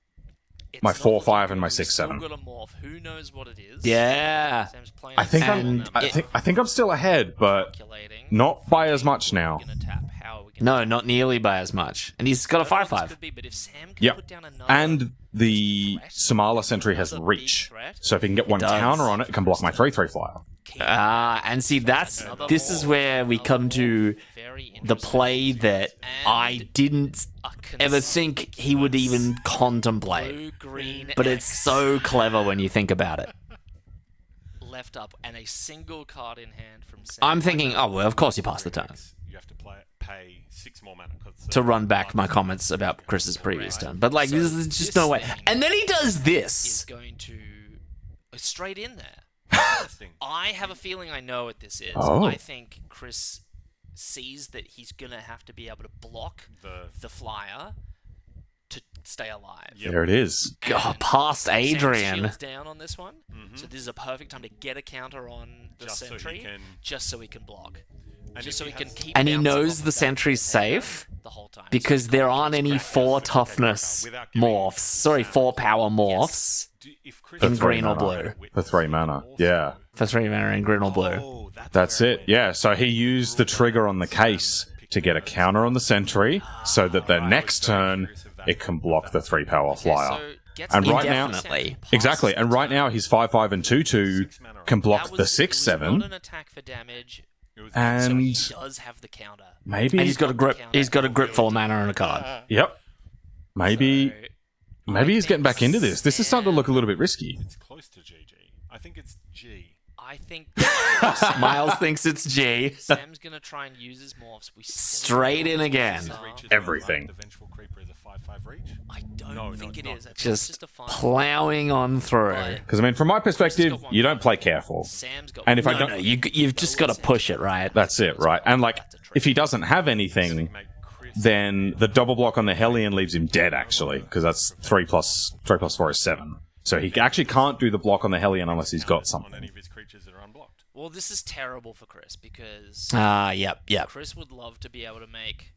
It's my not 4/5 looking and my good. We've 6/7. Still got a morph. Who knows what it is? Yeah. Sam's playing I think And I think I'm still ahead, but calculating. not by as much now. We're gonna tap. How are we gonna No, tap? not nearly by as much. And he's got a I don't know what this 5/5. could be, but if Sam can Yep. put down another And the threat, Samala Sentry has another big reach. threat, So if he can get one does. counter on it, it can block my 3/3 flyer. keep And see, this is where we come to very the play that I didn't ever think he would even contemplate. blue, green, But it's so clever when you think about it. left up and a single card in hand from Sam. I'm thinking, oh, well, of course you pass the turn. You have to pay 6 more mana. 'cause To run back my comments about Chris's previous turn. But, like, So this is just this no way. thing And then he does is this. going to straight in there. Interesting. I have a feeling I know what this is. Oh. I think Chris sees that he's gonna have to be able to block the flyer to stay alive. Yep. There it is. God, past Sam's Adrian. shield's down on this one, so this is a perfect time to get a counter on the Just so he sentry, can- just so he can block, And just if so he he can has- keep. And he bouncing knows off the of that sentry's container safe the whole time. because So there he aren't keeps any cracking 4 the toughness Without giving morphs. Sorry, 4 power morphs if Chris For in is three green or mana. blue. For 3 mana. Yeah. For 3 mana in green or blue. Oh, That's where it. went. Yeah. So he used the trigger on the case to get a counter on the sentry so that the next turn it can block the 3 power flyer. So gets And the right now- Indefinitely. Exactly. And right now he's 5/5 and 2/2 can That block was- the it was 6/7 not an attack for damage, It was- so he and does have the counter. maybe And he's got a grip. He's got a grip full of mana and a card. Yep. Maybe So, maybe he's I getting think back into this. This is starting to look a little bit risky. It's close to GG. I think it's G. I think Miles thinks it's G. Sam's gonna try and use his morphs. We still Straight don't in know again. what these are. Reach is Everything. The Vengeful Creeper is a 5/5 reach. I don't No, think it's it not. is. I think it's Just a 5. plowing on through. But Because I mean, from my perspective, you don't play careful. Sam's got. And if I No, don't, no, you've just got to push it, right? that's it, right? And like, That's a trick. if he doesn't have anything, Make Chris then the double block on the Hellion leaves him dead. Actually, because that's 3 plus 4 is 7. So he actually can't do the block on the Hellion unless he's got on something. any of his creatures that are unblocked. Well, this is terrible for Chris because Yep. Chris would love to be able to make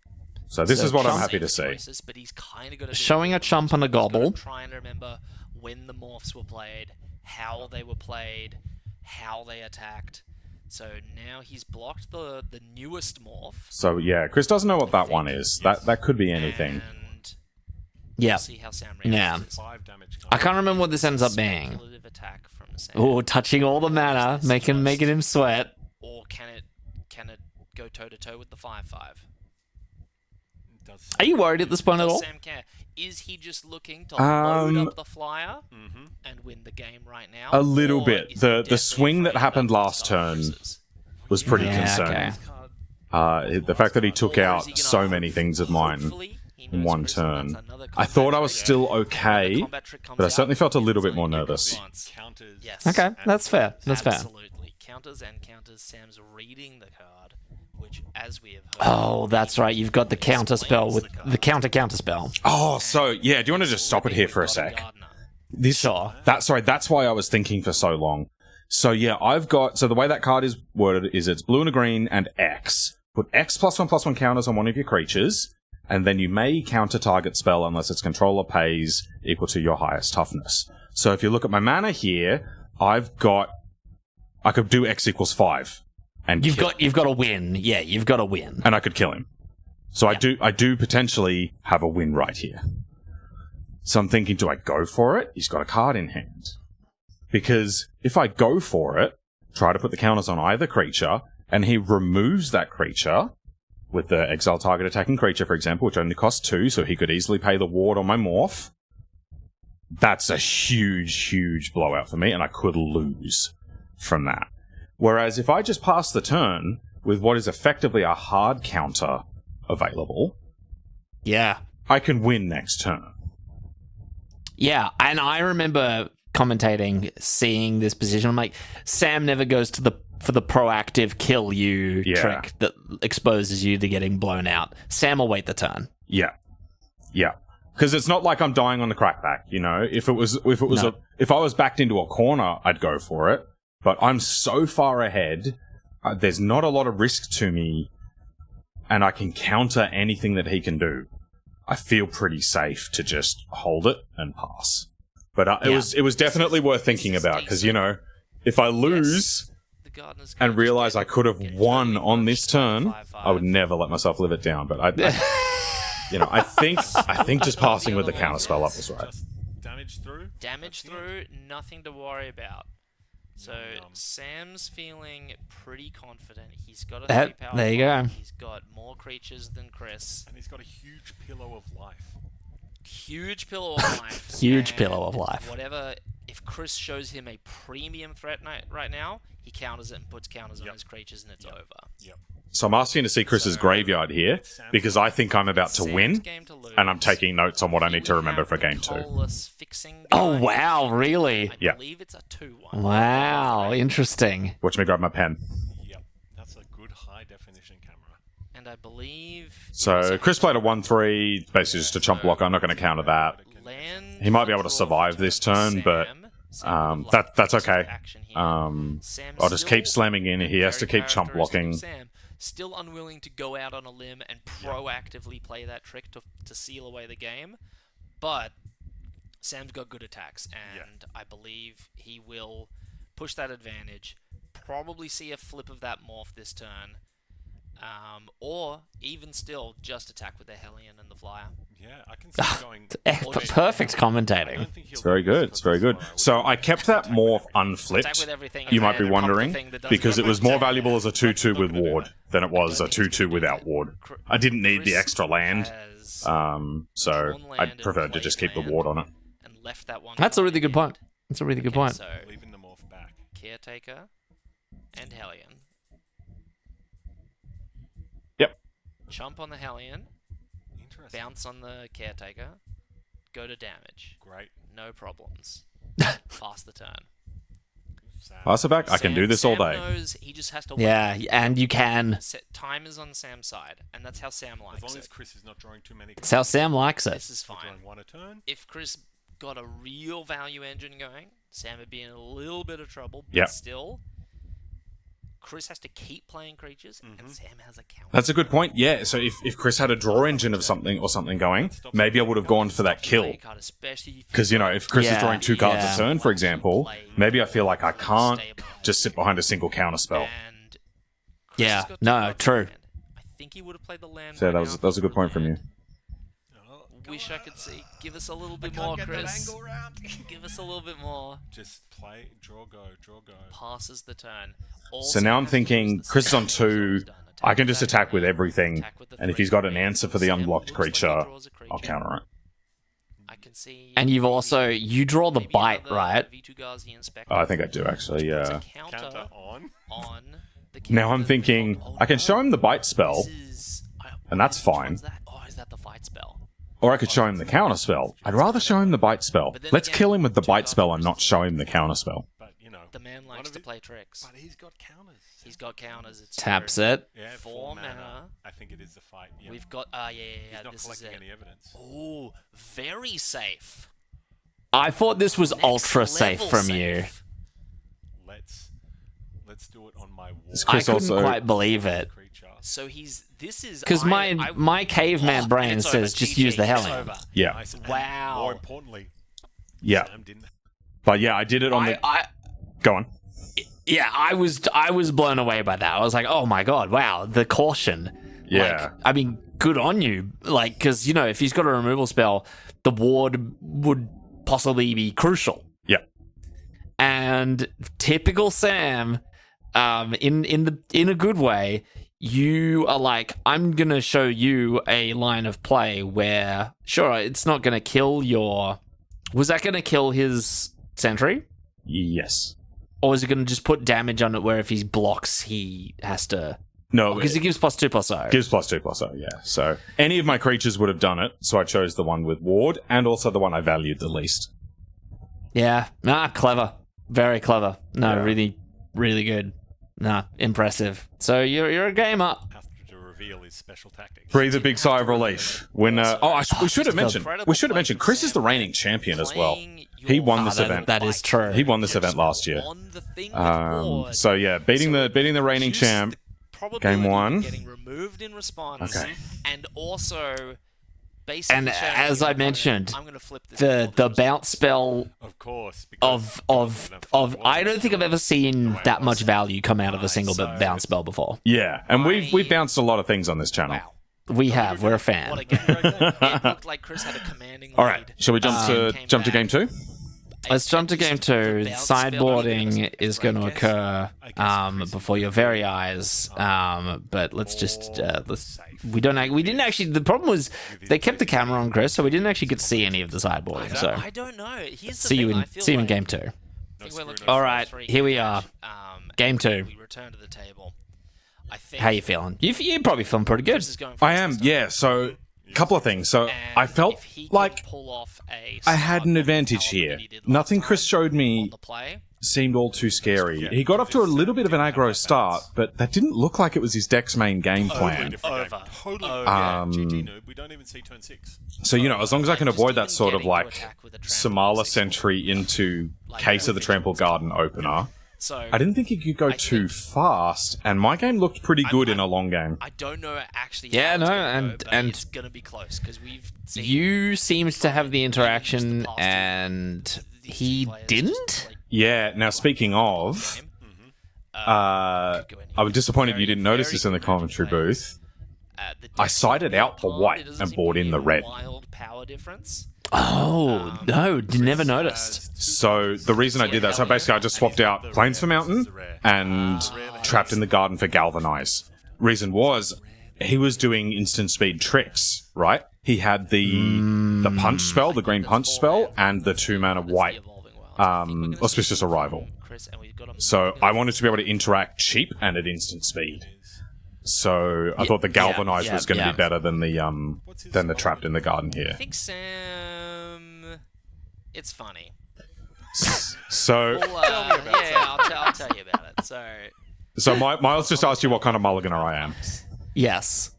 So this So is what I'm Trump- happy to safe see. choices, but he's kind of got to Showing a chump and a gobble. Trying to remember when the morphs were played, how they were played, how they attacked. So now he's blocked the newest morph. So yeah, Chris doesn't know what that one is. That could be anything. And Yeah. we'll see how Sam reacts. Yeah. to this. 5 damage. I can't remember what this ends up being. Speculative attack from Sam. Oh, touching all the mana, making him sweat. Or can it go toe to toe with the 5/5? Does Are you worried at this point at Does all? Sam care? Is he just looking to load up the flyer Mm-hmm. and win the game right now? A little Or bit. is he The definitely swing that afraid happened about last Star turn Forces? was pretty Yeah, concerning. okay. The fact that he took Or is out he gonna so many things of mine hopefully he in knows one Chris turn. wants another I thought I was combat still trick. okay, Combat trick comes but I out, certainly felt a little it's bit more like nervous. once. Counters. Yes. Okay, that's fair. That's fair. Absolutely. counters and counters. Sam's reading the card, which, as we have heard... Oh, that's right. You've got the counter spell with the counter spell. Oh, so yeah. Do you want to just stop it here for a sec? Sure. That's why I was thinking for so long. So yeah, so the way that card is worded is it's blue and a green and X. Put X +1/+1 counters on one of your creatures, and then you may counter target spell unless its controller pays equal to your highest toughness. So if you look at my mana here, I could do X = 5. And You've got a win. Yeah, you've got a win. and I could kill him. So I do potentially have a win right here. So I'm thinking, do I go for it? He's got a card in hand. Because if I go for it, try to put the counters on either creature, and he removes that creature with the exile target attacking creature, for example, which only costs 2, so he could easily pay the ward on my morph. That's a huge, huge blowout for me, and I could lose from that. Whereas if I just pass the turn with what is effectively a hard counter available, Yeah. I can win next turn. Yeah, and I remember commentating, seeing this position. I'm like, Sam never goes for the proactive kill you trick that exposes you to getting blown out. Sam will wait the turn. Yeah. Because it's not like I'm dying on the crackback, you know? If I was backed into a corner, I'd go for it. But I'm so far ahead, there's not a lot of risk to me, and I can counter anything that he can do. I feel pretty safe to just hold it and pass. But it was definitely worth thinking about, because, you know, if I lose and realize I could have won on this turn, I would never let myself live it down. But I think just passing with the counterspell up was right. Damage through, nothing to worry about. So Sam's feeling pretty confident. He's got a 3-power. There you go. He's got more creatures than Chris. And he's got a huge pillow of life. Huge pillow of life. Huge And pillow of life. Whatever, if Chris shows him a premium threat right now, he counters it and puts counters on his creatures, and it's over. Yep. So I'm asking to see Chris's graveyard here, because I think I'm about to win, and I'm taking notes on what I need to remember for game 2. Oh, wow, really? Yeah. I believe it's a 2-1. Wow, interesting. Watch me grab my pen. Yep. That's a good high-definition camera. And I believe... So Chris played a 1/3, basically just a chump block. I'm not going to counter that. He might be able to survive this turn, but that's okay. I'll just keep slamming in. He has to keep chump blocking. Still unwilling to go out on a limb and proactively play that trick to seal away the game, but Sam's got good attacks, and I believe he will push that advantage, probably see a flip of that morph this turn, or even still just attack with the Hellion and the Flyer. Yeah, I can see it going... Perfect commentating. It's very good. It's very good. So I kept that morph unflipped, you might be wondering, because it was more valuable as a 2/2 with ward than it was a 2/2 without ward. I didn't need the extra land, so I preferred to just keep the ward on it. That's a really good point. That's a really good point. So, Leaving the morph back. Caretaker and Hellion. Yep. Chump on the Hellion. Bounce on the Caretaker. Go to damage. Great. No problems. Pass the turn. Pass it back. I can do this all day. Sam knows he just has to Yeah, and you can. Time is on Sam's side, and that's how Sam likes it. As long as Chris is not drawing too many... That's how Sam likes it. This is fine. Drawing 1 a turn. If Chris got a real value engine going, Sam would be in a little bit of trouble, but Yep. still... Chris has to keep playing creatures, and Sam has a counter. That's a good point. Yeah, so if Chris had a draw engine of something going, maybe I would have gone for that kill. Because, you know, if Chris is drawing 2 cards a turn, for example, maybe I feel like I can't just sit behind a single counter spell. Yeah, no, true. I think he would have played the land. So that was a good point from you. Wish I could see. Give us a little bit more, Chris. Give us a little bit more. Just play, draw, go. Passes the turn. So now I'm thinking, Chris is on 2, I can just attack with everything, and if he's got an answer for the unblocked creature, I'll counter it. I can see. And you've also, you draw the bite, right? Oh, I think I do, actually, yeah. Counter on. Now I'm thinking, I can show him the bite spell, and that's fine. Oh, is that the fight spell? Or I could show him the counter spell. I'd rather show him the bite spell. Let's kill him with the bite spell and not show him the counter spell. But, you know, The man One likes of to it- play tricks. But he's got counters. He's got counters. It's Taps it. Yeah, 4 mana. mana. I think it is the fight. Yeah. We've got. Yeah. He's not This is collecting it. any evidence. Oh, very safe. I thought this was Next ultra safe level from you. safe. Let's do it on my wall. This I Chris couldn't also- quite believe it. Creature. So this is Because my caveman brain it's says over. just GG, use the it's Hellion. over. Yeah. Nice. And Wow. More importantly, Yeah. Sam didn't. But yeah, I did it on the. Go on. Yeah, I was blown away by that. I was like, oh my god, wow, the caution. Yeah. Like, I mean, good on you. Like, because, if he's got a removal spell, the ward would possibly be crucial. Yeah. And typical Sam, in a good way, you are like, I'm going to show you a line of play where, sure, it's not going to kill your... Was that going to kill his sentry? Yes. Or is it going to just put damage on it where if he blocks, he has to... No, Because it gives +2/+0. gives +2/+0, yeah. So any of my creatures would have done it, so I chose the one with ward, and also the one I valued the least. Yeah. Clever. Very clever. No, Yeah. really, really good. Impressive. So you're a game up. Have to reveal his special tactics. Breathe a big sigh of relief. When we should have mentioned. Incredible We should have play mentioned. from Chris is the Sam, reigning champion as well. playing He your won this that- event. that is true. He won this event last year. On the thing with ward. So yeah, beating the reigning reduces champ. the probability Game of one. getting removed in response. Okay. And also basically And showing as your I opponent, mentioned, I'm gonna flip this The before this bounce spell Of course. of I don't think I've ever seen that much value come out of a single So- bounce spell before. Yeah, and we've bounced a lot of things on this channel. Wow. We have. We're a What a fan. game. It looked like Chris had a commanding All lead. right, shall we jump Came to back. game 2? Let's jump to game 2. The bounce spell, Sideboarding is going to I guess occur Chris is before your very eyes. But let's just we didn't actually. The problem was they kept the camera on Chris, so we didn't actually get to see any of the sideboarding. So I don't know. Here's the see you thing, in I feel see you in like game 2. I think we're looking All for a right, 3 here we game are. match, Game and 2. We return to the table. I think How you feeling? You probably feeling pretty good. Chris is going first I am. this time. Yeah. So a couple of things. So And I felt if he can like pull off a I had an start advantage caliber here. that he did last Nothing Chris time showed on me the play. seemed all too scary. He got off to a little bit of an aggro start, but that didn't look like it was his deck's main game Totally plan. different game. Over. Totally. Over. Yeah, GG noob. We don't even see turn 6. So as long as I can Just avoid even that sort of getting to like attack with a trample Samala is sentry into Like case of the everything. Trample Garden opener, So I didn't think he could go too fast, and my game looked pretty good in a long game. I don't know actually. Yeah, how it's no, gonna go, but and it's gonna be close because we've seen You seemed to have the interaction, past and these he players just, didn't. like, Yeah. Now speaking of, game. I Could go anywhere. was disappointed you Very, didn't notice very this in the good commentary players. booth. The I deck's sided not out the palmed. white It doesn't and seem brought to in be the a red. Wild power difference. Oh no, never noticed. So the reason I did that, so basically I just swapped out Plains for Mountain and Trapped in the Garden for Galvanize. Reason was he was doing instant speed tricks, right? He had the punch spell, the green punch spell, and the 2 mana white auspicious arrival. So I wanted to be able to interact cheap and at instant speed. So I thought the Galvanize was going to be better than the Trapped in the Garden I here. think Sam. It's funny. So Well, I'll tell you about it. So Miles just asked you what kind of mulliganer I am. Yes.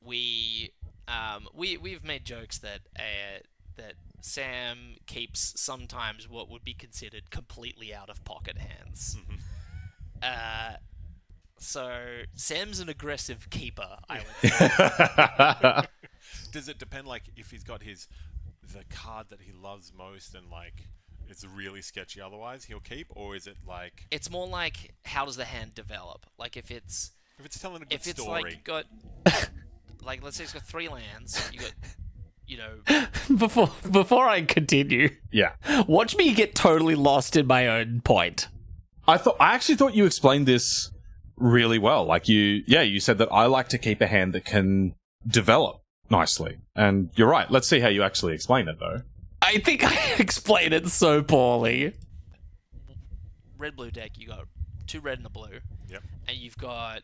we've made jokes that Sam keeps sometimes what would be considered completely out of pocket hands. So Sam's an aggressive keeper, I would say. Does it depend, like, if he's got the card that he loves most and, like, it's really sketchy otherwise, he'll keep? Or is it, like... It's more like, how does the hand develop? Like, if it's telling a good it's story... like got... like, let's say it's got 3 lands, you got... You know... Before I continue, Yeah. watch me get totally lost in my own point. I actually thought you explained this really well. Like you said that I like to keep a hand that can develop nicely. And you're right. Let's see how you actually explain it, though. I think I explained it so poorly. Red-blue deck, you got 2 red and a blue. Yep. And you've got...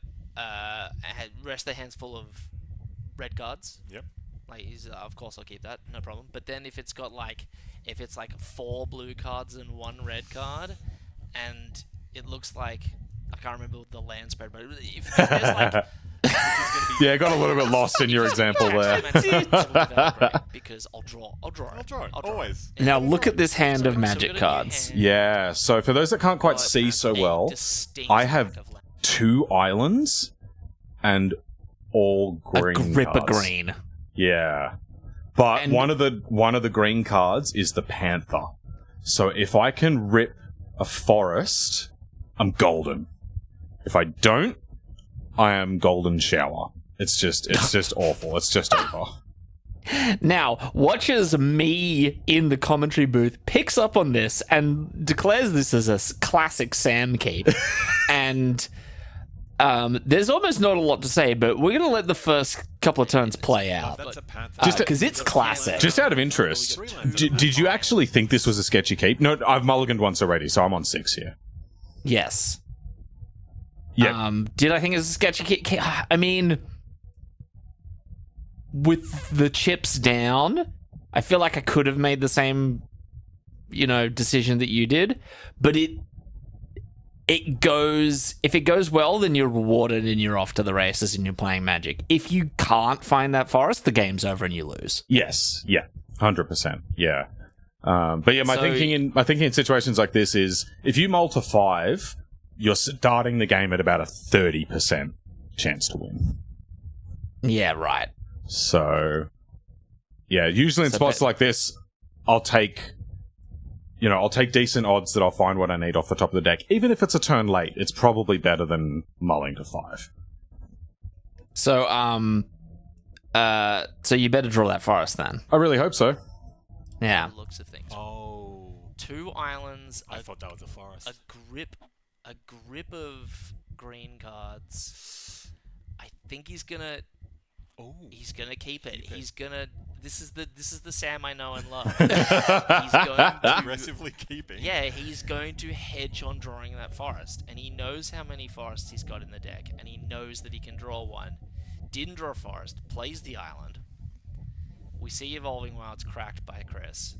rest of the hand's full of red cards. Yep. Like, of course I'll keep that, no problem. But then if it's got like, if it's like 4 blue cards and 1 red card, and it looks like, I can't remember the land spread, but if there's like, Yeah, I got a little bit lost in your example there. because I'll draw Always. Now look at this hand of magic cards. Yeah, so for those that can't quite see so well, I have 2 islands and all green A grip of cards. green. Yeah. But And- one of the green cards is the Panther. So if I can rip a forest, I'm golden. If I don't, I am golden shower. It's just awful. It's just over. Now, watches me in the commentary booth, picks up on this and declares this as a classic Sam keep. And there's almost not a lot to say, but we're going to let the first couple of turns play out. That's a panther. Just Because it's classic. Just out of interest, did you actually think this was a sketchy keep? No, I've mulliganed once already, so I'm on 6 here. Yes. Yeah. Did I think it was a sketchy keep? I mean, with the chips down, I feel like I could have made the same, decision that you did, but it goes, if it goes well, then you're rewarded and you're off to the races and you're playing Magic. If you can't find that forest, the game's over and you lose. Yes. Yeah. 100%. Yeah. But yeah, my thinking in situations like this is if you mull to 5, you're starting the game at about a 30% chance to win. Yeah, right. So, yeah, usually in So spots like this, I'll take decent odds that I'll find what I need off the top of the deck. Even if it's a turn late, it's probably better than mulling to 5. So, so you better draw that forest then. I really hope so. Yeah. looks of things. Oh. 2 islands, I thought that was a forest. a grip of green cards. I think he's gonna keep it. He's gonna. This is the Sam I know and love. He's going to Aggressively keeping. Yeah, he's going to hedge on drawing that forest, and he knows how many forests he's got in the deck, and he knows that he can draw one. Didn't draw a forest, plays the island. We see Evolving Wilds cracked by Chris.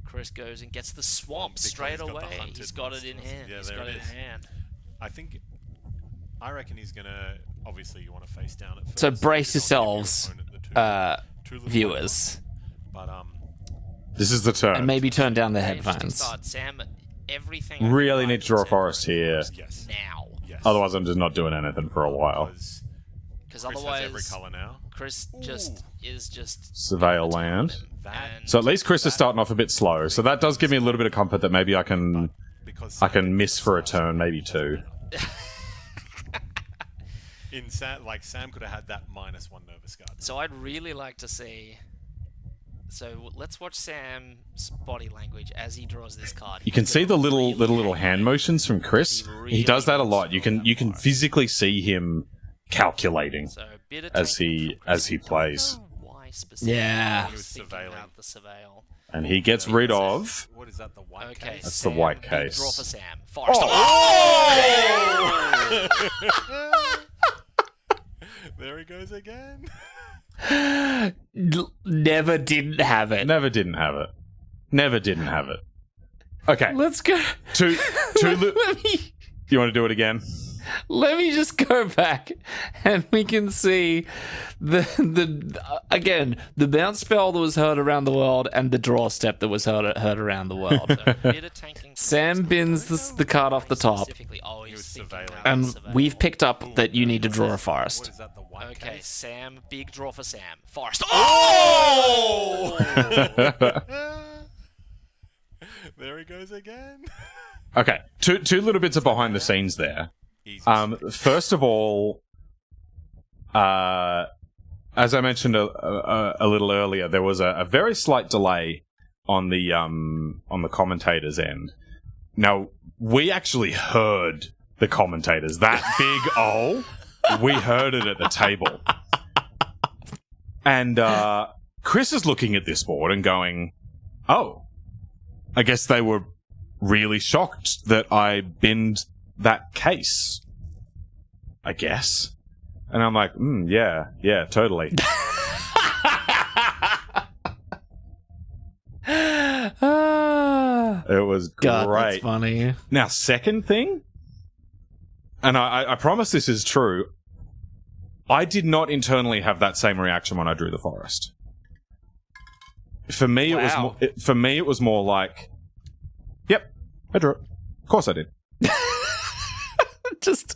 Chris goes and gets the swamp Because straight he's got the away. hunted He's got it in monsters. hand. Yeah, He's there got it it is. in hand. I reckon he's gonna. Obviously, you want to face down at first. So brace You don't want to give yourselves, your opponent the two little viewers, ones. But This is the turn. and maybe turn down the Very interesting headphones. start. Sam, everything. Really I need to draw a Sam forest here. yes. now, Yes. Otherwise, I'm just not doing anything for a while. Because because Chris has every otherwise, color now. Chris is just Surveil land. That and So at least Chris is starting off a bit slow. So that does give me a little bit of comfort that maybe I can because miss for a turn, maybe 2. in Sam, Sam could have had that -1 Nervous Guard. So I'd really like to see. So let's watch Sam's body language as he draws this card. You can see the little hand motions from Chris. He does that a lot. You can physically see him calculating So a bit of as tanking he from Chris. as he plays, Don't know why specifically Yeah. he He was was thinking surveilling. about the surveil. and he gets rid of. What is that? The white Okay, case? That's the Sam, white big case. Draw for Sam. Forest. There he goes again. Never didn't have it. Never didn't have it. Never didn't have it. Okay, Let's go. two. let me You want to do it again? let me just go back, and we can see the again the bounce spell that was heard around the world and the draw step that was heard around the world. So a bit of tanking from Sam Chris. bins the card off the top, Specifically, oh, he's was thinking surveilling. about the and surveil. we've picked up that you need to draw a What forest. is that? The white Okay, case? Sam, big draw for Sam. Forest. Oh! There he goes again. Okay, two little bits of behind the scenes there. Easy. First of all, as I mentioned a little earlier, there was a very slight delay on the commentators' end. Now, we actually heard the commentators. That big O, we heard it at the table. And Chris is looking at this board and going, oh, I guess they were really shocked that I binned that case, I guess. And I'm like, yeah, totally. It was God, great. that's funny. Now, second thing, and I promise this is true, I did not internally have that same reaction when I drew the forest. For me, Wow. it was more like, yep, I drew it. Of course I did. Just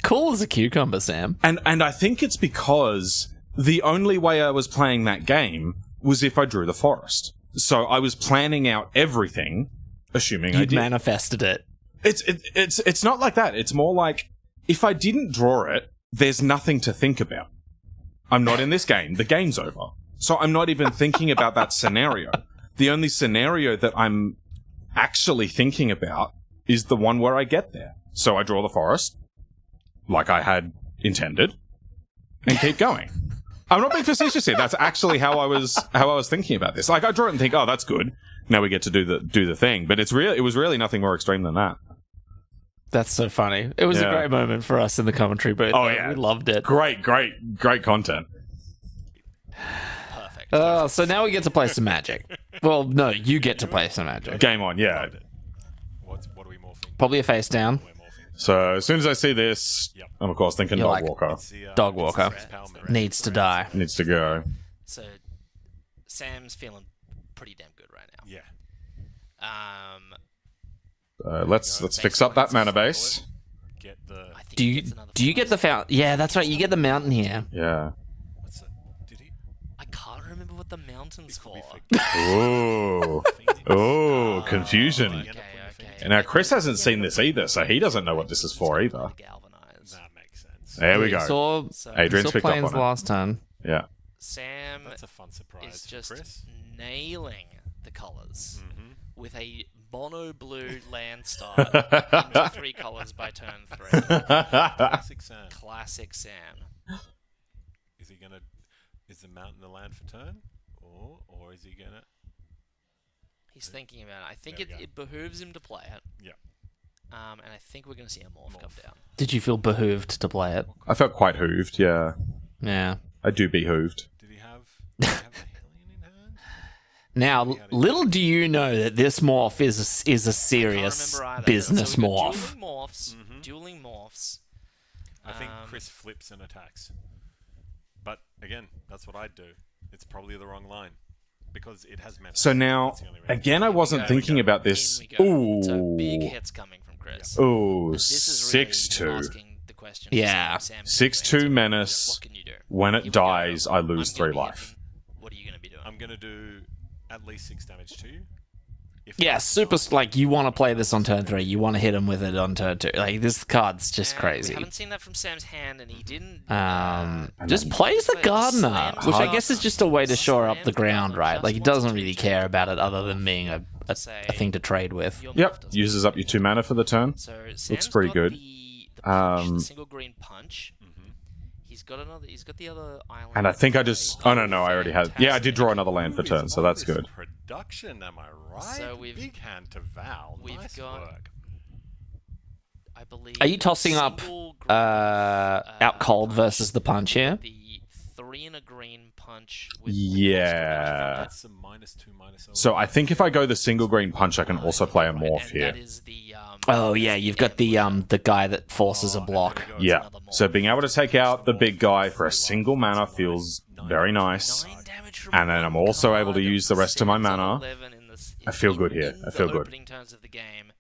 cool as a cucumber, Sam. And I think it's because the only way I was playing that game was if I drew the forest. So I was planning out everything, assuming I You did. manifested it. It's not like that. It's more like, if I didn't draw it, there's nothing to think about. I'm not in this game. The game's over. So I'm not even thinking about that scenario. The only scenario that I'm actually thinking about is the one where I get there. So I draw the forest, like I had intended, and keep going. I'm not being facetious here. That's actually how I was thinking about this. Like, I draw it and think, oh, that's good. Now we get to do the thing. But it was really nothing more extreme than that. That's so funny. It was a Yeah. great moment for us in the commentary booth. Oh, yeah. We loved it. Great content. Perfect. So now we get to play some Magic. Well, no, you get to play some Magic. Game on, yeah. What are we morphing? Probably a face down. We're morphing. So as soon as I see this, Yep. I'm of course thinking You're Dog like- Walker It's the, Dog it's the walker. Stress Power Method. Needs to die. needs to go. So Sam's feeling pretty damn good right now. Yeah. Let's fix up that mana base. Get the. I think Do he you gets another get the fountain? Yeah, that's right. You get the mountain here. Yeah. What's that? Did he? I can't remember what the mountain's for. Ooh. Ooh, confusion. Okay, okay. And now Chris hasn't seen this either, so he doesn't know what this is for either. Galvanize. That makes sense. There we go. Saw, So Adrian's saw picked up planes on it. last time. Yeah. Sam That's a fun surprise. is just Chris. nailing the colors Mm-hmm. with a mono blue land start into 3 colors by turn 3. Classic Sam. Classic Sam. Is he gonna? Is the mountain the land for turn, or is he gonna? He's thinking about it. I think There we go. it behooves him to play it. Yeah. And I think we're going to see a morph come down. Did you feel behooved to play it? I felt quite hooved, yeah. Yeah. I do be hooved. Did he have the Hellion in hand? Now, little do you know that this morph is a serious Can't remember either. business So we've got morph. Dueling morphs. I think Chris flips and attacks. But again, that's what I'd do. It's probably the wrong line because it has mana. So now, That's the only reason. again, I wasn't go. thinking about In this. we go. Ooh. So big hits coming from Chris. Ooh, This is really 6-2. asking the question. Yeah. Sam can 6-2 answer. menace. What can you do? When Here it we go. dies, I lose I'm gonna 3 be life. hitting- What are you going to be doing? I'm gonna do at least 6 damage to you. If Yeah, not- super. Like, you want to play this on turn 3. You want to hit him with it on turn 2. Like, this card's just We crazy. haven't seen that from Sam's hand, and he didn't. Just plays the Slam gardener, which I shot. guess is just a way to shore up Slam the ground, gardener right? just Like, he wants doesn't to really check care about it other than being a thing to trade with. Your Yep, morph doesn't. uses up your 2 mana for the turn. So Sam's Looks pretty got good. The punch, the Um, single green punch. He's got another. He's got the other island. And I think I just... Oh, no, I already had... Yeah, I did draw another land for turn, so that's good. Production, am I right? So we've- Big hand to Val. we've Nice got- work. I believe. Are you tossing up single green, out cold versus the punch here? The 3 and a green punch. With Yeah. That's a -2, -0. So I think if I go the single green punch, I can also play a Right, morph and here. That is the, Oh yeah, you've got the guy that forces a block. Yeah. So being able to take out the big guy for a single mana feels very nice. 9 damage from And then I'm one also able to card, use the rest of my 7 mana. 11 in this- I feel in- good here. in I feel the good. opening turns of the game.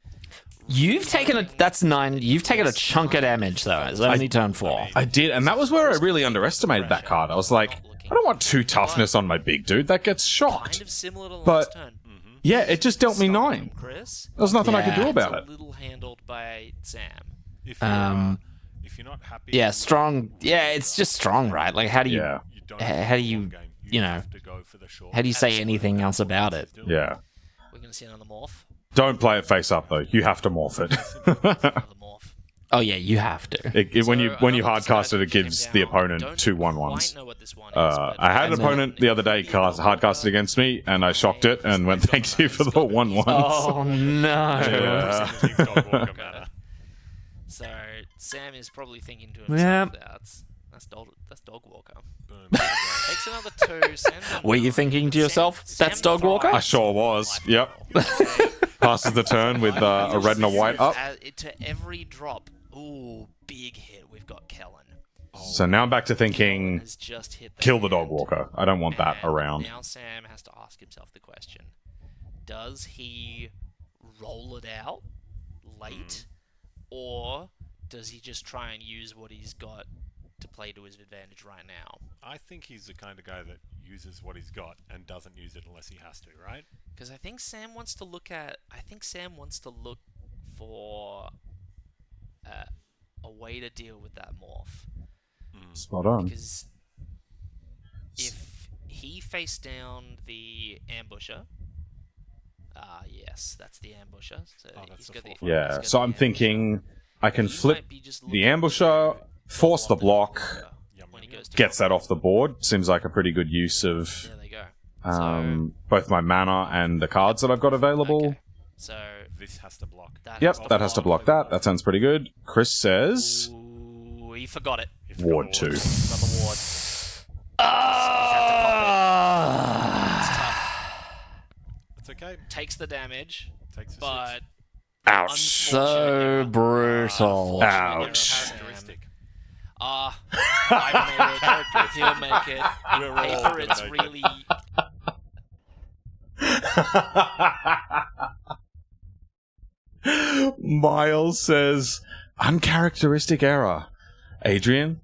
You've taken that's 9. You've taken a chunk of damage though. It's only turn 4. I did, and that was where I really underestimated that card. I was like, I don't want 2 toughness on my big dude. That gets Kind shocked. of similar to But- last turn. Yeah, it just dealt me Stop 9. him, Chris. There was nothing I could do Yeah. about It's it. a little handled by Sam. If you're not happy, Yeah, strong. Yeah, it's just strong, right? Like, how do you, Yeah. you don't how do you, have to game. you know, have to go for the short. how do you say anything else about it? Yeah. We're going to see another morph. Don't play it face up, though. You have to morph it. Another morph. Oh yeah, you have to. When you So, when you another hardcast it, side it gives came the down. opponent Don't 2 quite 1/1s. know what this one is, but I had an And then- opponent the other day hardcast it against me, and I shocked it and went, thank you for the 1/1s. Oh no. Yeah. So Sam is probably thinking to himself, That's dog walker. Boom. There you Takes another 2. Sam's on Were you 9. thinking to yourself, that's dog walker? I sure was. Yep. Passes the turn with a red and a white up. To every drop. Ooh, big hit. We've got Kellen. So now I'm back to thinking, Has just hit kill the hand. dog walker. I don't want that And around. Now Sam has to ask himself the question: does he roll it out late, or does he just try and use what he's got to play to his advantage right now? I think he's the kind of guy that uses what he's got and doesn't use it unless he has to, right? Because I think Sam wants to look for a way to deal with that morph. Spot on. Because if he faced down the ambusher, yes, that's the ambusher. So that's he's the got the, fourth. Yeah, he's got so the I'm ambusher. thinking I can He flip might be just the looking ambusher, to force the want block, Yum, when he yum, goes to gets that off the board. Seems like a pretty good use of There they go. both my mana and the cards that I've got available. Okay. So This has to block. Yep, that has to block that. That sounds pretty good. Chris says Ooh, he forgot it. If you've got Ward a 2. Got the ward. He's had to cop it. It's tough. It's okay. Takes the damage, Takes a but ouch. So brutal. Ouch. Characteristic. I made it. He'll make it. We're all Paper, gonna it's make it. really. Miles says uncharacteristic error. Adrian?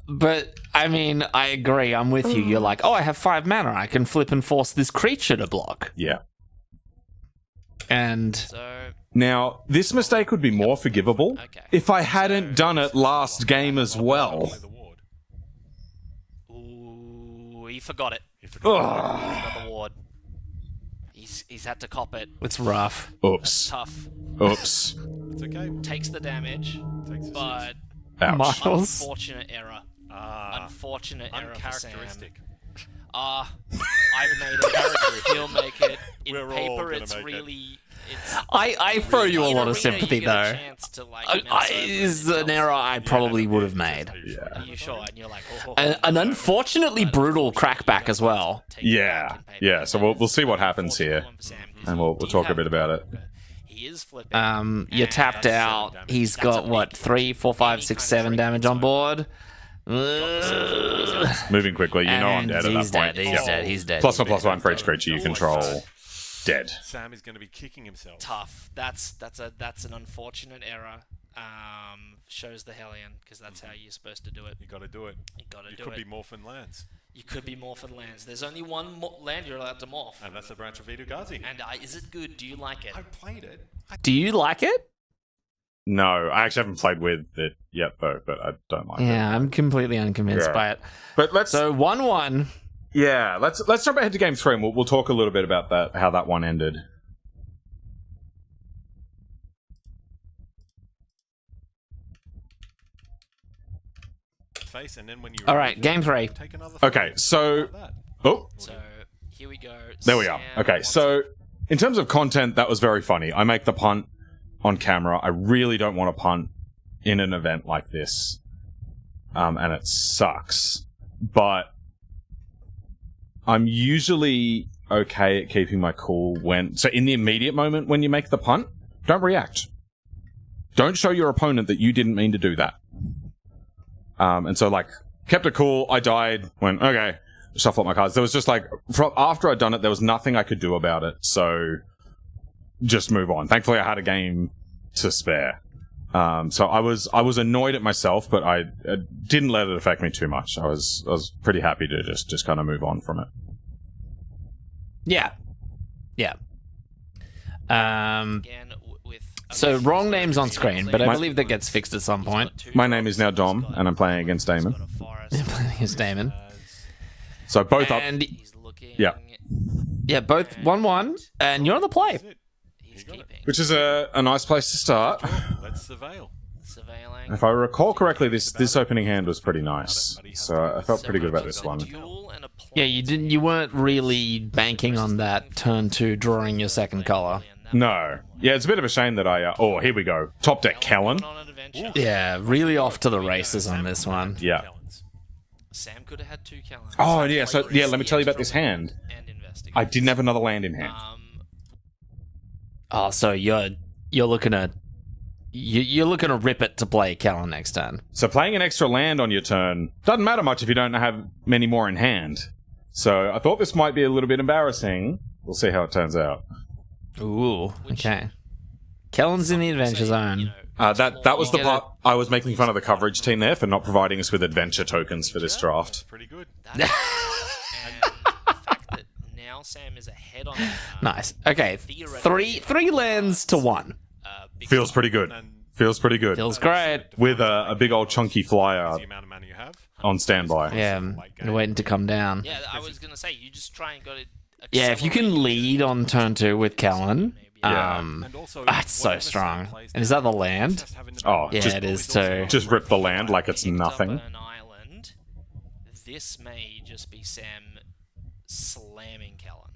But, I mean, I agree. I'm with you. You're like, oh, I have 5 mana. I can flip and force this creature to block. Yeah. And So Now, this mistake would be more forgivable Okay. if I hadn't done it last game as well. Play the ward. ooh, he forgot it. If it goes He forgot the ward. He's had to cop it. it's rough. Oops. Tough. Oops. it's okay. Takes the damage, Takes a but Ouch. Miles. unfortunate error. Unfortunate error for Sam. uncharacteristic. I've made it. He'll make it. In We're all paper, gonna it's make it. really. It's I throw you a in lot of arena, sympathy, you get a though. chance to, like, mess over Is and an error I probably would have made. Are you sure? And you're like, oh. An unfortunately brutal crackback as well. Yeah. Yeah, so we'll see what happens here. And we'll talk a bit about it. He is flipping. You're tapped out. He's got, what, 3, 4, 5, 6, 7 damage on board? Moving quickly, you know I'm dead at he's that dead, point. he's dead, he's dead. +1/+1 for each creature you control. Dead. Sam is going to be kicking himself. Tough. That's an unfortunate error. Shows the Hellion, because that's how you're supposed to do it. You got to do it. You gotta You do could it. be morphin lands, You could be morphin lands. There's only one land you're allowed to morph. and that's the branch of Vidu Ghazi. And is it good? Do you like it? I played it. Do you like it? No, I actually haven't played with it yet, though, but I don't like it. Yeah, I'm completely unconvinced Yeah. by it. But let's So 1-1. let's jump ahead to game 3, and we'll talk a little bit about that, how that one ended. Face, and then when you All right, game 3. take another. Okay, so like that. oh, So here we go. there we are. Sam Okay, wants so in terms of content, that was very funny. I make the punt on camera. I really don't want to punt in an event like this, and it sucks. But I'm usually okay at keeping my cool when. So in the immediate moment when you make the punt, don't react. Don't show your opponent that you didn't mean to do that. And so, like, kept it cool. I died. Went, okay, shuffle up my cards. There was just, like, after I'd done it, there was nothing I could do about it. So, just move on. Thankfully, I had a game to spare. So I was annoyed at myself, but I didn't let it affect me too much. I was pretty happy to just kind of move on from it. Yeah. again with. So wrong name's on screen, but I believe that gets fixed at some point. My name is now Dom, and I'm playing against Damon. Here's Damon. So both up. And He's looking. Yeah. yeah, both 1-1, and you're on the play. That's it. He's got it. keeping. Which is a nice place to start. Let's surveil. Surveilling. If I recall correctly, this opening hand was pretty nice. So I felt pretty good about this one. Yeah, you weren't really banking on that turn 2 drawing your second color. No. Yeah, it's a bit of a shame that I... oh, here we go. Top deck, Kellen. On an adventure. Yeah, really off to the races on this one. Yeah. Sam could have had 2 Kellens. Oh, yeah, so, yeah, let me tell you about this hand. And investigate. I didn't have another land in hand. Oh, so you're looking to you're looking to rip it to play Kellen next turn. So playing an extra land on your turn doesn't matter much if you don't have many more in hand. So I thought this might be a little bit embarrassing. We'll see how it turns out. Ooh, okay. Kellen's in the adventure zone. That was the part I was making fun of the coverage team there for not providing us with adventure tokens for this draft. Pretty good. And the fact that now Sam is ahead on Nice. Okay, three lands to 1. Feels pretty good. Feels pretty good. Feels great. With a big old chunky flyer The amount of mana you have. on standby. Yeah, I'm waiting to come down. Yeah, I was gonna say you just try and go to. Yeah, if you can lead on turn 2 with Kellen, Yeah. And also, that's so whatever strong. Sam plays And is that the now, land? just having the Oh, back. Yeah, it is too. Just rip the land like it's picked up nothing. An island. This may just be Sam slamming Kellen.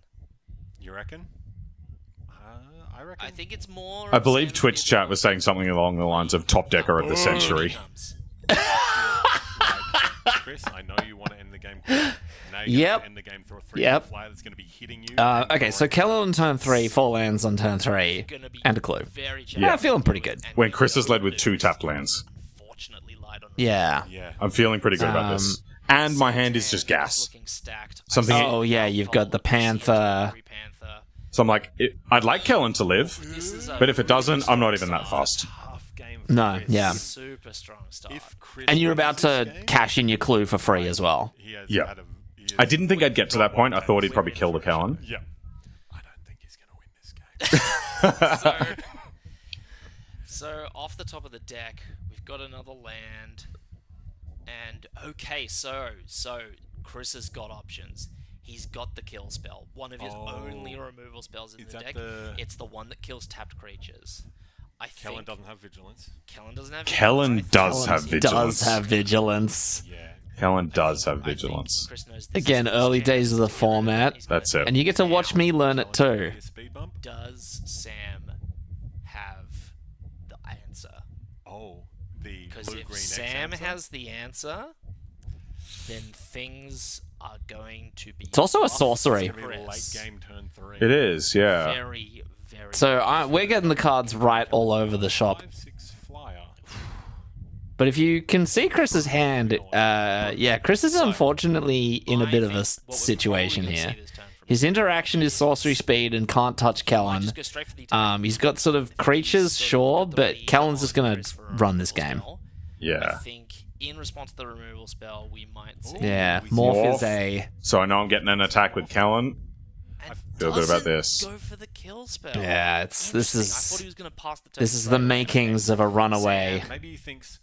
You reckon? I reckon. I think it's more. I believe Sam's Twitch chat was saying something along the lines of top decker of the century. comes. Chris, I know you want to end the game quick. Now you Yep. have to end the game through a 3 Yep. flyer that's going to be hitting you. Okay, so Kellen on turn 3, 4 lands on turn 3, Gonna be and a clue. Very Yeah, feeling pretty good. When Chris has led with 2 tapped lands. Unfortunately, lied on. Yeah. Yeah. I'm feeling pretty good about this. And my hand is just gas. Looking stacked. Something. Oh, yeah, you've got the Panther. So I'm like, I'd like Kellen to live, This is a but if it doesn't, I'm not even that fussed. Tough game for No, Chris. yeah. super strong start. If Chris And you're wins about this to game, cash in your clue for free as well. he has Yeah. had a- he has I didn't think I'd get to that point. I thought he'd probably win kill the for Kellen. sure. Yeah. I don't think he's going to win this game. So off the top of the deck, we've got another land, and okay, so Chris has got options. He's got the kill spell, one of his only removal spells in Is the that deck. the- It's the one that kills tapped creatures. I Kellen think doesn't have vigilance. Kellen doesn't have. Kellen vigilance. does have Does vigilance. have vigilance. Yeah. Kellen does have I think vigilance. Chris knows this Again, is his early chance days of the to get rid it. format. He's gonna That's it. And you get to watch me learn it too. Be a speed bump. Does Sam have the answer? Oh, the Because blue if green Sam answer. has the answer, then things are going to be. It's also a rough sorcery. It's for gonna be late Chris. game turn 3. It is, yeah. Very, very. So we're getting the cards right all over the shop. 5/6 flyer. But if you can see Chris's hand, yeah, Chris is unfortunately in a I bit of a think what we're situation probably gonna here. see this turn from His interaction is sorcery speed and can't touch Kellen. Just go straight for the attack. He's got sort of creatures, sure, but Kellen's just going to run this game. I Yeah. think in response to the removal spell, we might see. Yeah, We Morph Morph. is a... So I know I'm getting an attack with Kellen. And feel good about doesn't this. Go for the kill spell. Yeah, this Interesting. I is thought he was going to pass the turn this is the straight away. makings of a runaway. Maybe he thinks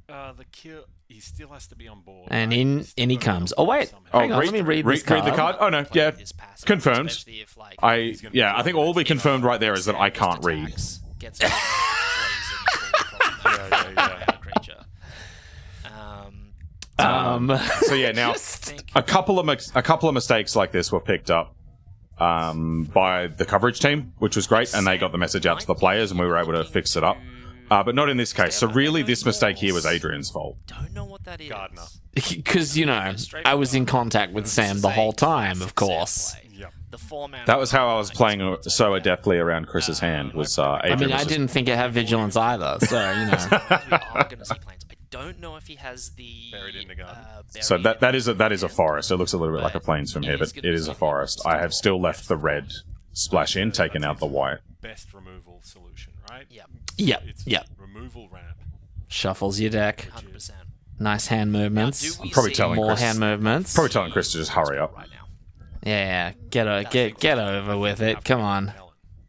the kill. He still has to be on board. And right? in He's still in he gotta be on comes. board Oh wait, somehow. hang on, let me read this card. Read the card. Oh no, yeah, This passive, confirmed. especially if, like, I think all we confirmed right there is that I can't read. attacks, gets a poison full from Yeah. creature. So yeah, now a couple of mistakes like this were picked up by the coverage team, which was great, and they got the message out to the players, and we were able to fix it up. But not in this case. So really, this mistake here was Adrian's fault. Don't know what that is. Gardner. Because, you know, I was in contact with Sam the whole time, of course. Yep. The format. That was how I was playing so adeptly around Chris's hand. Was I Adrian? mean, was I just- didn't think it had vigilance either, so, you know. We are going to see planes. I don't know if he has the Buried in the garden. So that is a forest. It looks a little bit like a plains from here, but it is a forest. I have still left the red splash in, taken out the white. Best removal solution, right? Yep, Yep, It's yep. removal ramp. Shuffles your deck. 100%. Nice hand movements. I'm probably telling More Chris- hand movements. Probably telling Chris to just hurry up. right now. Yeah, get over with it. Come on.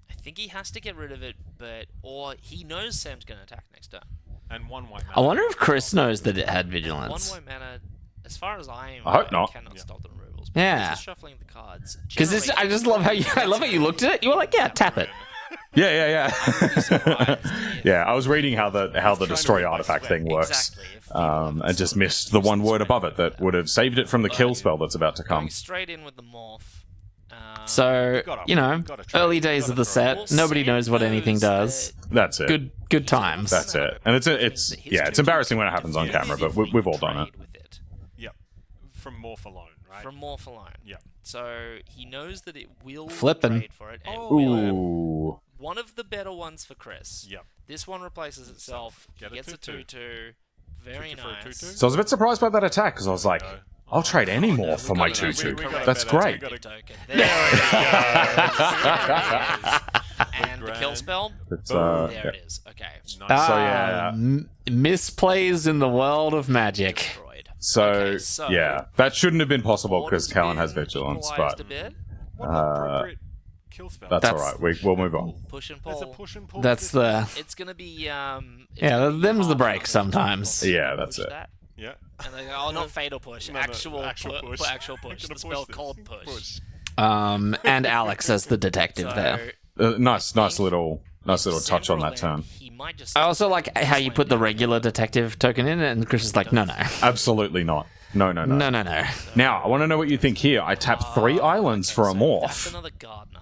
I think he has to get rid of it, or he knows Sam's going to attack next turn. And one white. I wonder if Chris knows that it had One vigilance. white mana, as far as I hope not. cannot stop the removals. Yeah. Just shuffling the cards. Because I just love how you looked at it. You were like, yeah, tap it. Yeah. Surprised Yeah, I was reading how the destroy artifact thing works, Exactly. If he and just missed the one word above it that would have saved it from the kill spell that's about to Going come. straight in with the morph. So, you know, early days of the set, nobody knows what anything does. That's it. Good times. That's it. And it's embarrassing when it happens on camera, but we've all done it. With it. Yep. From Morph alone, right? From Morph alone. Yep. So he knows that it will Flippin'. trade for it. And will. Ooh. One of the better ones for Chris. Yep. This one replaces itself. Get He a gets a 2/2. 2/2. Very 2/2 for a nice. 2/2. So I was a bit surprised by that attack because I was like, I'll trade any more for my 2/2. That's great. Token. There it is. And the kill spell. It's, There yeah. it is. Okay. Nice. So, yeah. Misplays in the world of magic. Destroyed. So, Okay, so- yeah, that shouldn't have been possible because Order's Talon has been vigilance, equalized but a bit. What an appropriate kill spell. that's all right. We'll move on. Push and There's a pull. push and pull. That's the... It's gonna be Yeah, gonna be them's the half break damage. sometimes. Yeah, that's Push it. that, Yeah. And they go, oh, not fatal push, No, actual push. actual push. Gonna The spell this. called push. And Alex as the detective So, there. Nice little touch on that turn. He might just I also like how you put the regular detective token in, and Chris is like, no. Absolutely not. No. No. Now, I want to know what you think here. I tapped 3 islands for a That's morph. another gardener.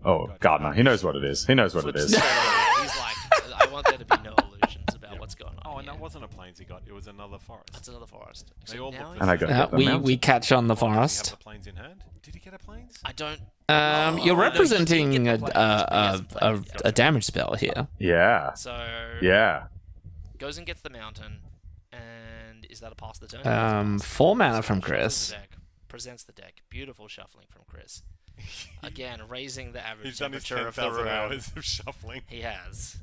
Oh, Gardner. He knows what it is. He knows what it Flips is. straight away. He's like, I want there to be no illusions about what's going on. Oh, and here. that wasn't a plains he got. It was another forest. That's another forest. They So all now look he's- the And I got to get them out. We catch on the Does he have forest. the plains in hand? Did he get a plains? I don't. You're no, representing he didn't get the planes. a damage spell here. Yeah. So Yeah. goes and gets the mountain, and is that a pass the turn? 4 mana from Shuffles Chris. the deck, presents the deck. Beautiful shuffling from Chris. Again, raising the average He's done his temperature of the 10,000 room. hours of shuffling. He has.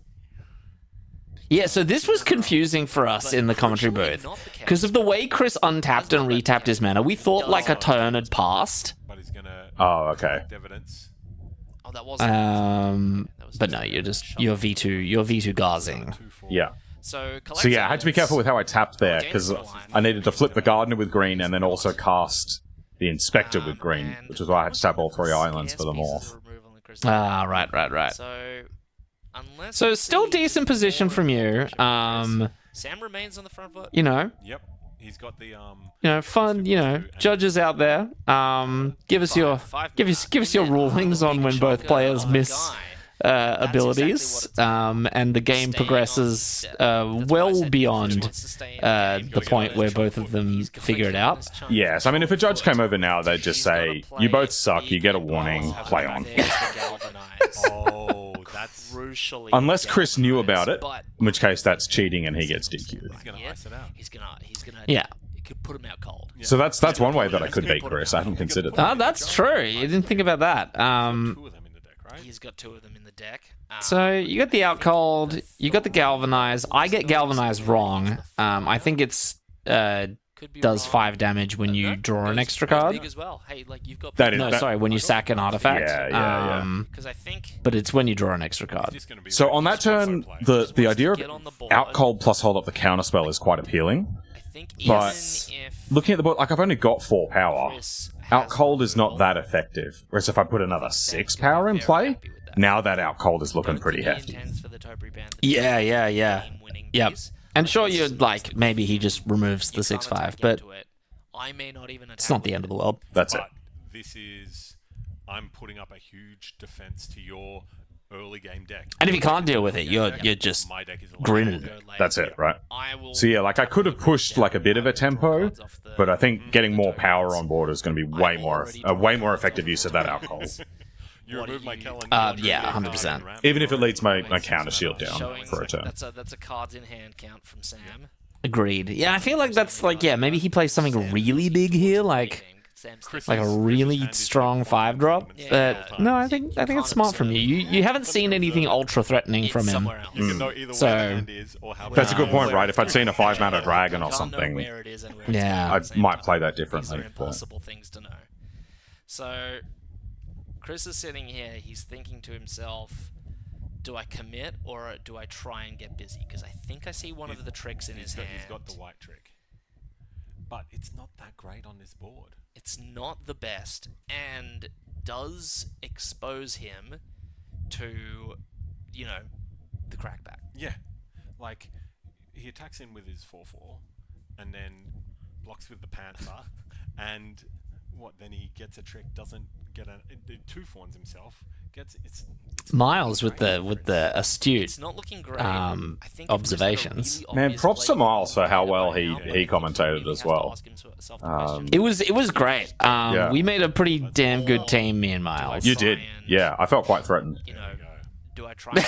Yeah, so this was confusing for us in the commentary booth. Because of the way Chris untapped and retapped his mana, we thought like a turn had passed. But he's gonna Oh, okay. collect evidence. Oh, that was. But no, you're V2 garzing. 2/4. Yeah. So I had to be careful with how I tapped there because I needed to flip the Gardener with green and then also cast the Inspector with green, which is why I had to tap all 3 islands for the morph. Right. So, unless So we still see- decent position from you. Sam remains on the front foot. You know, Yep. He's got the fun. Judges out there. Give us your rulings on when both players miss abilities. And the game progresses well beyond the point where both of them figure it out. Yes, I mean, if a judge came over now, they'd just say, you both suck, you get a warning, play on. Oh, that's Crucially, Unless Chris knew about it, but in which case that's cheating and he gets DQ'd. he's gonna ice it out. he's gonna Yeah. it could put him out cold. So that's one way that I could beat Chris. I hadn't considered that. Ah, that's true. You didn't think about that. 2 of them in the deck, right? He's got 2 of them in the deck. So you got the out cold, you got the galvanize. I get galvanize wrong. I think it's Could be does wrong. 5 damage when you No, draw an goes- extra goes card. big as well. Hey, like you've got That is- No, sorry, when you sack an artifact. Yeah. because I think But it's when you draw an extra He's card. just gonna be So very on that slow turn, play. the idea of get on the board. out cold plus hold up the counterspell is quite appealing. I think But even if looking at the board, like I've only got 4 power. Chris Out has cold is not removal, that effective. Whereas if I put another 6 power in play, now that out cold is looking don't pretty think he hefty. intends for the Tobry Band to Yeah. be a game-winning Yep. piece. And sure, you'd like maybe he just removes the You 6/5, can't attack but into it. I may not even it's not the end of the world. That's it. But this is, I'm putting up a huge defense to your early game deck. And if you can't deal with it, you're just My deck is a lot grinning. stronger. That's it, right? I will So yeah, like I could have pushed like a bit of a tempo, but I think getting more power on board is going to be way more effective use of that out cold. You What do remove my you- calendar. yeah, 100%. Even if it leads my counter shield down showing for a turn. That's a cards in hand count from Sam. agreed. Yeah, I feel like that's like, yeah, maybe he plays something really big here, like a really strong 5-drop. But no, I think it's smart from you. You haven't seen anything ultra threatening from him. Somewhere else. You can know either So- where the hand is or how That's a good point, right? If I'd seen a 5 mana You dragon or can't know something, where it is and where Yeah. it's I at the might same play that time. These differently. are but- impossible things to know. So, Chris is sitting here. He's thinking to himself, "Do I commit or do I try and get busy?" Because I think I see one of the tricks in his hand. He's got the white trick. But it's not that great on this board. It's not the best and does expose him to, the crackback. Yeah. Like, he attacks in with his 4/4 and then blocks with the Panther and then he gets a trick, doesn't get two fawns himself. It's Miles with the astute It's not looking great. I think observations. Man, props to Miles for how well he commentated as well. It was great. We made a pretty damn good team, me and Miles. You did, yeah. I felt quite threatened. Do I try and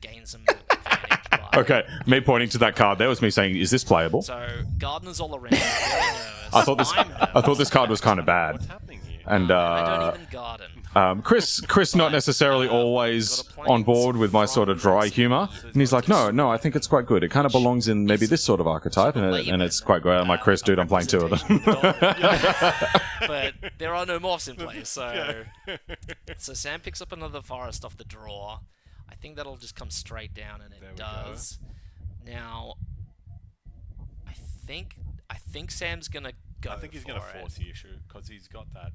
gain some advantage? By... Okay, me pointing to that card there was me saying, "Is this playable?" So gardeners all around. I thought this card was kind of bad. What's happening here? And I don't even garden. Chris not necessarily always on board with my sort of dry humor, and he's like, no, I think it's quite good. It kind of belongs in maybe this sort of archetype, and it's quite good. I'm like, Chris, dude, I'm playing 2 of them. But there are no morphs in play, so Sam picks up another forest off the draw. I think that'll just come straight down, and it does. Now, I think Sam's gonna go. I think he's gonna force the issue because he's got that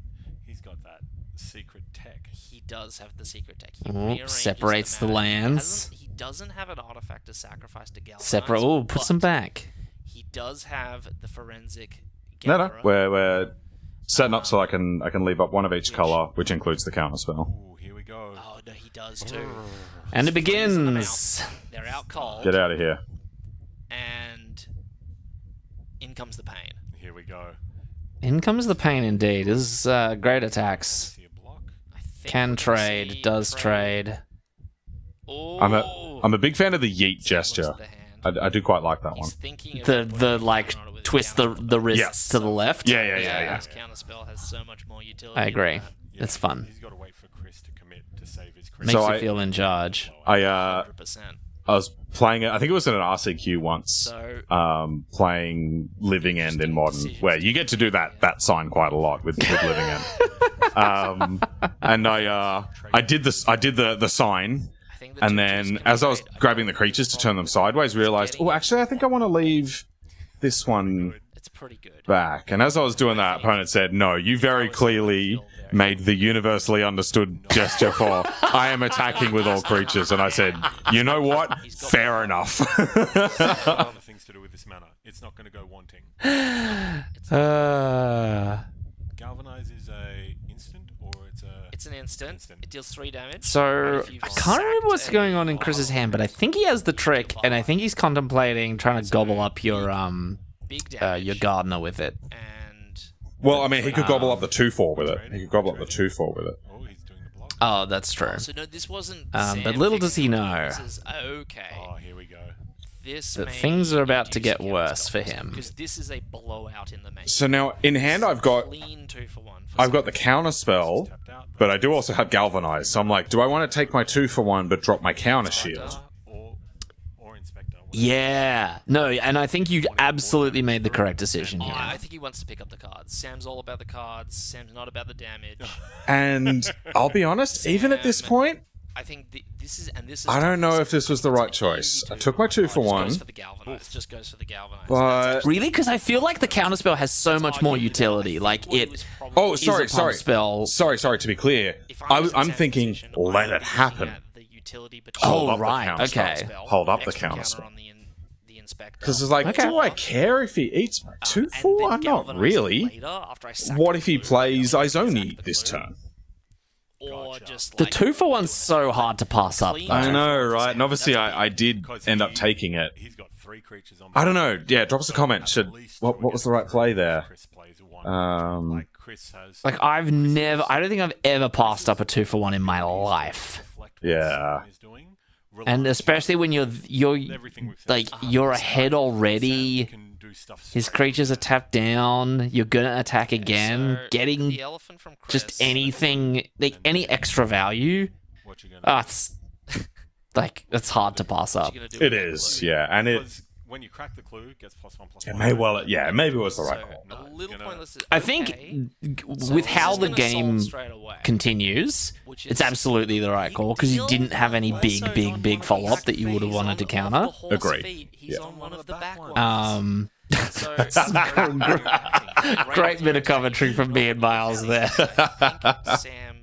secret tech. He does have the secret tech. He rearranges separates the lands. He doesn't have an artifact to sacrifice to galvanize. Put some back. He does have the forensic. No, we're setting up so I can leave up one of each color, which includes the counter spell. Ooh, here we go. Oh no, he does too. And it begins. They're out cold. Get out of here. And in comes the pain. Here we go. In comes the pain, indeed. This is great attacks. See a block. I think Can we're gonna trade, see does trade. Oh, I'm a big fan of the yeet gesture. I do quite like that one. He's thinking of The like twist the wrists to the left. Yeah. His counterspell has so much more utility. I agree. than that. It's fun. He's got to wait for Chris to commit to save his Chris. Makes So you I- feel in charge. I 100%. was playing it. I think it was in an RCQ once. So Playing Living End in Modern, where you get to do that sign quite a lot with Living End. And I did this. I did the sign. I think the And two then, twos can as be I was great. grabbing the creatures to turn them sideways, realized, oh, actually, I think I want to leave this one It's pretty good. back. And as I was doing that, opponent said, no, you very clearly made the universally understood gesture for, I am attacking with all creatures. And I said, you know what? Fair enough. Other things to do with this mana. It's not going to go wanting. Galvanize is a instant, or It's an instant. It deals 3 damage. So If you've I can't remember what's sacked going on in Chris's hand, but I think he has the trick, and I think he's contemplating trying to gobble up your big damage. your gardener with it. And Well, I mean, he could gobble up the 2/4 with it. He could gobble up the 2/4 with it. oh, he's doing the block. Oh, that's true. so no, this wasn't. But Sam little does he figuring know. This is okay. Oh, here we go. This That may things are about to induce get a worse counterspell for him. because this is a blowout in the main. So now, in hand, I've got Clean 2-for-1. the counter spell, Tapped out. but I do also have Galvanize. So I'm like, do I want to take my 2-for-1 but drop my counter shield? Or Inspector. Yeah. No, and I think you absolutely made the correct decision here. I think he wants to pick up the cards. Sam's all about the cards. Sam's not about the damage. And I'll be honest, even at this point, I think this is. I don't know if this was the right choice. I took my 2-for-1, Goes for the galvanize. Just goes for the galvanize. but Really? Because I feel like the counterspell has so much more utility. Like it. oh, is sorry, a pump spell. sorry. To be clear, I'm thinking, let it happen. Oh, up the right, counter okay. spell. Hold up the Extra counter counter spell. on the inspector. Because it's like, Okay. do I care if he eats my 2-for-1? Not really. What if he plays Izoni this turn? Or just The like 2-for-1's so hard to pass up. Clean. Though. I know, right? And obviously, I did end up taking it. He's got 3 creatures on. I don't know. Yeah, drop us a comment. What was the right play there? Chris plays a 1. Um, Chris has. Like I don't think I've ever passed up a 2-for-1 in my life. Yeah. And especially when you're like you're ahead already. His creatures are tapped down. You're gonna attack again. So, Getting the elephant from Chris, just anything, like any extra value. What you gonna It's like it's hard to pass what up. you gonna do It with that is, clue? yeah. And it Because when you crack the clue, it gets +1/+1. maybe it was the right So, call. a little pointless. I think So with this how is the gonna game solve straight away, continues, which it's is absolutely the right call because you didn't have any big follow up that you would have wanted to counter. Agreed. He's Yeah. on one of the back ones. So, Great bit of commentary from me and Miles there. I think Sam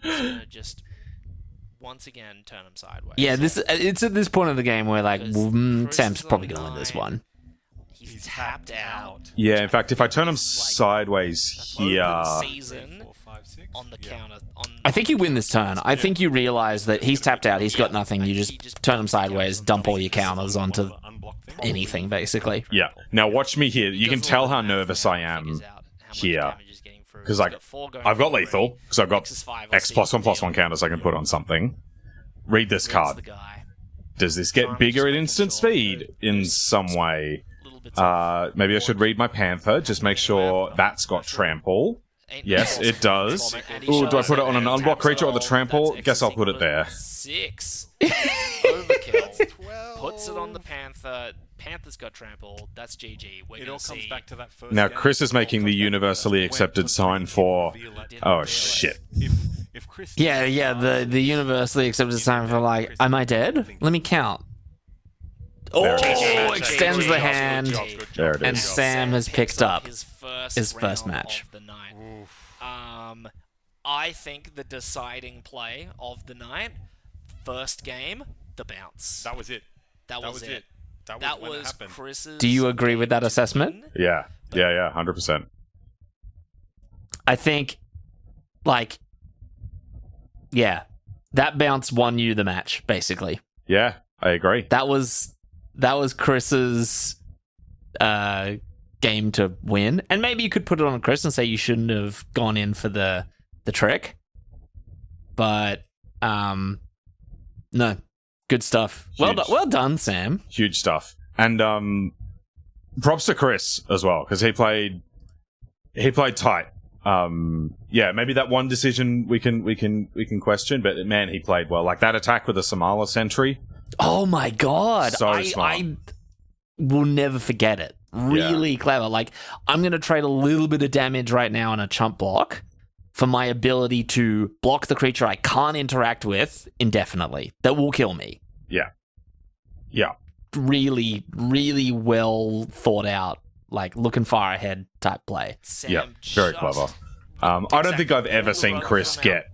is gonna just once again turn him sideways. Yeah, it's at this point of the game where like Because Chris Sam's is probably on gonna win this 9. one. He's tapped out. Yeah, in fact, if I turn him sideways here... Open season 4, 5, 6. on the counter. I think you win this turn. I think you realize that he's tapped out. He's got nothing. You just turn him sideways, dump all your counters onto anything, basically. Yeah. Now watch me here. You can tell how nervous I am here. Because I've got lethal, because I've got X +1/+1 counters I can put on something. Read this card. Does this get bigger at instant speed in some way? Maybe I should read my Panther, just make sure that's got trample. Yes, it does. Ooh, do I put it on an unblocked creature or the trample? Guess I'll put it there. 6. Overkill. Puts it on the Panther. Panther's got trample. That's GG. It all comes back to that first Now, game. Chris is making the universally accepted sign for... Oh, shit. If Chris Yeah, the universally accepted sign for, like, am I dead? Let me count. There it Oh, is. extends the hand. There it And is. Sam has picked up his his first round match. of the night. I think the deciding play of the night, first game, the bounce. That was it. That was it. That That when it was happened. Chris's. Do you agree with that game to assessment? win. Yeah, 100%. I think, like, yeah, that bounce won you the match, basically. Yeah, I agree. That was Chris's game to win. And maybe you could put it on Chris and say you shouldn't have gone in for the trick. But no, good stuff. Huge. Well done, Sam. Huge stuff. And props to Chris as well, because he played tight. Yeah, maybe that one decision we can question, but man, he played well. Like that attack with the Samala sentry. Oh my god. So smart. I will never forget it. Really clever. Like, I'm going to trade a little bit of damage right now on a chump block for my ability to block the creature I can't interact with indefinitely. That will kill me. Yeah. Yeah. Really, really well thought out, like looking far ahead type play. Sam Yeah. Very just clever. I don't think I've ever seen Chris get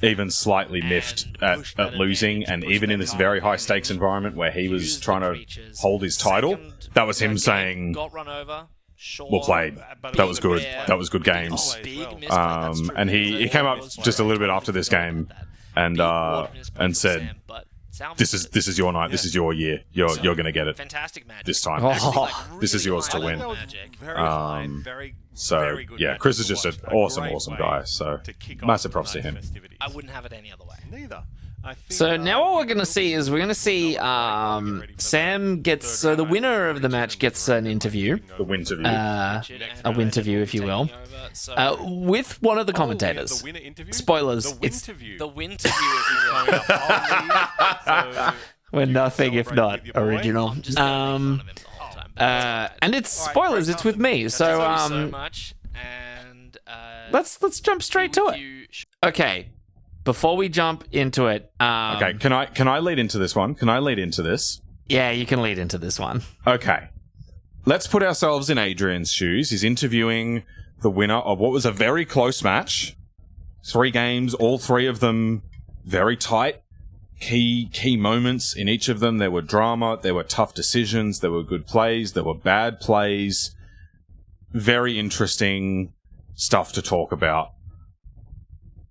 even slightly miffed at losing, and even in this very high stakes environment where he was trying to hold his title, that was him saying, got run over. Sure. well played. That was good. That was good games. And he came up just a little bit after this game and said, this is your night. This is your year. You're going to get it fantastic magic this time. Oh. This is yours to win. Very high, So, very good yeah, magic Chris is to just watch. an A awesome, great awesome way guy. So, to kick off massive the props to night him. festivities. I wouldn't have it any other way. Neither. I think, So now what we're going to see is Sam gets, so the winner of the match gets an interview, The Winterview. a winterview, if you will, with one of the commentators. the winner interview? Spoilers, The it's- winterview. The winter view, if you will. So, We're nothing if celebrate not with your boy. original. I'm just gonna make fun of him the whole time. And it's spoilers. It's with me. So so much, and let's jump straight to it. Okay, before we jump into it, Okay, can I lead into this one? Can I lead into this? Yeah, you can lead into this one. Okay. Let's put ourselves in Adrian's shoes. He's interviewing the winner of what was a very close match. 3 games, all 3 of them very tight. Key moments in each of them. There were drama, there were tough decisions, there were good plays, there were bad plays. Very interesting stuff to talk about.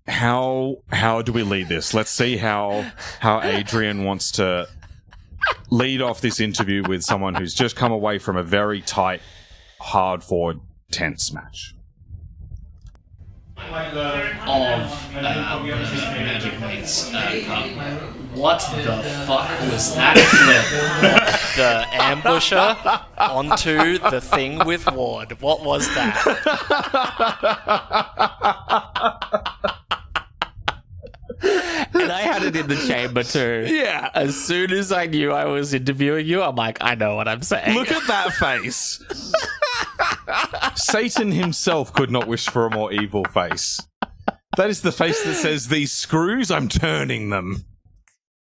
How do we lead this? Let's see how Adrian wants to lead off this interview with someone who's just come away from a very tight, hard-fought, tense match. of Magic Mates Cup. What the fuck was that flip? The ambusher onto the thing with Ward. What was that? And I had it in the chamber too. Yeah. As soon as I knew I was interviewing you, I'm like, I know what I'm saying. Look at that face. Satan himself could not wish for a more evil face. That is the face that says, "These screws, I'm turning them."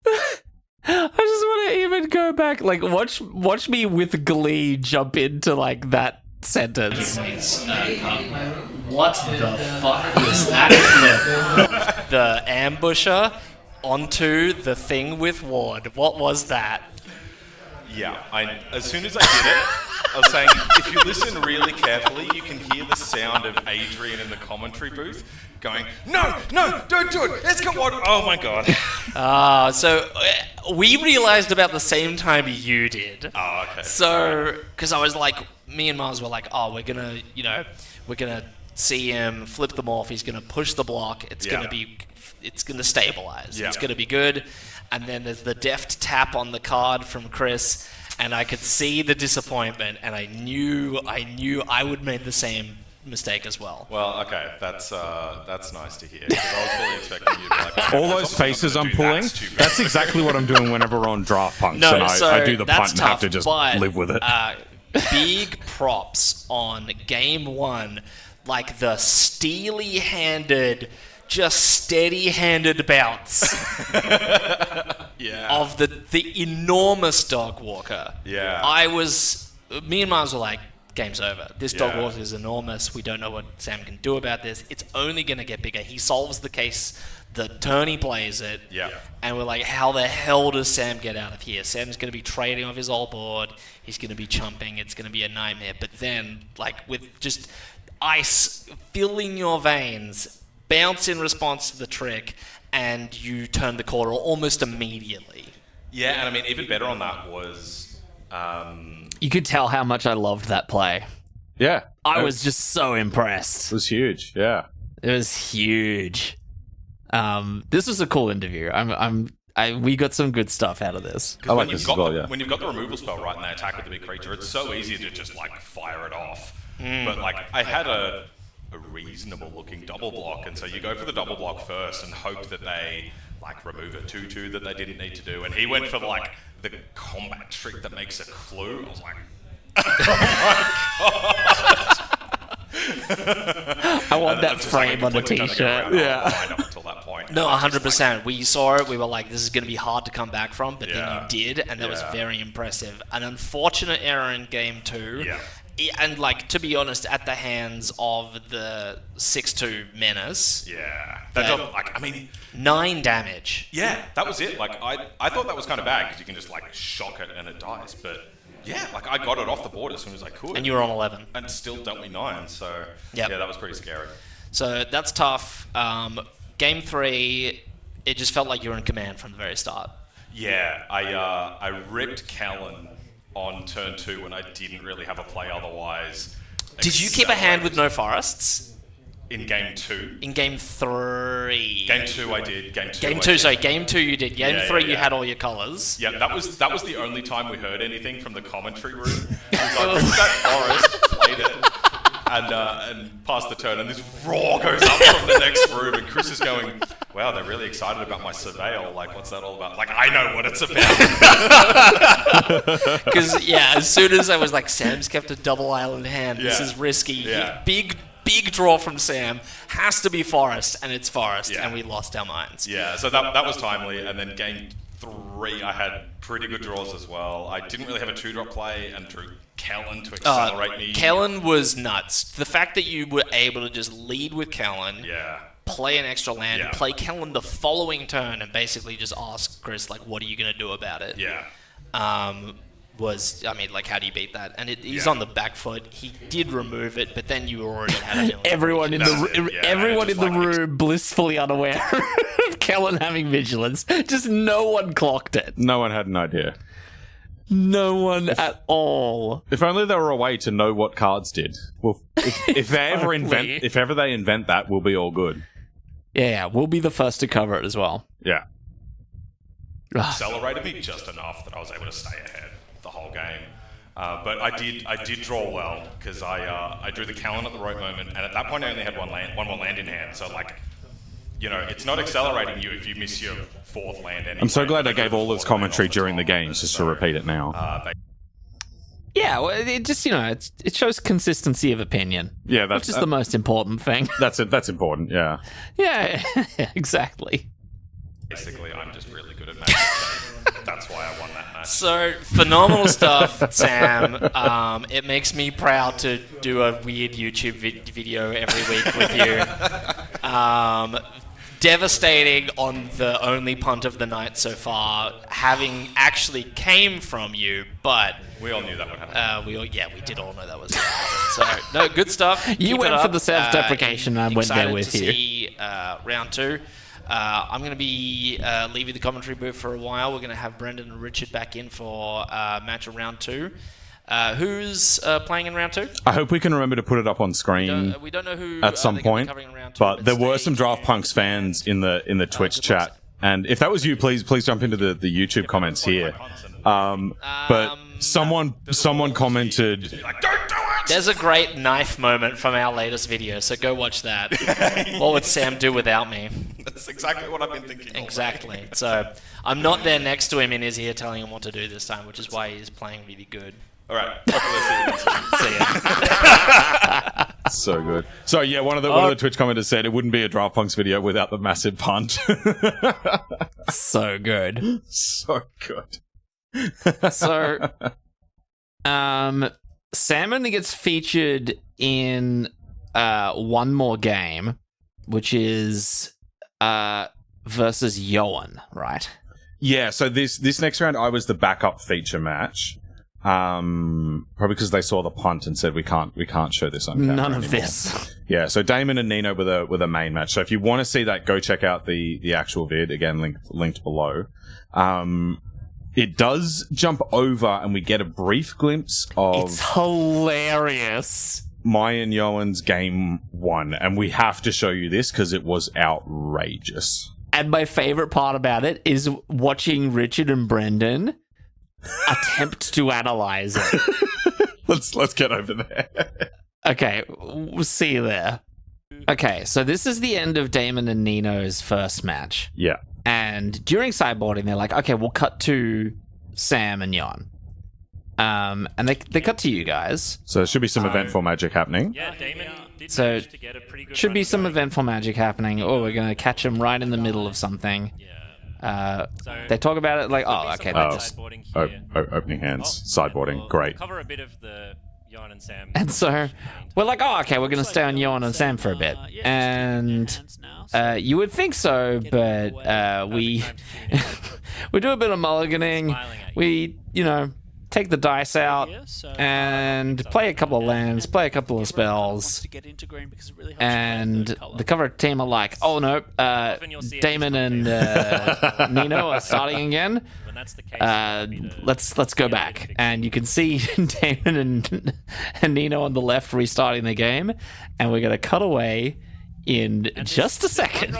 I just want to even go back, like watch me with glee jump into like that sentence. What the fuck was that flip? The ambusher onto the thing with Ward. What was that? Yeah, as soon as I did it, I was saying, if you listen really carefully, you can hear the sound of Adrian in the commentary booth going, no, don't do it. Let's come on. Oh my god. So we realized about the same time you did. Oh, okay. So, because I was like, me and Mars were like, oh, we're gonna see him flip them off. He's gonna push the block. It's gonna stabilize. Yeah. It's gonna be good. And then there's the deft tap on the card from Chris, and I could see the disappointment, and I knew I would make the same mistake as well. Well, okay, that's nice to hear. 'Cause I was fully expecting you to be like, okay, All those faces I'm pulling, stupid. that's exactly what I'm doing whenever we're on Draft Punks. No, and so I do the that's punt and have tough, to just but, live with it. Big props on game one, like the steely-handed, just steady-handed bounce Yeah. of the enormous dog walker. Yeah. Me and Mars were like, game's over. This dog Yeah. walker is enormous. We don't know what Sam can do about this. It's only going to get bigger. He solves the case the turn he plays it. Yeah. And we're like, how the hell does Sam get out of here? Sam's going to be trading off his old board. He's going to be chumping. It's going to be a nightmare. But then, like, with just ice filling your veins, bounce in response to the trick, and you turn the corner almost immediately. Yeah, and I mean, even better on that was... You could tell how much I loved that play. Yeah. I was just so impressed. It was huge, yeah. It was huge. This was a cool interview. We got some good stuff out of this. I like when this you've as got well, the, yeah. when you've got the removal spell right and they attack with the big creature, it's so easy to just like fire it off. But like I had a reasonable looking double block, and so you go for the double block first and hope that they like remove a 2/2 that they didn't need to do. And he went for like the combat trick that makes a clue. I was like, I want that frame on the t-shirt. Yeah. Up until that point. No, 100%. We saw it. We were like, this is going to be hard to come back from, but then Yeah. you did, and that was Yeah. very impressive. An unfortunate error in game 2. Yeah. And, like, to be honest, at the hands of the 6/2 Menace, Yeah. That Yeah. job, like, I mean, 9 damage. yeah, that was it. Like, I thought that was kind of bad because you can just, like, shock it and it dies. But, yeah, like, I got it off the board as soon as I could. And you were on 11. And still dealt me 9, so, Yep. yeah, that was pretty scary. So that's tough. Game 3, it just felt like you were in command from the very start. Yeah, I ripped Callan on turn 2 when I didn't really have a play otherwise. Did you keep a hand with no forests? In game 2? In game 3. Game 2 I did. Game 2 Game I 2, did. sorry, game 2 you did. Game Yeah, 3 yeah, you yeah. had all your colours. Yeah, that was the only time we heard anything from the commentary room. It was like, ripped that forest, played it, and passed the turn, and this roar goes up from the next room, and Chris is going, wow, they're really excited about my surveil. Like, what's that all about? Like, I know what it's about. Because, yeah, as soon as I was like, Sam's kept a double island hand, this Yeah. is risky. Yeah. Big draw from Sam, has to be forest, and it's forest, Yeah. and we lost our minds. Yeah, so that was timely, and then game 3 I had pretty good draws as well. I didn't really have a 2-drop play, and drew Callan to accelerate me. Kellen was nuts. The fact that you were able to just lead with Kellen, Yeah. play an extra land, Yeah. play Kellen the following turn, and basically just ask Chris, like, what are you going to do about it? Yeah. How do you beat that? And he's Yeah. on the back foot. He did remove it, but then you already had it. Everyone in That's the it, yeah, everyone just in the like- room blissfully unaware of Kellen having vigilance. Just no one clocked it. No one had an idea. No one at all. If only there were a way to know what cards did. Well, if they ever only. if ever they invent that, we'll be all good. Yeah, we'll be the first to cover it as well. Yeah. Accelerated me just enough that I was able to stay ahead the whole game. But I did draw well because I drew the Callan at the right moment, and at that point I only had one more land in hand. So like, you know, it's not accelerating you if you miss your 4th land. Anyway. I'm so glad I But gave all this fourth commentary land on during the top, games, just to so, repeat it now. Yeah, well, it just it shows consistency of opinion. Yeah, that's which is the most important thing. That's it. That's important. Yeah. Yeah, exactly. Basically, I'm just really good at magic. That's why I won that match. So, phenomenal stuff, Sam. It makes me proud to do a weird YouTube video every week with you. devastating on the only punt of the night so far, having actually came from you, but We all knew that would happen. we did all know that was going to happen. So, no, good stuff. You Keep went it for up. the self-deprecation, and I went there with Excited you. to see round 2. I'm going to be leaving the commentary booth for a while. We're going to have Brendan and Richard back in for match of round 2. Who's playing in round 2? I hope we can remember to put it up on screen We don't know who at some they're gonna be point. covering in round 2, But there were stay some Draft tuned. Punks fans in the Twitch good chat, luck. and if that was you, please jump into the YouTube comments here. But someone commented, There's a great knife moment from our latest video, so go watch that. What would Sam do without me? That's exactly what I've been thinking. Exactly. So I'm not there next to him in his ear telling him what to do this time, which is why he's playing really good. All right. See you. so good. So yeah, one of the Twitch commenters said it wouldn't be a Draft Punks video without the massive punt. So good. So good. So, Sam only gets featured in one more game, which is versus Yoann, right? Yeah, so this next round I was the backup feature match. Probably because they saw the punt and said we can't show this on camera None of anymore. this. Yeah, so Damon and Nino were the main match. So if you want to see that, go check out the actual vid, again linked below. It does jump over and we get a brief glimpse of It's hilarious. my and Yoann's game 1, and we have to show you this because it was outrageous. And my favorite part about it is watching Richard and Brendan attempt to analyze it. Let's get over there. Okay, we'll see you there. Okay, so this is the end of Damon and Nino's first match. Yeah. And during sideboarding, they're like, okay, we'll cut to Sam and Yoann. And they cut to you guys. So there should be some eventful magic happening. Yeah, Damon did So, manage to get a pretty good Should run be some going. eventful magic happening. Oh, we're going to catch him right in the middle of something. Yeah. They talk about it like, oh, okay, Oh. they just... Sideboarding Oh, here. opening hands, sideboarding, We'll great. cover a bit of the Yoann and Sam. And so we're like, oh, okay, we're going to stay on Yoann and Sam for a bit. And you would think so, but we we do a bit of mulliganing. We, take the dice out and play a couple of lands, play a couple of spells. And the cover team are like, oh no, Damon and Nino are starting again. When that's the case, Let's go back, and you can see Damon and Nino on the left restarting the game, and we're gonna cut away in just a second,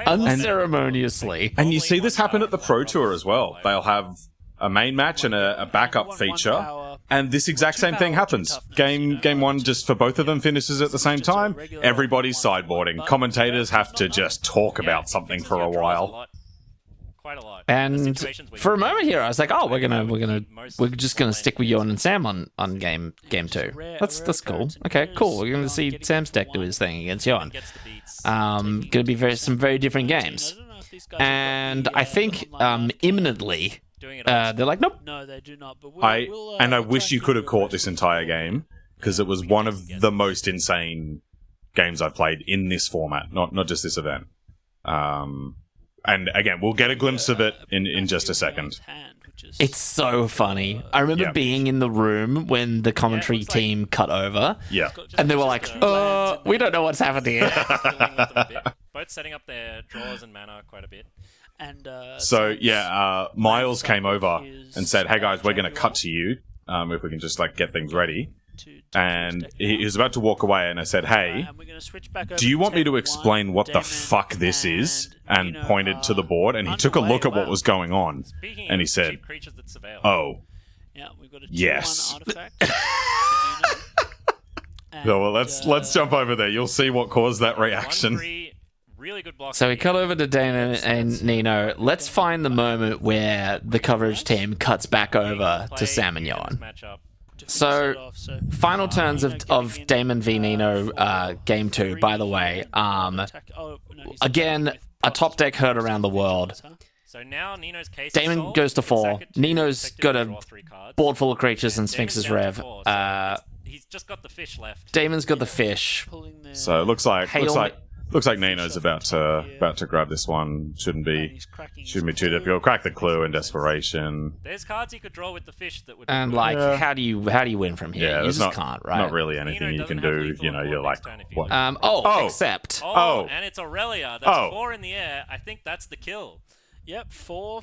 unceremoniously. And you see this happen at the Pro Tour as well. They'll have a main match and a backup feature, and this exact same thing happens. Game 1, just for both of them, finishes at the same time. Everybody's sideboarding. Commentators have to just talk about something for a while. Quite a lot. And for a moment here, I was like, "Oh, we're just gonna stick with Yoann and Sam on game 2. That's cool. Okay, cool. We're gonna see Sam's deck do his thing against Yoann. Gonna be some very different games. And I think imminently, they're like, nope. No, they do not. But I wish you could have caught this entire game because it was one of the most insane games I've played in this format, not just this event. And again, we'll get a glimpse of it in just a second. It's so funny. I remember Yeah. being in the room when the commentary team cut over, Yeah. and they were like, we don't know what's happened here. Both setting up their draws and mana quite a bit. And So yeah, Miles came over and said, "Hey guys, we're going to cut to you. If we can just get things ready." And he was about to walk away, and I said, "Hey, do you want me to explain what the fuck this is?" And pointed to the board, and he took a look at what was going on, and he said, "Oh, yeah, we've got a yes." 2/1 artifact. So well, let's jump over there. You'll see what caused that reaction. Really good block. So we cut over to Damon and Nino. Let's find the moment where the coverage team cuts back over to Sam and Yoann. So, final turns of Damon v Nino, game 2, by the way. Again, a top deck heard around the world. So now Nino's case Damon goes to 4. Nino's got a board full of creatures and Sphinx's Rev. He's just got the fish left. Damon's got the fish. So it looks like Looks like Nino's about to grab this one. Shouldn't be too difficult. Crack the clue in desperation. There's cards you could draw with the fish that would. And like, how do you win from here? Yeah, you there's just can't, right? Not really anything you can do. You know, you're like, what? Except. And it's Aurelia. That's 4 in the air. I think that's the kill. Yep, 4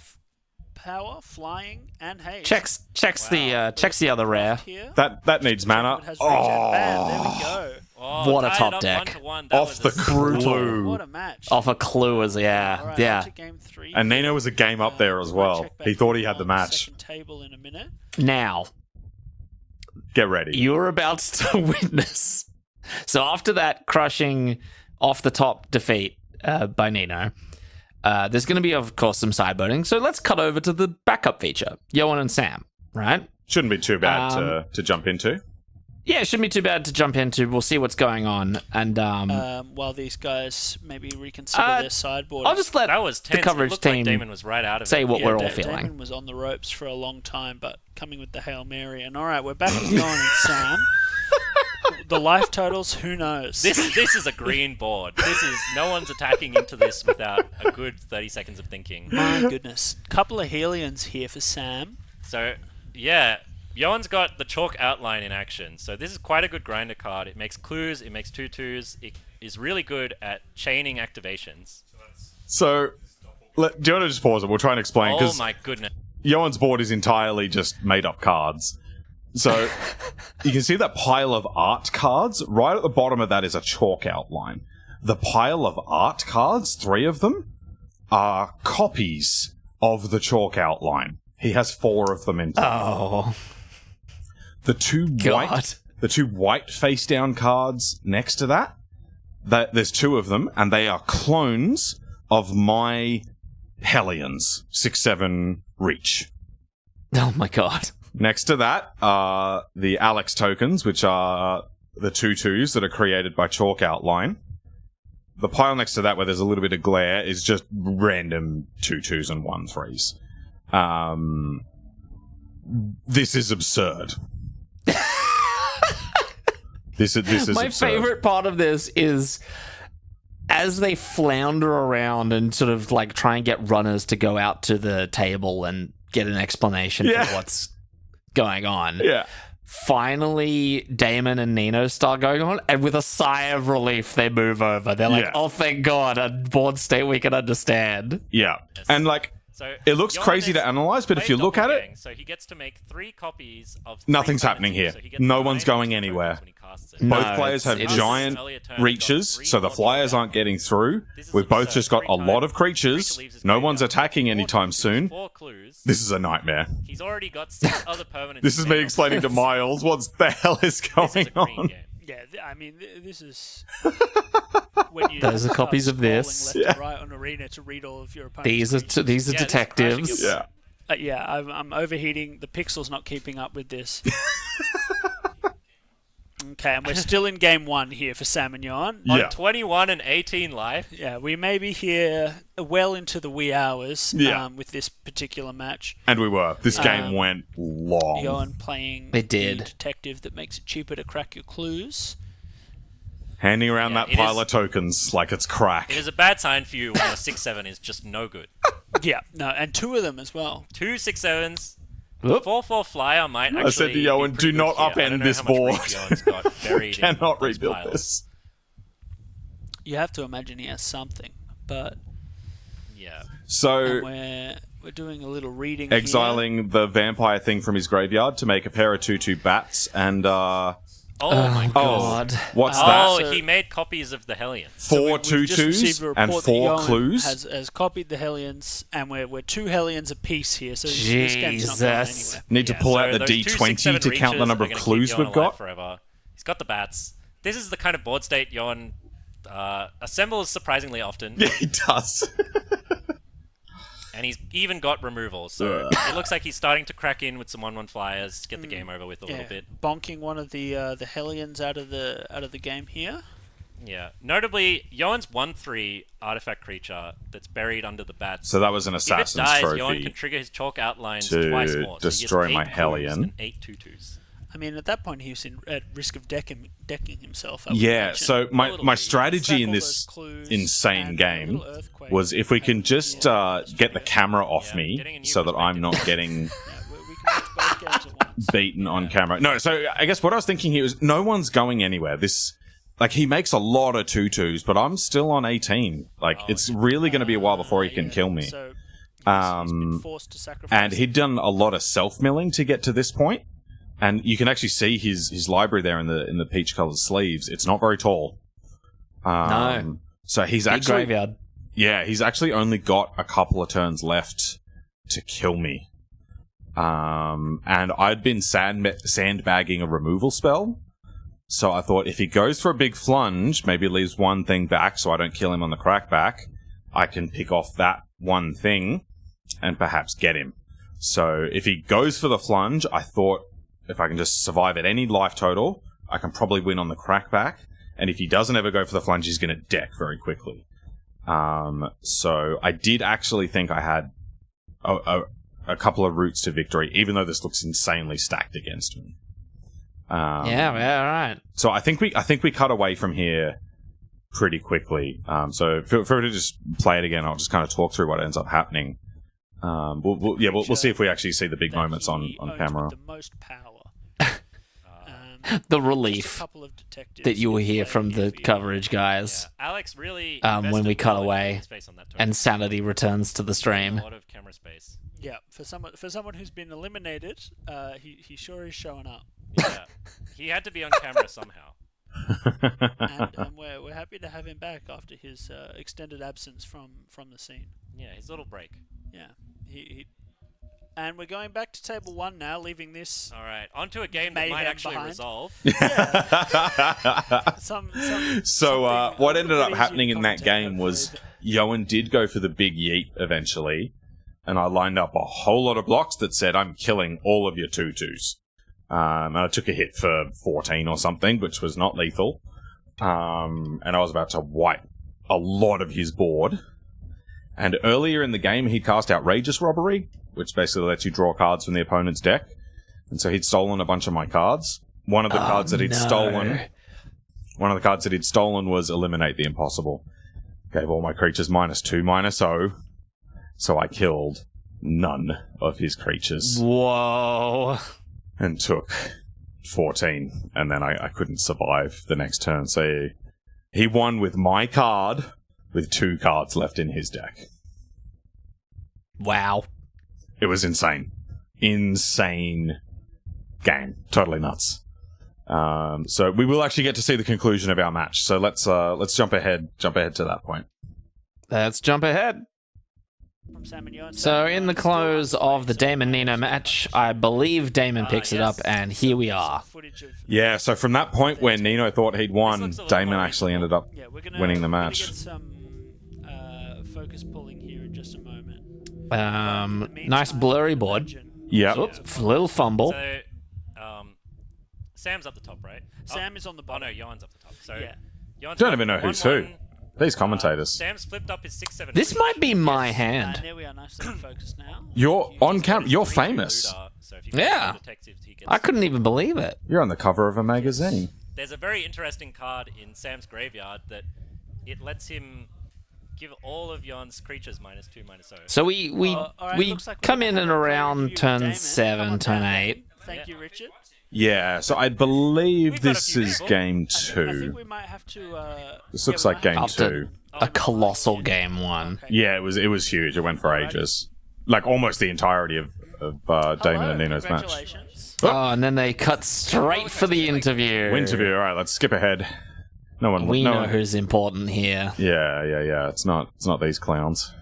power, flying, and haste. Checks the other rare. That needs mana. There we go. Oh, what a top deck. Off the clue. What a match. Off a clue is Right, yeah. Game 3. And Nino was a game up there as well. He thought he had the match. Table in a minute. Now, get ready. You're about to witness. So after that crushing off the top defeat by Nino, there's going to be, of course, some sideboarding. So let's cut over to the backup feature, Yoann and Sam, right? Shouldn't be too bad to jump into. Yeah, it shouldn't be too bad to jump into. We'll see what's going on. And while these guys maybe reconsider their sideboard. I'll just let the coverage team like Damon was right out of say what we're all feeling. Damon was on the ropes for a long time, but coming with the Hail Mary. And all right, we're back with Yoann and Sam. The life totals, who knows? This is a green board. No one's attacking into this without a good 30 seconds of thinking. My goodness. Couple of Helions here for Sam. So, yeah, Yoann's got the chalk outline in action. So this is quite a good grinder card. It makes clues, it makes 2/2s. It is really good at chaining activations. So, do you want to just pause it? We'll try and explain. Oh my goodness. Yoann's board is entirely just made up cards. So, you can see that pile of art cards. Right at the bottom of that is a chalk outline. The pile of art cards, 3 of them, are copies of the chalk outline. He has 4 of them in total. Oh. The two white face down cards next to that, there's 2 of them, and they are clones of my Hellions, 6/7 reach. Oh my god. Next to that are the Alex tokens, which are the 2/2s that are created by chalk outline. The pile next to that, where there's a little bit of glare, is just random 2/2s and 1/3s. This is absurd. This is my absurd. favorite part of this is as they flounder around and sort of like try and get runners to go out to the table and get an explanation for what's going on. Yeah. Finally, Damon and Nino start going on, and with a sigh of relief, they move over. They're like, "Oh, thank God, a board state we can understand." Yeah, and like. So it looks crazy to analyze, but if you look at it, so he gets to make 3 copies of nothing's happening here. No one's going anywhere. Both players have giant reaches, so the flyers aren't getting through. We've both just got a lot of creatures. No one's attacking anytime soon. This is a nightmare. He's already got 6 other permanents. This is me explaining to Miles what the hell is going on. Yeah, I mean, this is when you those are copies of this. Left to right on Arena to read all of your opponents. These are detectives. Yeah. I'm overheating. The pixel's not keeping up with this. Okay, and we're still in game 1 here for Sam and Yoann. On 21 and 18 life. Yeah, we may be here well into the wee hours with this particular match. And we were. This game went long. Yoann playing the detective that makes it cheaper to crack your clues. Handing around that pile of tokens like it's crack. It is a bad sign for you when a 6/7 is just no good. Yeah, no, and 2 of them as well. 2 6/7s. The 4/4 flyer might actually. I said to Yoann, do not upend this board. Cannot rebuild this. You have to imagine he has something, but yeah. So we're doing a little reading. Exiling the vampire thing from his graveyard to make a pair of 2/2 bats and Oh my god. What's that? Oh, he made copies of the Hellions. 4 2/2s and 4 clues. Has copied the Hellions, and we're 2 Hellions apiece here, so this game's not going anywhere. Need to pull out the D20 to count the number of clues we've got. Forever. He's got the bats. This is the kind of board state Yoann assembles surprisingly often. Yeah, he does. And he's even got removals, so it looks like he's starting to crack in with some 1/1 flyers, get the game over with a little bit. Bonking one of the Hellions out of the game here. Yeah. Notably, Yoann's 1/3 artifact creature that's buried under the bats. So that was an assassin's if it dies, trophy. Yoann can trigger his chalk outlines to twice more. destroy my Hellion. 8 2/2s. I mean, at that point, he was at risk of decking himself. Yeah, so my Stack strategy in all this those clues insane and game a little earthquake was if we can and just get the camera off getting a me new so that I'm not getting Yeah, we can watch both games at once. beaten on camera. No, so I guess what I was thinking here is no one's going anywhere. He makes a lot of 2-2s, but I'm still on 18. It's really going to be a while before he can kill me. So he's been forced to sacrifice. And he'd done a lot of self-milling to get to this point. And you can actually see his library there in the peach-colored sleeves. It's not very tall. No. So he's Big actually... graveyard. Yeah, he's actually only got a couple of turns left to kill me. And I'd been sandbagging a removal spell. So I thought if he goes for a big flunge, maybe leaves one thing back so I don't kill him on the crackback, I can pick off that one thing and perhaps get him. So if he goes for the flunge, I thought if I can just survive at any life total, I can probably win on the crackback. And if he doesn't ever go for the flunge, he's going to deck very quickly. So I did actually think I had a couple of routes to victory, even though this looks insanely stacked against me. Yeah, right. So I think we cut away from here pretty quickly. So feel free to just play it again. I'll just kind of talk through what ends up happening. We'll see if we actually see the big moments on camera. The most power. The A relief couple of detectives that you will hear playing from the heavy. coverage, guys, Yeah, Alex really when invested we cut well in away his space on that turn. and sanity returns to the stream. A lot of camera space. Yeah, for someone who's been eliminated, he sure is showing up. Yeah, he had to be on camera somehow. And we're happy to have him back after his extended absence from the scene. Yeah, his little break. Yeah, and we're going back to table 1 now, leaving this. All right, onto a game that Mayhem might actually behind. resolve. So what ended up easier happening to in that commentate, game was hopefully. Yoann did go for the big yeet eventually, and I lined up a whole lot of blocks that said I'm killing all of your 2-2s. And I took a hit for 14 or something, which was not lethal. And I was about to wipe a lot of his board. And earlier in the game, he cast Outrageous Robbery, which basically lets you draw cards from the opponent's deck. And so he'd stolen a bunch of my cards. One of the cards that he'd stolen was Eliminate the Impossible. Gave all my creatures -2/-0. So I killed none of his creatures. Whoa. And took 14, and then I couldn't survive the next turn. So he won with my card, with 2 cards left in his deck. Wow. It was insane. Insane game. Totally nuts. So we will actually get to see the conclusion of our match. So let's jump ahead to that point. Let's jump ahead. From Sam and Yoann. So in the close of the Damon Nino match, I believe Damon picks it up, and here we are. Footage of, Yeah, so from that point where Nino thought he'd won, looks a little Damon more actually ended reasonable. up yeah, we're gonna winning the we're gonna match. get some focus pulling here in just a moment. Nice blurry board. Yep. Oops, little fumble. So, Sam's up the top, right? Sam is on the Oh bottom. no, Yoann's up the top. So, Yeah. Yoann's Don't got even know who's 1-1. who. These commentators. Sam's flipped up his 6-7. This might be my And hand. there we are, nicely focused now. You're on camera. You're famous. So if you Yeah. go detectives, he gets I couldn't even believe it. You're on the cover of a magazine. There's a very interesting card in Sam's graveyard that it lets him give all of Yoann's creatures -2/-0. So we All right, we looks like we're come gonna in have and a around review of turn Damon. Come 7, on turn down, 8. Damon. Thank you, Richard. Yeah, so I believe We've got a this few is people. game I think 2. we might have to. This looks like game After 2. a colossal game 1. Okay. Yeah, it was huge. It went for ages. Like almost the entirety of Damon and Nino's match. Congratulations. Oh, and then they cut straight for the interview. Interview. All right, let's skip ahead. No one. We no know one- who's important here. Yeah. It's not these clowns.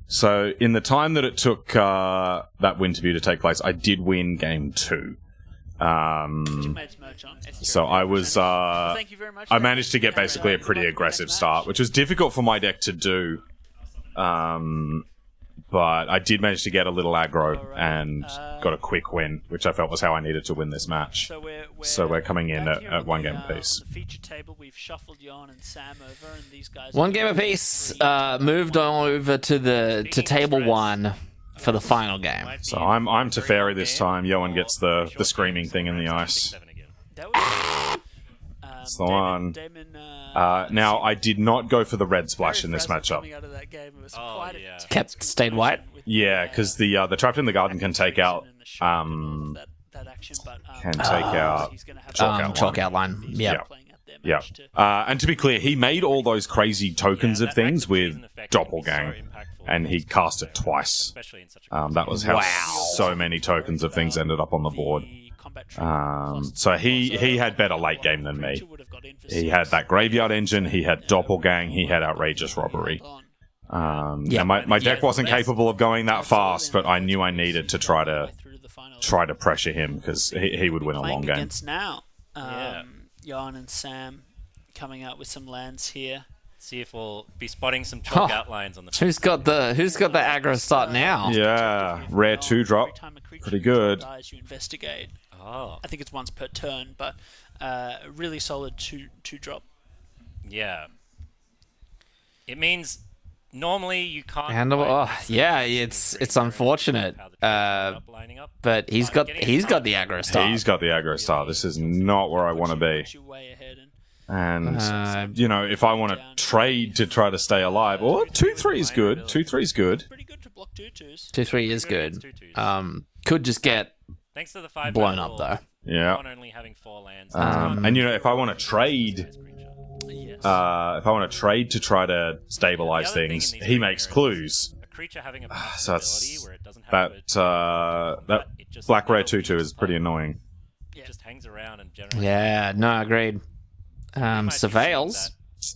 So in the time that it took that interview to take place, I did win game 2. Teammates merch on. So I was. Thank you very much. I managed to get basically a pretty aggressive start, which was difficult for my deck to do. But I did manage to get a little aggro and got a quick win, which I felt was how I needed to win this match. So we're coming in back at here on one the, game apiece. On the feature table, we've shuffled Yoann and Sam over, and these guys. One game apiece. Moved on over to table 1 for the final game. Might be So I'm a very Teferi long this game time. Yoann or gets a very the short screaming game, thing in the somewhere around ice. 6-7 again. That was That's the one. Damon, Now, I did not go for the red splash very in this frazzled matchup. coming out of that game. It was Oh, quite a yeah. tense Stayed white? conclusion with Yeah, because the Trapped in the Garden can take out and the shock and all of that action, but, can take out he's gonna have chalk to- outline. Chalk outline. He's Yeah. playing at their Yeah. match to- And to be clear, he made all those crazy tokens Yeah, of that things active with season effect can be so Doppelgang, impactful and he against cast it players, twice. especially in such a That was how Wow. so many tokens of things ended up on the board. the combat tree plus So the he had better also late game than me. creature would have got in for He six. had that Graveyard Engine, he had Doppelgang, he had Outrageous Robbery. Hold on. Yeah. And my deck Yeah. wasn't capable of going that fast, but I knew I needed to try to pressure him because he would win a Playing long game. against now, Yeah. Yoann and Sam coming out with some lands here. See if we'll be spotting some chalk Huh. outlines on the Who's got the aggro start now? Yeah, rare 2-drop. Every time a creature Pretty good. dies, you investigate. Oh, I think it's once per turn, but really solid two drop. yeah. It means normally you can't. And quite yeah, see it's the green unfortunate. how the trades are lining up. But he's got the aggro start. He's got the aggro star. This is not where I want to be. Puts you way ahead and And, if I want to trade to try to stay alive, or 2-3 is good. 2-3 is good. pretty good to block 2/2s. 2-3 is Good good. against 2/2s. Could just get Thanks to the 5 blown rule, up though. Yeah. Not only having 4 lands, And, if I want to trade, Yes. if I want to trade to try to stabilize The other thing things, in these he green makes areas- clues. a creature having a So passive that's- ability where it doesn't have That, to that it just black rare never 2-2 leaves is pretty play. annoying. It just hangs around and generates. Yeah, no, agreed. might be seeing Surveils.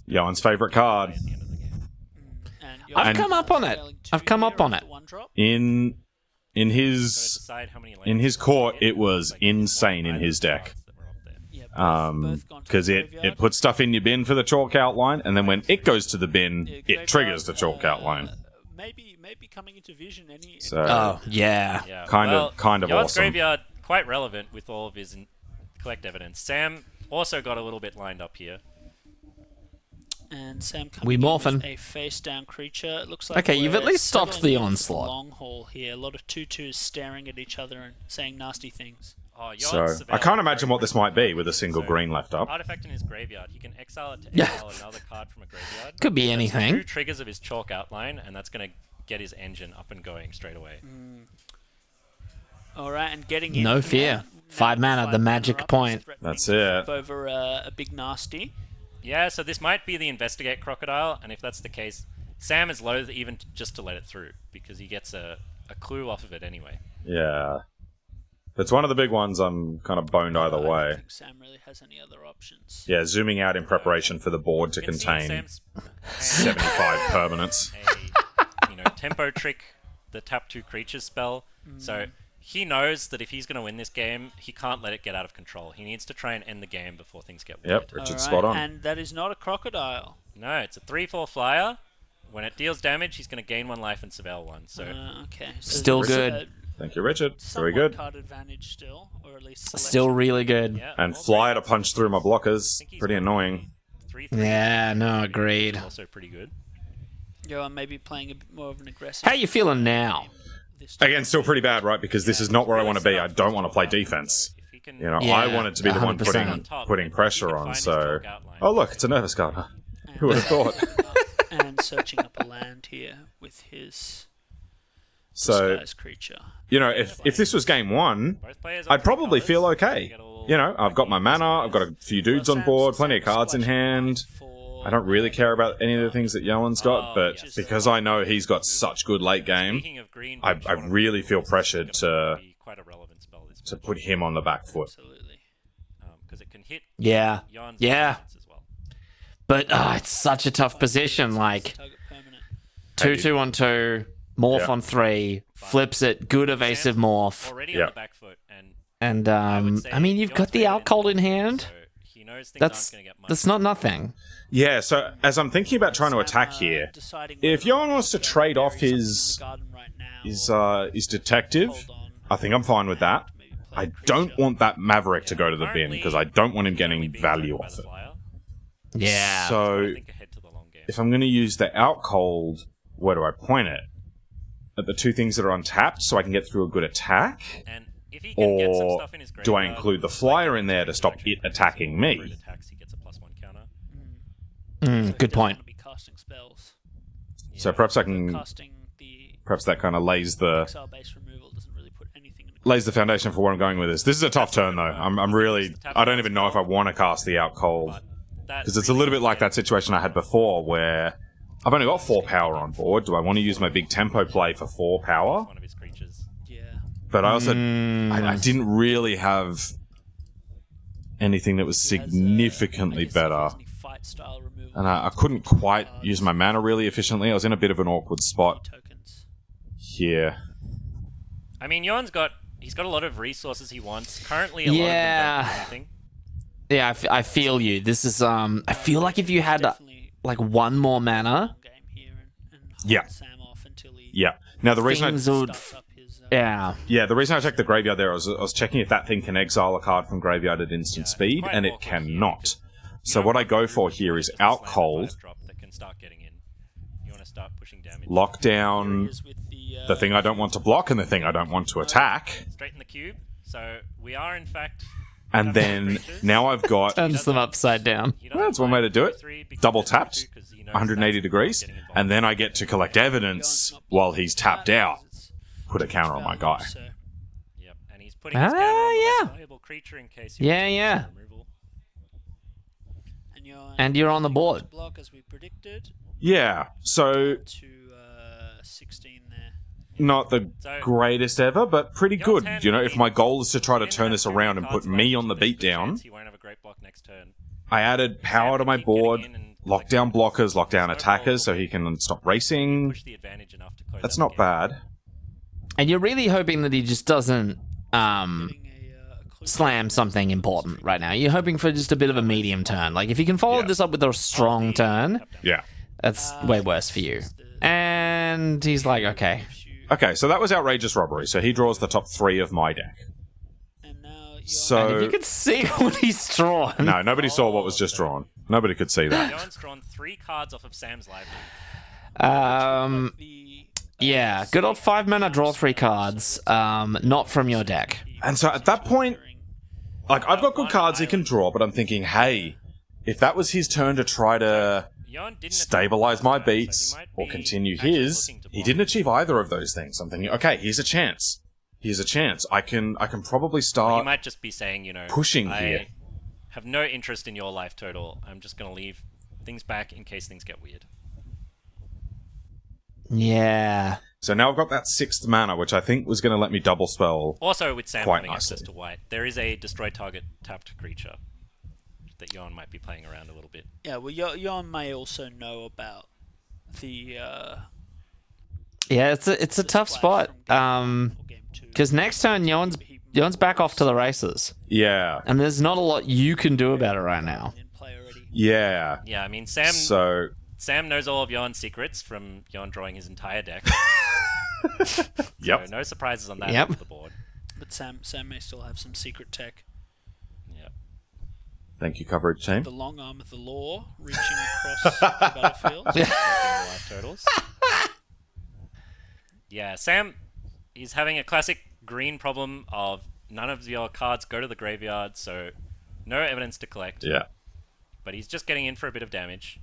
Yoann's favorite card. at the end of the game. And I've And- come up on it. I've come up on it. In Gotta his decide how many lands in his you court, want to get, it was like, you insane want in his deck. cards that were up there. Because it puts stuff in your bin for the chalk outline, and then when it goes to the bin, it triggers the chalk outline. Maybe coming into vision any. So Oh, yeah. Yeah, Kind of Yoann's awesome. Graveyard, quite relevant with all of his collect evidence. Sam also got a little bit lined up here. And Sam coming We in with morphin'. a face down creature. It looks like Okay, you've we're at least stopped settling the in for onslaught. Long haul here. A lot of 2/2s staring at each other and saying nasty things. Oh, Yoann's So I Surveil can't is imagine very what this might be with a good. single So, green left up. Artifact in his graveyard. He can exile it to Yeah. exile another card from a graveyard. Could be That's anything. 2 triggers of his chalk outline, and that's going to get his engine up and going straight away. All right, and getting in. No here, fear. now 5 mana, five the magic up, point. threatening That's to it. flip over a big nasty. Yeah, so this might be the Investigate Crocodile, and if that's the case, Sam is loath even just to let it through, because he gets a clue off of it anyway. Yeah. If it's one of the big ones, I'm kind of boned either I don't way. think Sam really has any other options. Yeah, zooming out in prepreration for the board to You can see in contain Sam's 75 permanents. a tempo trick, the tap 2 creatures spell. So he knows that if he's going to win this game, he can't let it get out of control. He needs to try and end the game before things get weird. Yep, Richard's All right, spot on. And that is not a crocodile. No, it's a 3/4 flyer. When it deals damage, he's going to gain 1 life and surveil 1. So Okay. So Still there's good. a Thank you, Richard. Very somewhat good. card advantage still, or at least Still selection. really good. yeah, And all fly to great. punch through my blockers. think he's Pretty got annoying. 3/3. Yeah, no, agreed. Also pretty good. Yoann maybe playing a bit more of an aggressive. How you feeling now? this time. Again, still pretty bad, right? Because this is not where I want to be. I don't want to play defense. If he can You know, Yeah, I wanted to be the one 100%. putting pressure on. So, oh look, it's a nervous card. Huh? Who would have thought? And searching up a land here with his So, disguise creature. if this was game one, both players I'd probably feel okay. I've got my mana, I've got a few dudes on board, plenty of cards in hand. I don't really care about any of the things that Yoann's got, but because I know he's got such good late game, Speaking of green, I really feel pressured to quite a relevant spell this put him on the back foot. Absolutely. because it can hit Yeah. Yoann's Yeah. performance as well. But it's such a tough position. Like, Target permanent. 2/2 on 2, morph Yeah. on 3, flips it, good evasive morph. Already Yeah. on the back foot, and And, I would say you've got Yoann's the made out it cold in so hand. he knows things That's aren't going to get much. that's not nothing. Yeah, so as I'm thinking about trying to attack here, if Yoann wants to trade off his detective, I think I'm fine with that. I don't want that Maverick to go to the bin because I don't want him getting value off it. Yeah. So I think ahead to the long game. if I'm going to use the out cold, where do I point it? at the two things that are untapped so I can get through a good attack? And if he can get some Or stuff in his do I graveyard, include the like flyer in there to stop directly it attacking when me? it attacks, he gets a +1 counter. So he good doesn't point. want to be casting spells. So perhaps I can. Casting the Perhaps that kind of lays the exile-based removal doesn't really put anything in lays the foundation for where I'm going with this. This is a tough turn though. I'm really. I don't even know if I want to cast the Out Cold because it's a little bit like that situation I had before where I've only got 4 power on board. Do I want to use my big tempo play for 4 power? One of his creatures. Yeah. But I also I didn't really have anything that was significantly better. Fight-style removal And I couldn't quite use my mana really efficiently. I was in a bit of an awkward spot tokens. here. I mean, Yoann's got a lot of resources he wants. Currently, a lot Yeah. of them don't do anything. Yeah, I feel you. This is I feel like if you had Definitely like one more mana, game here and hold Yeah. Sam off until he Yeah. Now the reason things would. starts up his Yeah. the reason I checked the graveyard there, I was checking if that thing can exile a card from graveyard at instant speed, Quite and it awkward here cannot. because So you what don't I go want for to here is just Out slam a Cold, 5-drop that can start getting in. You want to start pushing damage. lock down areas with the thing I don't want to block and the thing I don't want to attack, Straight in the cube. So we are in fact. and then now I've got Turns them upside down. He doesn't Well, that's one way to do it. play 3 double because he doesn't tapped, want to 'cause he knows 180 that's degrees, getting involved. and then I get to collect evidence while he's tapped out. Put a counter on my guy. So Yep, and he's putting his counter on the yeah. less valuable creature in case. he Yeah, wants yeah. some removal. And you're on the board. Block as we predicted Yeah, so to 16 there. not the So- greatest ever, but pretty Yoann's good. hand You know, would if be- my goal is to try to He turn has this so many around and put cards me left, on the there's a beat good down, chance He won't have a great block next turn. I added power to my keep getting board, in and lock down blockers, lock down snowball attackers so a he bit. can stop racing. Push the advantage enough to close That's out not the game. bad. And you're really hoping that he just doesn't Getting a clue slam something important right now. You're hoping for just a bit of a medium turn. Like if you can follow Yeah. this up with a strong turn, Yeah. that's way worse for you. And he's like, okay. Okay, so that was outrageous robbery. So he draws the top 3 of my deck. And now you're And if So you could see what he's drawn. no, nobody saw what was just drawn. Nobody could see that. Yoann's drawn 3 cards off of Sam's library. the Yeah, good old 5 mana, draw 3 cards. Not from your deck. And so at that point, like I've got good cards he can draw, but I'm thinking, hey, if that was his turn to try to Yoann didn't stabilize my attack the first beats turn, so he or might continue be actually his, looking to he block. didn't achieve either of those things. I'm thinking, okay, here's a chance. Here's a chance. I can probably He start. might just be saying, you know, pushing I here. have no interest in your life total. I'm just going to leave things back in case things get weird. Yeah. So now I've got that 6th mana, which I think was going to let me double spell. Also, with Sam Quite having access nicely. to white, there is a destroy target tapped creature that Yoann might be playing around a little bit. Yeah, well, Yoann may also know about the Yeah, it's a tough spot. Because next turn, Yoann's back off to the races. Yeah. And there's not a lot you can do about it right now. in play already. Yeah. Yeah, I mean, Sam knows all of Yoann's secrets from Yoann drawing his entire deck. Yep. So no surprises on that Yep. end of the board. But Sam may still have some secret tech. Yep. Thank you, coverage team. The long arm of the law reaching across the battlefield. Collecting the life totals. Yeah, Sam is having a classic green problem of none of your cards go to the graveyard, so no evidence to collect. Yeah. But he's just getting in for a bit of damage.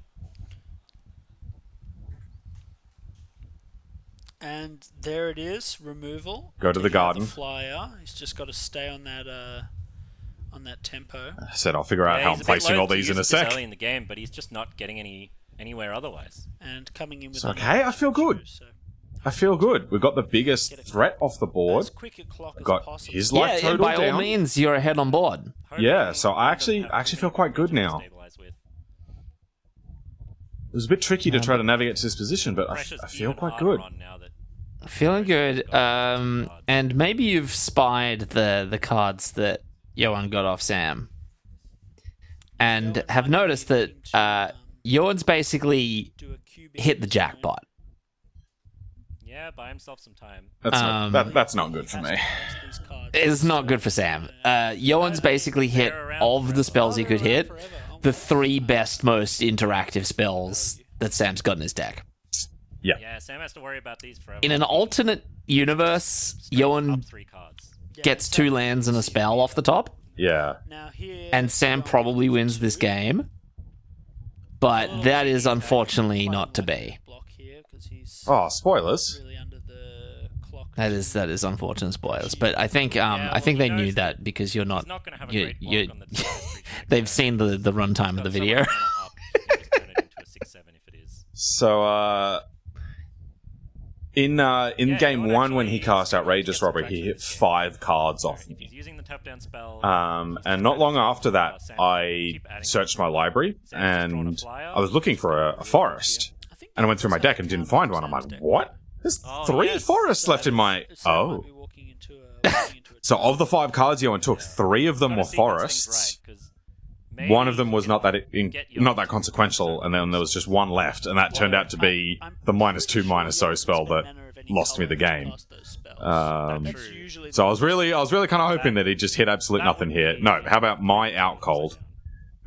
And there it is, removal. Go to the Taking out garden. Flyer. He's just got to stay on that tempo. I said I'll figure out Yeah, how he's I'm a bit placing all loath to these in use a it this sec. early in the game, but he's just not getting anywhere otherwise. And coming in with So, another okay, I feel good. So I feel good. We've got the biggest threat off the board. as quick a clock as Got possible. his Yeah, life and total by all down. means, you're ahead on board. Yeah, Hoping so I he actually- doesn't have actually too feel many quite good creatures to now. stabilize with. It was a bit tricky to try to navigate to this position, but Pressure's I feel even quite harder good. on now that Feeling good. And maybe you've spied the cards that Yoann got off Sam. And have noticed that Yoann's basically Do a QB hit the jackpot. Yeah, buy himself some time. That's not good for me. These cards. It's not good for Sam. Yoann's basically hit, of the spells he could hit, the 3 best, most interactive spells that Sam's got in his deck. Yeah, Sam has to worry about these forever. In an alternate universe, Straight Yoann up 3 cards. Yeah, gets Sam 2 lands and a spell off the top, Yeah. Now here, and Sam Yoann probably gets wins this 2. game. But that is unfortunately not to be. Block here 'cause he's Oh, spoilers. really under the clock. That is unfortunate spoilers. But I think Yeah, I think well, they he knew knows that because you're not. He's not going to have a You, great you, block on the disguised creature. they've seen the runtime of the video. Got someone up, you can just turn it into a 6/7 if it is. So, in game Yoann 1, when he actually cast Outrageous gets Robbery, attracted he to hit this game. 5 cards off If me. he's using the tap down spell, And not long after that, I searched my library, and I was looking for a forest. I think And I went through my deck and didn't find one. I'm like, what? There's Oh, 3 yes. forests left in my... Sam might Oh. be walking into a So of the 5 cards, Yoann took 3 of them were forests. One of them was not that consequential, and then there was just one left, and that turned out to be the -2/-0 spell that lost me the game. So I was really kind of hoping that he just hit absolute nothing here. No, how about my out cold?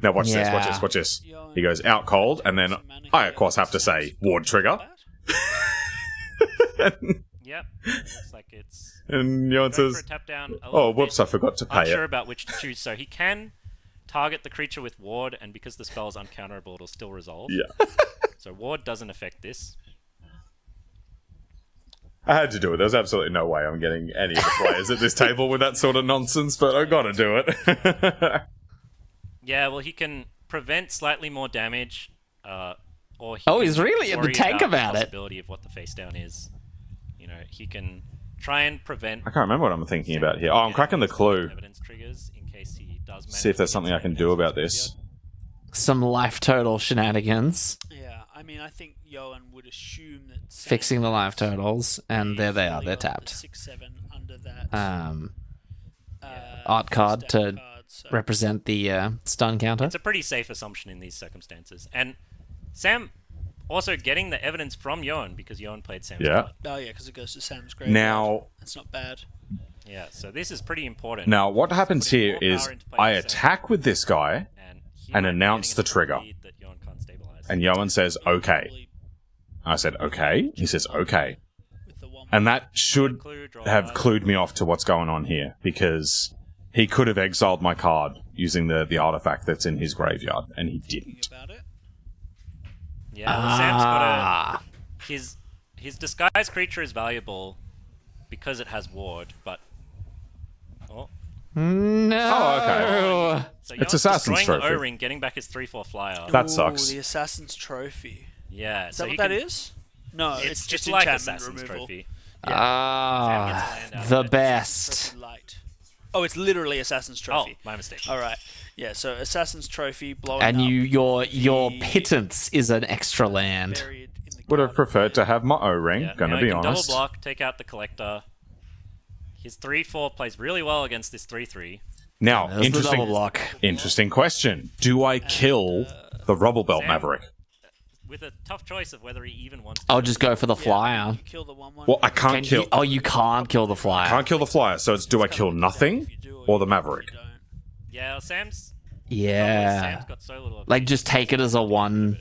Now watch this, watch this, watch this. He goes out cold, and then I of course have to say ward trigger. Yep. Looks like it's And Yoann going for says, a tap down. A "Oh, little whoops, bit I forgot to pay unsure it." about which to choose. So he can target the creature with ward, and because the spell is uncounterable, it'll still resolve. Yeah, So ward doesn't affect this. I had to do it. There was absolutely no way I'm getting any of the players at this table with that sort of nonsense, but I gotta do it. Yeah, well, he can prevent slightly more damage, or he Oh, can he's really in the worry tank about the it. possibility of what the face down is. You know, he can try and prevent. I can't remember what I'm thinking about here. Oh, I'm cracking the clue. Evidence triggers in case he does. See if there's something I can do about this. Some life total shenanigans. Yeah, I mean, I think Yoann would assume that Sam Fixing the life totals, and there they are. really They're got the tapped. 6/7 under that Art card stack to of cards, so- represent the stun counter. It's a pretty safe assumption in these circumstances, and Sam also getting the evidence from Yoann because Yoann played Sam's Yeah. card. Oh yeah, because it goes to Sam's grave. Now, That's not bad. Yeah, so this is pretty important. what happens Putting here more is power into play I for Sam. attack with this guy, and, he and might be announce getting the enough trigger. lead that Yoann can't stabilize. and Yoann says, "Okay." Probably I said, "Okay." He says, "Okay," with the one and that should Clue, draw have card. clued me off to what's going on here, because he could have exiled my card using the artifact that's in his graveyard, and he didn't. about it. Yeah, well, Sam's got Ah, his disguised creature is valuable because it has ward, but no. Oh, okay. so It's Yoann's Assassin's destroying the Trophy. O-ring, getting back his 3/4 flyer. That Ooh, sucks. the Assassin's Trophy. Yeah, Is so that he what that can- is? No, It's just like enchantment Assassin's removal. Trophy. Ah, Sam gets a land out the of it. best. Trophy light. Oh, it's literally Assassin's Oh, Trophy. my mistake. All right. Yeah, so Assassin's Trophy blowing And up, your the pittance is an extra land. buried in the Would have garden. preferred to have my O-ring, Yeah, gonna now be he can honest. double block, take out the collector. His 3/4 plays really well against this 3/3. Now, There's the double block. interesting question. Do I kill the Rubble Belt Sam- Maverick? With a tough choice of whether he even wants to. I'll just go for the Yeah, flyer. you kill the 1/1. Well, I can't kill... Oh, you can't kill the flyer. Can't kill the flyer, so it's do I kill nothing If you do or the you Maverick? don't. Yeah, Sam's Yeah. got so little. Like, just take it as a one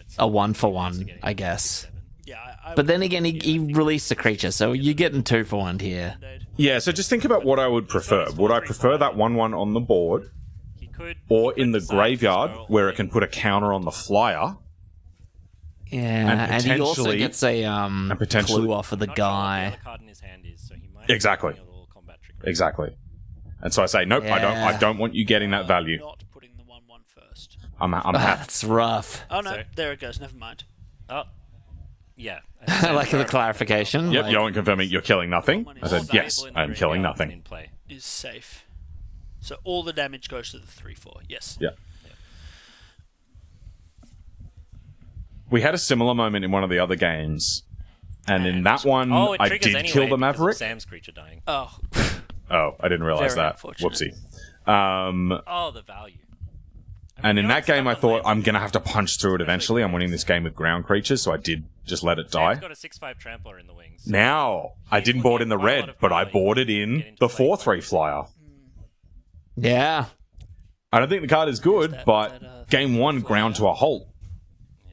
for one, I guess. Yeah, I But then again, he released a creature, so you're getting 2 for 1 here. Yeah, so just think about what I would prefer. Would I prefer that 1/1 on the board, He could. or he could in the decide to graveyard go all where it in. can put a counter on the flyer? Yeah, and he also potentially- gets a potentially- clue off of the Not sure what guy. other card in his hand is, so he might Exactly. be a little combat trickery. Exactly. And so I say, nope, I Yeah. don't want you getting that value. Not putting the 1/1 first. I'm Ah, happy. that's rough. Oh no, So- there it goes. Never mind. Oh, yeah. I like the clarification. Yep, like- Yoann confirming you're killing nothing. I said, yes, Valuable in the I'm killing graveyard than nothing. In play. Is safe. So all the damage goes to the 3/4. Yes. Yeah. We had a similar moment in one of the other games, and in that one, Oh, it I triggers did anyway kill the because of Maverick. Sam's creature dying. Oh, Oh, I didn't realize Very that. unfortunate. Whoopsie. Oh, the value. And in Yoann's that game, I stuck on thought land. I'm gonna have to punch through it eventually. I'm winning this game with ground creatures, so I did just let it die. Sam's got a 6/5 trampler in the wings. Now I didn't board in the red, but I board it in the 4/3 flyer. Yeah. I don't think the card is good, that- but that, game one flyer. ground to a halt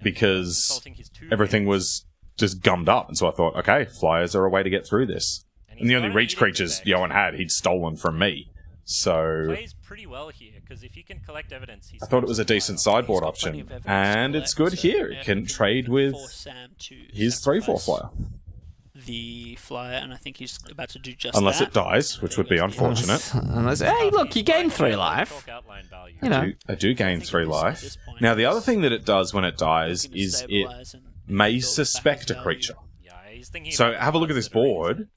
because Insulting his 2 everything wings. was just gummed up. And so I thought, okay, flyers are a way to get through this. And he's the only got an reach eating creatures effect. Yoann had, he'd stolen from me. So Plays pretty well here because if you can collect evidence, I thought it was a decent sideboard He's got plenty option. of evidence And to it's collect, good so, here. yeah, It can he trade with force Sam to his 3/4 sacrifice flyer. the flyer, and I think he's about to do just Unless that. it dies, which would be unfortunate. Unless, hey, look, you gain 3 life. Talk outline value. You know. I do gain think 3 at this life. point Now, the other it's thing that it does when it dies looking to is it stabilize and may build back suspect a value. creature. Yeah, he's thinking. So about have a look at cards this that are easy. board.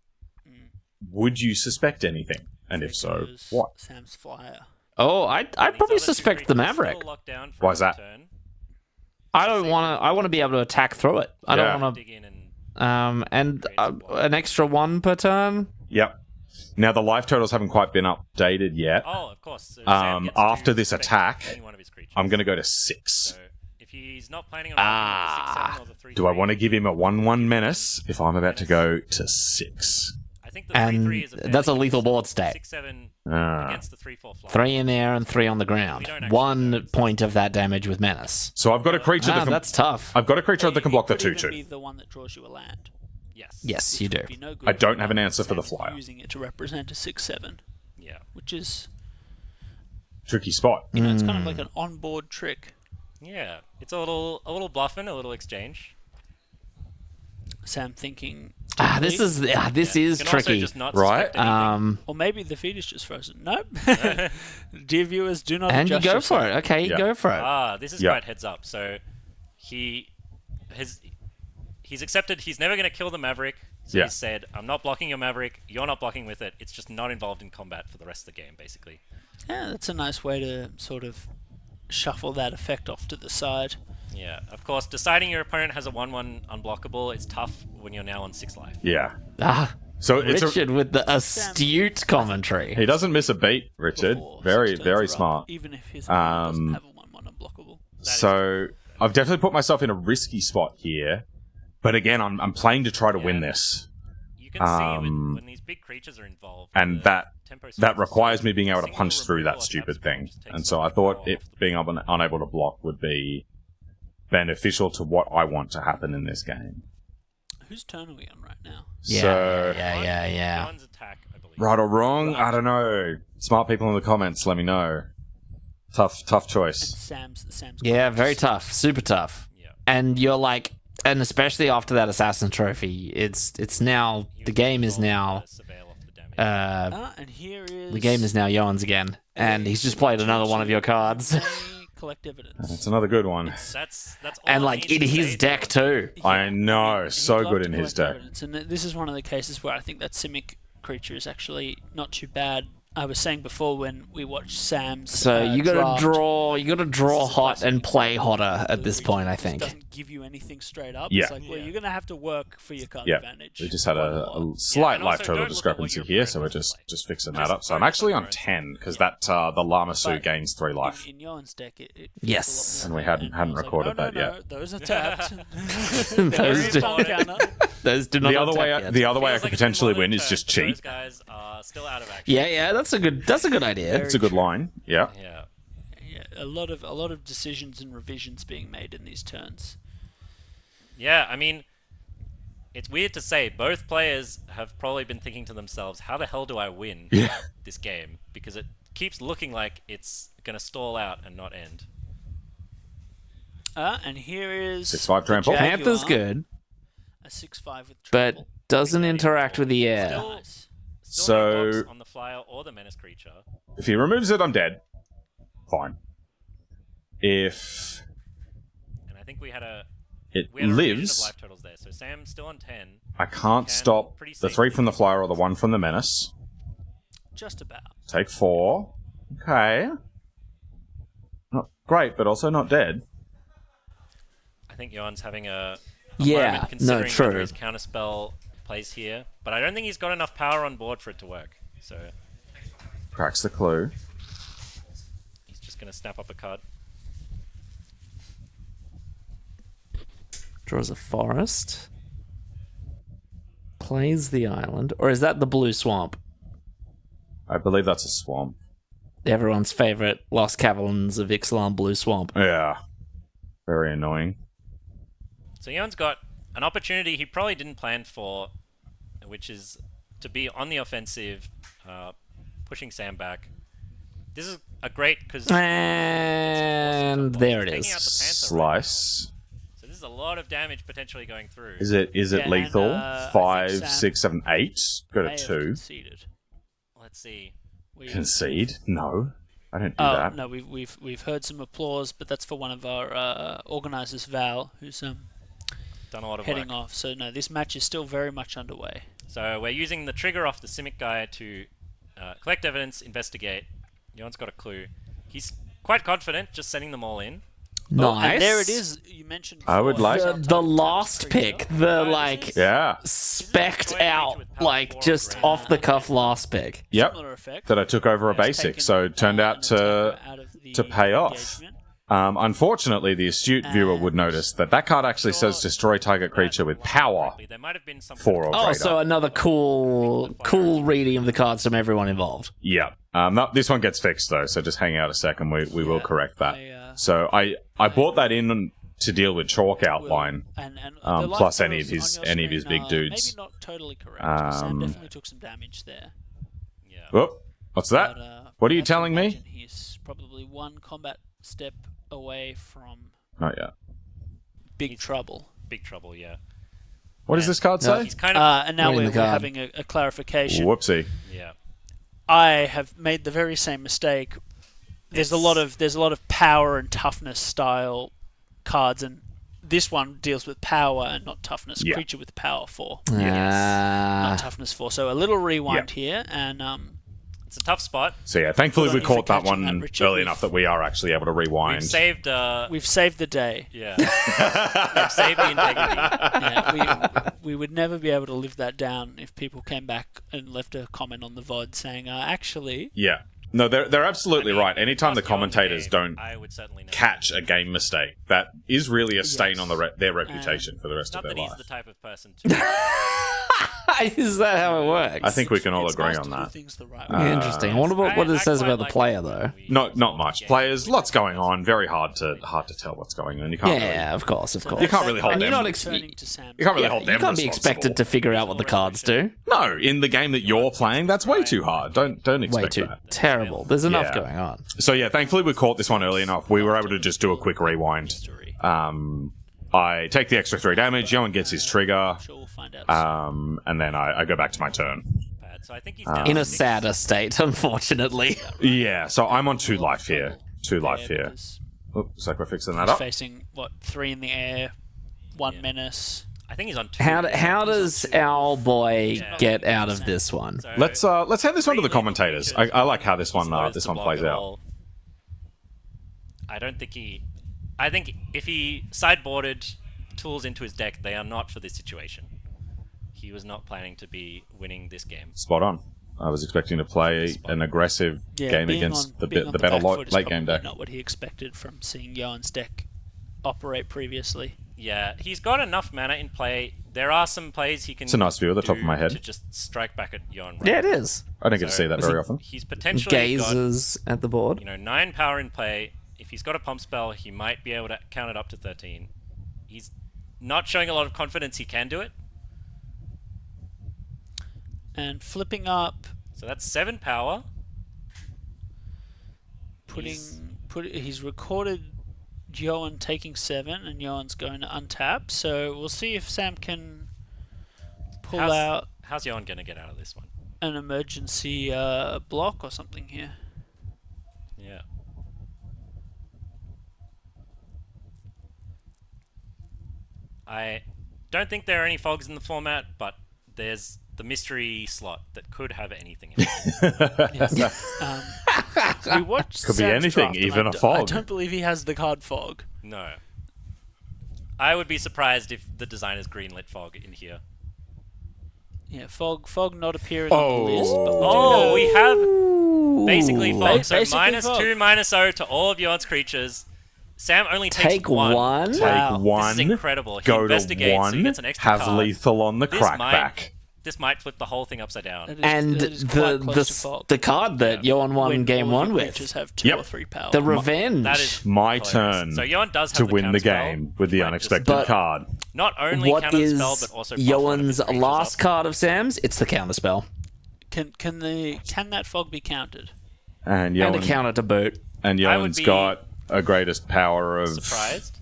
Would you suspect anything? And if so, Goes what? Sam's flyer. Oh, I'd These probably other two suspect the creatures still Maverick. locked down for Why is another that? turn. I don't want to. I want to be able to attack through it. I Yeah. don't want Dig in and to. And an extra 1 per turn. Yep. Now, the life totals haven't quite been updated yet. oh, of course. So Sam gets to After this suspect attack, any one of his creatures. I'm going to go to 6. So if he's not planning on the 6/7 or the 3/3, Do I want to give him a 1/1 menace if I'm about to go to 6? I think the And 3/3 is a that's a fairly lethal useful board state. 6/7 Ah. against the 3/4 flyer. 3 in air and 3 on the ground. don't actually 1 know. point of that damage with menace. So I've got a creature that can, That's tough. I've got a creature that can block the It could even 2/2. be the one that draws you a land. Yes. Yes, you do. Would be no good I don't for have an one. answer for the Sam's flyer. Using it to represent a 6/7, Yeah. which is, Tricky spot. you know, it's kind of Hmm. like an on-board trick. Yeah. It's a little bluffing, a little exchange. Sam thinking, This is You can also tricky. just not Right? suspect anything. or maybe the feed is just frozen. Nope. Dear viewers, do not And you adjust go yourself. for it. Okay, Yeah. go for it. This is Yeah. quite heads up. So he's accepted he's never going to kill the Maverick. So Yeah. he said, I'm not blocking your Maverick, you're not blocking with it, it's just not involved in combat for the rest of the game, basically. Yeah, that's a nice way to sort of shuffle that effect off to the side. Yeah. Of course, deciding your opponent has a 1/1 unblockable, it's tough when you're now on 6 life. Yeah. Ah, So it's Richard with the astute commentary. he doesn't miss a beat, Richard. Before Very, 6 turns very are up, smart. Even if his opponent doesn't Um, have a 1/1 unblockable. So I've definitely put myself in a risky spot here. But again, I'm playing to try to win this. You can see when these big creatures are involved. And the that tempo that swings, requires me being able to single punch through removal that or stupid tap thing. just takes And so the I thought control it off the being unable to block would be beneficial to what I want to happen in this game. Whose turn are we on right now? So, Yeah. Yoann's attack, I believe. right or wrong, I don't know. Smart people in the comments, let me know. Tough choice. Sam's Yeah, cards. very tough. Super tough. Yeah. And you're like, and especially after that assassin trophy, it's now the game is now Surveil off the damage. And here is the game is now Yoann's again, and he's just played another one of your cards, May collect evidence. It's another good one. That's all and I like need in to his say deck to too. I know, He'd so love good to in his collect deck. evidence, and this is one of the cases where I think that Simic creature is actually not too bad. I was saying before when we watched Sam's. So you got draft, to draw, this is hot classic and play hotter at this creature point. I that just think. doesn't give you anything straight up. Yeah. It's like, well, you're gonna have to work for your card Yeah, advantage. we just had quite a lot. slight and life also total don't look at what discrepancy your here, so we're opponent just has fixing played. that up. So I'm actually on 10 because that the Lamasu But gains 3 life. In Yoann's deck, it feels Yes. a lot more And we hadn't and I was recorded like, that no, yet. those are tapped. Those There is do- one counter. Those do not. The other way, attack yet. the other way I Feels could like it's been potentially more than win is turns, just but cheat. Those guys are still out of action. Yeah, that's a good idea. It's a good line. Yeah. Yeah. Yeah, a lot of decisions and revisions being made in these turns. Yeah, I mean, it's weird to say. Both players have probably been thinking to themselves, how the hell do I win this game? Because it keeps looking like it's going to stall out and not end. And here is 6/5 the trample. Jaguar, Panther's good, A 6/5 with but trample. doesn't interact with the air. Still- Nice. Still no So- blocks on the flyer or the menace creature. If he removes it, I'm dead. Fine. If And I think we had a it revision of lives, life totals there. So Sam's still on 10. I can't Can stop pretty the 3 safely- from the flyer or the 1 from the menace. Just about. Take 4. Okay. Not great, but also not dead. I think Yoann's having a Yeah, moment considering no, true. whether his counterspell plays here. But I don't think he's got enough power on board for it to work. So Cracks the clue. he's just going to snap up a card. Draws a forest. Plays the island, or is that the blue swamp? I believe that's a swamp. Everyone's favorite Lost Caverns of Ixalan blue swamp. Yeah. Very annoying. So Yoann's got an opportunity he probably didn't plan for, which is to be on the offensive, pushing Sam back. This is a great because And there it is. Slice. So this is a lot of damage potentially going through. Is it Yeah, lethal? and, I think 5, Sam 6, 7, 8. Go may to have 2. conceded. Let's see. Concede? No, I don't do Oh that. no, we've heard some applause, but that's for one of our organisers, Val, who's Done a lot of heading work. off. So no, this match is still very much underway. So we're using the trigger off the Simic guy to collect evidence, investigate. Yoann's got a clue. He's quite confident, just sending them all in. Nice. And there it is. You mentioned. I would before, like- The, Sam the tapped last creature. pick, the like Yeah. specked Destroy a out, creature with power like 4 just or greater. off the cuff last pick. Yep. Similar effect. That I took over a It's basic, taken, so it turned out an to attacker out of the pay off. engagement. Unfortunately, the astute viewer would notice that that card actually says destroy target creature with power There might have been some 4 or Oh, greater. so another cool reading of the cards from everyone involved. Yeah. This one gets fixed though, so just hang out a second. We will correct that. So I bought that in to deal with chalk outline. And the plus live any of photos his- on your any of his screen big are dudes. Maybe not totally correct. Sam definitely took some damage there. Yeah. Oh, what's that? But, What are you I have to telling me? imagine he's probably one combat step away from Not yet. big trouble. Big trouble, yeah. What does this card No. say? He's kind of... And now Reading we're the card. having a clarification. Whoopsie. yeah. I have made the very same mistake. There's a lot of power and toughness style cards, and this one deals with power and not toughness. Yeah. Creature with power 4, Ah. not toughness 4. So a little rewind here, and It's a tough spot. So yeah, thankfully Good we on you caught for that catching one that, Richard. early enough that we are actually able to rewind. We've saved... we've saved the day. yeah. We've saved the integrity. Yeah, we would never be able to live that down if people came back and left a comment on the VOD saying, actually, Yeah. No, they're absolutely I mean, right. Anytime the trust Yoann commentators Game, don't I would certainly never catch do a that. game mistake, that is really a stain Yes. on their reputation for the rest Not of that their he's life. the type of person to... Is that how it works? I think we can all it's agree nice on to do that. things the right way. Interesting. I wonder what it says about the player, though. Not much. Players, lots going on. Very hard to tell what's going on. You can't really, Yeah, of course. You can't really hold And them. you're not Turning to Sam. you can't really Yeah, hold you them can't be responsible. expected to figure out what the cards do. No, in the game that you're playing, that's way too hard. Don't Way expect too that. terrible. There's enough Yeah. going on. So yeah, thankfully we caught this one early enough. We were able to just do a quick rewind. I take the extra 3 damage. Yoann gets his trigger, Sure, we'll find out. and then I go back to my turn. So I think he's down In to a 6. sadder state, unfortunately. Yeah, so I'm on 2 life here. 2 life Yeah, here. because Oops, like we're fixing that he's up. facing, 3 in the air, 1 menace. I think he's on 2. How does our boy get out of this one? So Let's hand this one to the really commentators. creatures I like how this one slows this to one block plays at out. all. I don't think he... I think if he sideboarded tools into his deck, they are not for this situation. He was not planning to be winning this game. Spot on. I was expecting to play an aggressive game being against on- the being on better back foot is late game probably deck. Not what he expected from seeing Yoann's deck operate previously. Yeah, he's got enough mana in play. There are some plays he can. It's a nice view at the top of do my head. to just strike back at Yoann. Yeah, it is. I don't get to see that very often. He's potentially got, Gazes at the board. 9 power in play. If he's got a pump spell, he might be able to count it up to 13. He's not showing a lot of confidence he can do it. And flipping up, So that's 7 power. he's recorded Yoann taking 7, and Yoann's going to untap. So we'll see if Sam can pull out How's Yoann going to get out of this one? an emergency block or something here. Yeah. I don't think there are any fogs in the format, but there's the mystery slot that could have anything in it. We watched Could be Sam's anything, draft, and even I a d- I fog. don't believe he has the card fog. No. I would be surprised if the designers greenlit fog in here. Yeah, fog not appearing on the list. But Oh, we have basically fog. So Basically minus fog. 2, -0 to all of Yoann's creatures. Sam only takes Take one. Take Wow. one, This is incredible. He go to investigates, so he one, gets an extra have card. lethal on the This crackback. This might flip the whole thing upside down. That is- And that is quite close to fog. the card that Yoann won When game all of 1 your with. creatures have 2 Yep. or 3 power. The revenge. That is My hilarious. turn So Yoann does have to the win the counterspell. game with the He might unexpected But- card. Not only what counter the is spell, but also buff one of Yoann's his creatures last up. card of Sam's? It's the counter spell. Can that fog be countered? And And a Yoann, counter to boot. and I would Yoann's be got a greatest power of... Surprised?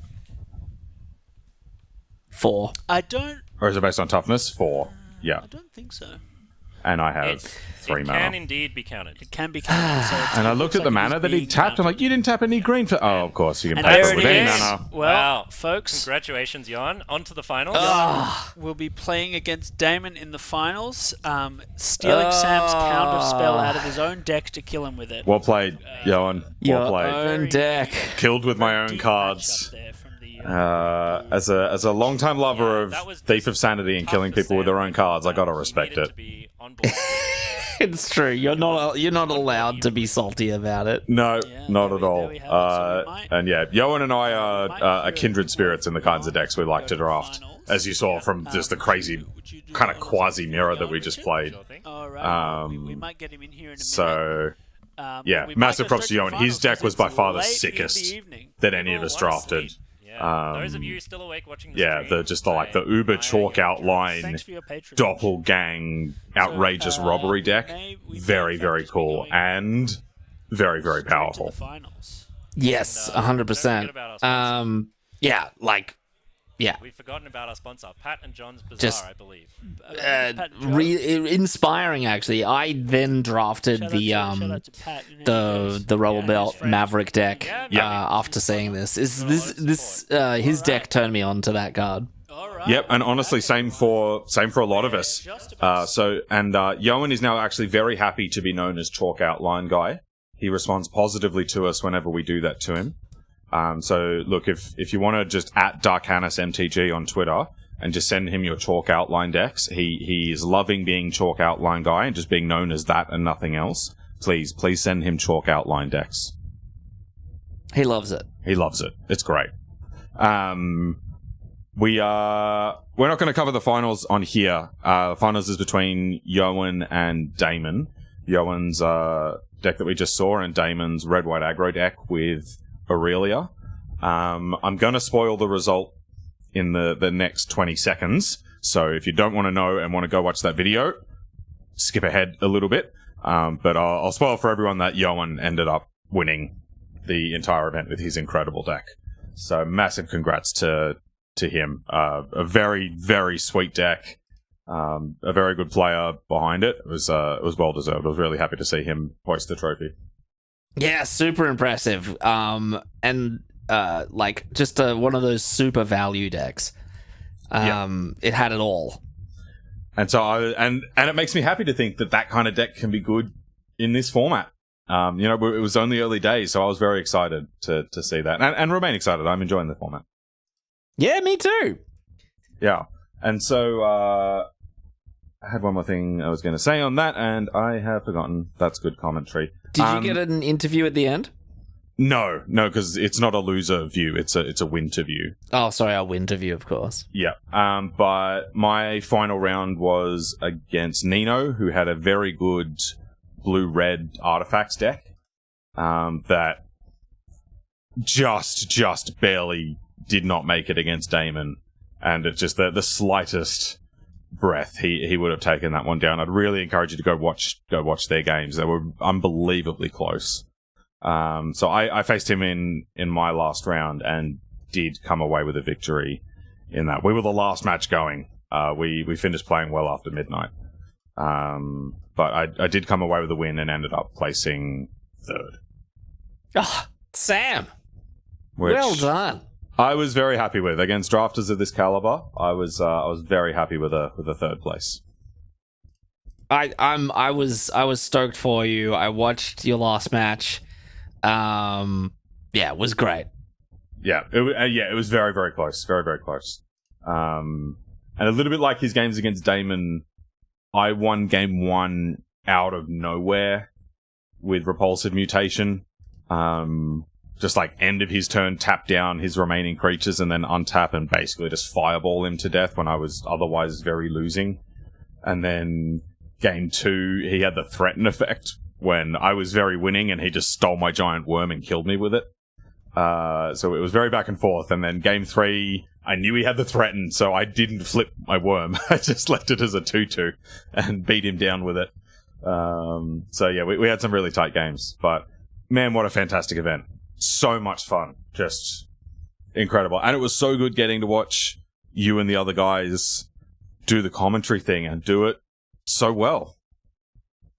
4. I don't Or is it based on toughness? 4. Yeah. I don't think so. And I have It 3 can mana. indeed be counted. It can be counted. So And I it looked looks at the like it mana is that he being tapped. I'm counted. like, you didn't tap any green for... Oh, of course, you can And tap there it with it any is. mana. Well, Wow. folks, Congratulations, Yoann. On to the finals. we'll be playing against Damon in the finals, stealing Sam's counter spell out of his own deck to kill him with it. Well played, Yoann. Your Well played. own deck. Killed with my own Deep cards. matchup there from the, As a long-time lover Yeah, of that was Thief of Sanity and tough killing for people with Sam. their own cards, I gotta He respect needed it. to be on board. It's true. You're not allowed to be salty about it. No, Yeah, not there at we- all. there we have it. So we might- And yeah, Yoann and I might are hear kindred it spirits in the kinds of decks we like to draft, as you saw from just the crazy would you do kind of that on quasi something mirror for that we Yoann, just Richard? played. Sure thing. All right. We might get him in here in a minute. So yeah, we might massive go props to straight Yoann. the His finals deck 'cause was by it's far the late in sickest evening. that any of Oh, us what a drafted. sweep. Yeah. Those of Um, you still awake watching the Yeah, stream, just the uber chalk outline Thanks for your patronage. doppelgang outrageous So, robbery deck. we may Very, in fact very just be cool going and very, very straight to powerful. the finals. Yes, And, don't 100%. forget about our sponsor. Yeah, like, yeah. We've forgotten about our sponsor, Pat and John's Bazaar, Just- I believe. Pat and Joe, Inspiring, actually. I then drafted shout the out to Pat, you know, the Rebel his Belt friend. Maverick deck. Yeah. After seeing this, his deck turned me on to that card. All right. Yep, and honestly, same for a lot of us. Yoann is now actually very happy to be known as Chalk Outline Guy. He responds positively to us whenever we do that to him. So look, if you want to just at Darkanis MTG on Twitter and just send him your Chalk Outline decks, he is loving being Chalk Outline Guy and just being known as that and nothing else. Please send him Chalk Outline decks. He loves it. He loves it. It's great. We're not going to cover the finals on here. The finals is between Yoann and Damon. Yoann's deck that we just saw and Damon's red-white aggro deck with Aurelia. I'm going to spoil the result in the next 20 seconds. So if you don't want to know and want to go watch that video, skip ahead a little bit. But I'll spoil for everyone that Yoann ended up winning the entire event with his incredible deck. So massive congrats to him. A very, very sweet deck. A very good player behind it. It was well deserved. I was really happy to see him hoist the trophy. Yeah, super impressive. Like just one of those super value decks. It had it all. And so and it makes me happy to think that kind of deck can be good in this format. It was only early days, so I was very excited to see that and remain excited. I'm enjoying the format. Yeah, me too. Yeah. And so I had one more thing I was going to say on that, and I have forgotten. That's good commentary. Did you get an interview at the end? No, because it's not a loser view. It's a winter view. Oh, sorry, our winter view, of course. Yeah. But my final round was against Nino, who had a very good blue-red artifacts deck that just barely did not make it against Damon. And it's just the slightest breath he would have taken that one down. I'd really encourage you to go watch their games. They were unbelievably close. So I faced him in my last round and did come away with a victory in that. We were the last match going. We finished playing well after midnight. But I did come away with a win and ended up placing third. Oh, Sam, Which well done. I was very happy with. Against drafters of this caliber, I was very happy with a third place. I was stoked for you. I watched your last match. It was great. Yeah, it was very, very close. Very, very close. And a little bit like his games against Damon, I won game one out of nowhere with Repulsive Mutation. Just like end of his turn, tap down his remaining creatures and then untap and basically just fireball him to death when I was otherwise very losing. And then game two, he had the threaten effect when I was very winning and he just stole my giant worm and killed me with it. So it was very back and forth. And then game 3, I knew he had the threaten, so I didn't flip my worm. I just left it as a 2-2 and beat him down with it. So yeah, we had some really tight games. But man, what a fantastic event. So much fun. Just incredible. And it was so good getting to watch you and the other guys do the commentary thing and do it so well.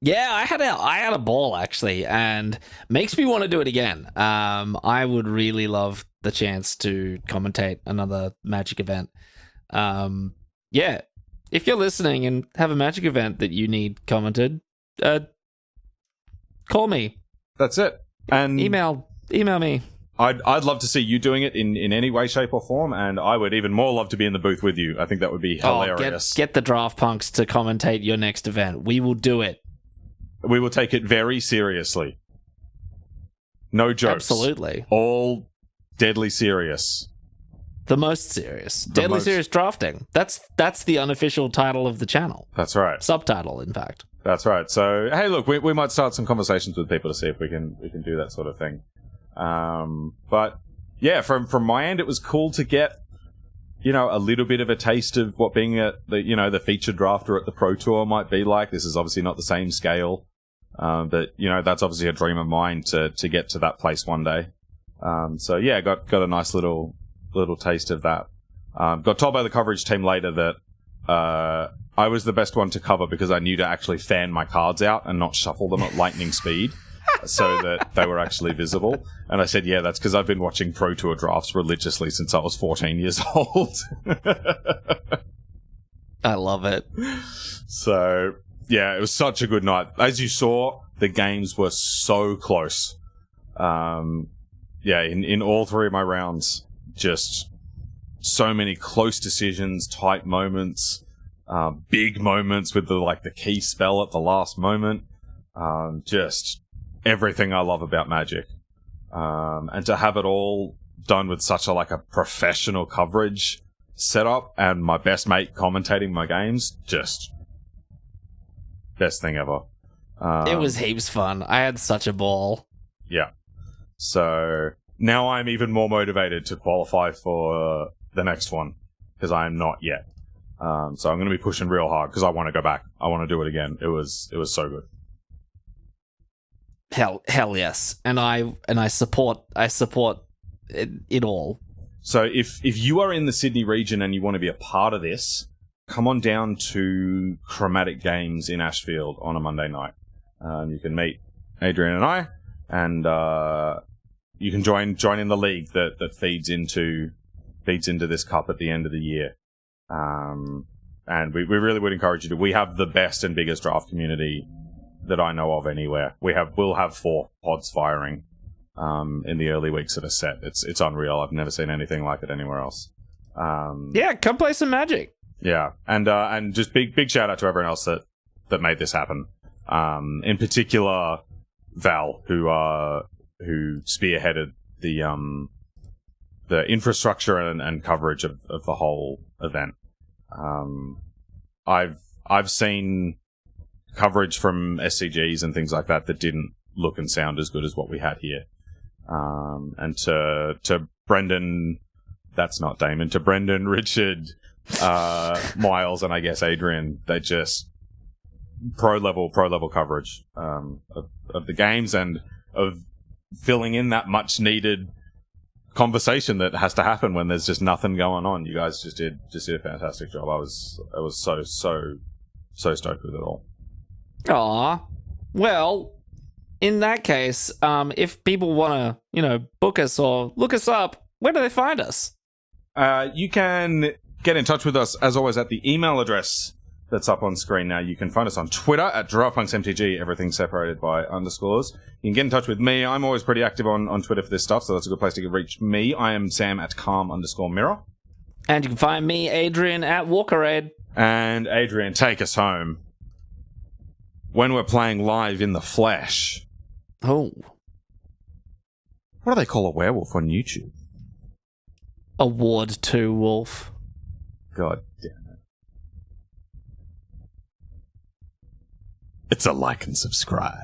Yeah, I had a ball actually, and makes me want to do it again. I would really love the chance to commentate another Magic event. Yeah, if you're listening and have a Magic event that you need commented, call me. That's it. And email me. I'd love to see you doing it in any way, shape, or form, and I would even more love to be in the booth with you. I think that would be hilarious. Get the Draft Punks to commentate your next event. We will do it. We will take it very seriously. No jokes. Absolutely. All deadly serious. The most serious. Deadly serious drafting. That's the unofficial title of the channel. That's right. Subtitle, in fact. That's right. So, hey, look, we might start some conversations with people to see if we can do that sort of thing. But yeah, from my end, it was cool to get, a little bit of a taste of what being the featured drafter at the Pro Tour might be like. This is obviously not the same scale. But that's obviously a dream of mine to get to that place one day. So yeah, got a nice little taste of that. Got told by the coverage team later that, I was the best one to cover because I knew to actually fan my cards out and not shuffle them at lightning speed. So that they were actually visible. And I said, yeah, that's because I've been watching Pro Tour drafts religiously since I was 14 years old. I love it. So, yeah, it was such a good night. As you saw, the games were so close. In all 3 of my rounds, just so many close decisions, tight moments, big moments with the key spell at the last moment. Just everything I love about Magic. And to have it all done with such a professional coverage setup and my best mate commentating my games, just best thing ever. It was heaps fun. I had such a ball. Yeah. So now I'm even more motivated to qualify for the next one because I am not yet. So I'm going to be pushing real hard because I want to go back. I want to do it again. It was so good. Hell yes, and I support it all. So if you are in the Sydney region and you want to be a part of this, come on down to Chromatic Games in Ashfield on a Monday night. You can meet Adrian and I, and you can join in the league that feeds into this cup at the end of the year. And we really would encourage you to. We have the best and biggest draft community that I know of anywhere. We'll have 4 pods firing in the early weeks of a set. It's unreal. I've never seen anything like it anywhere else. Yeah, come play some Magic. Yeah, and just big shout out to everyone else that made this happen. In particular, Val, who spearheaded the infrastructure and coverage of the whole event. I've seen coverage from SCGs and things like that didn't look and sound as good as what we had here. And to Brendan, that's not Damon, to Brendan, Richard, Miles, and I guess Adrian, they just pro level coverage of the games and of filling in that much needed conversation that has to happen when there's just nothing going on. You guys just did a fantastic job. I was so stoked with it all. Aw. Well, in that case, if people want to, book us or look us up, where do they find us? You can get in touch with us, as always, at the email address that's up on screen now. You can find us on Twitter at GiraffePunksMTG, everything separated by underscores. You can get in touch with me. I'm always pretty active on Twitter for this stuff, so that's a good place to reach me. I am Sam at calm_mirror. And you can find me, Adrian, at Walkerade. And Adrian, take us home. When we're playing live in the flesh. Oh. What do they call a werewolf on YouTube? A Ward 2 wolf. God damn it. It's a like and subscribe.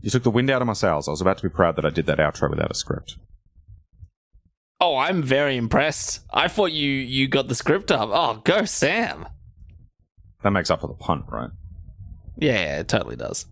You took the wind out of my sails. I was about to be proud that I did that outro without a script. Oh, I'm very impressed. I thought you got the script up. Oh, go Sam. That makes up for the punt, right? Yeah, it totally does.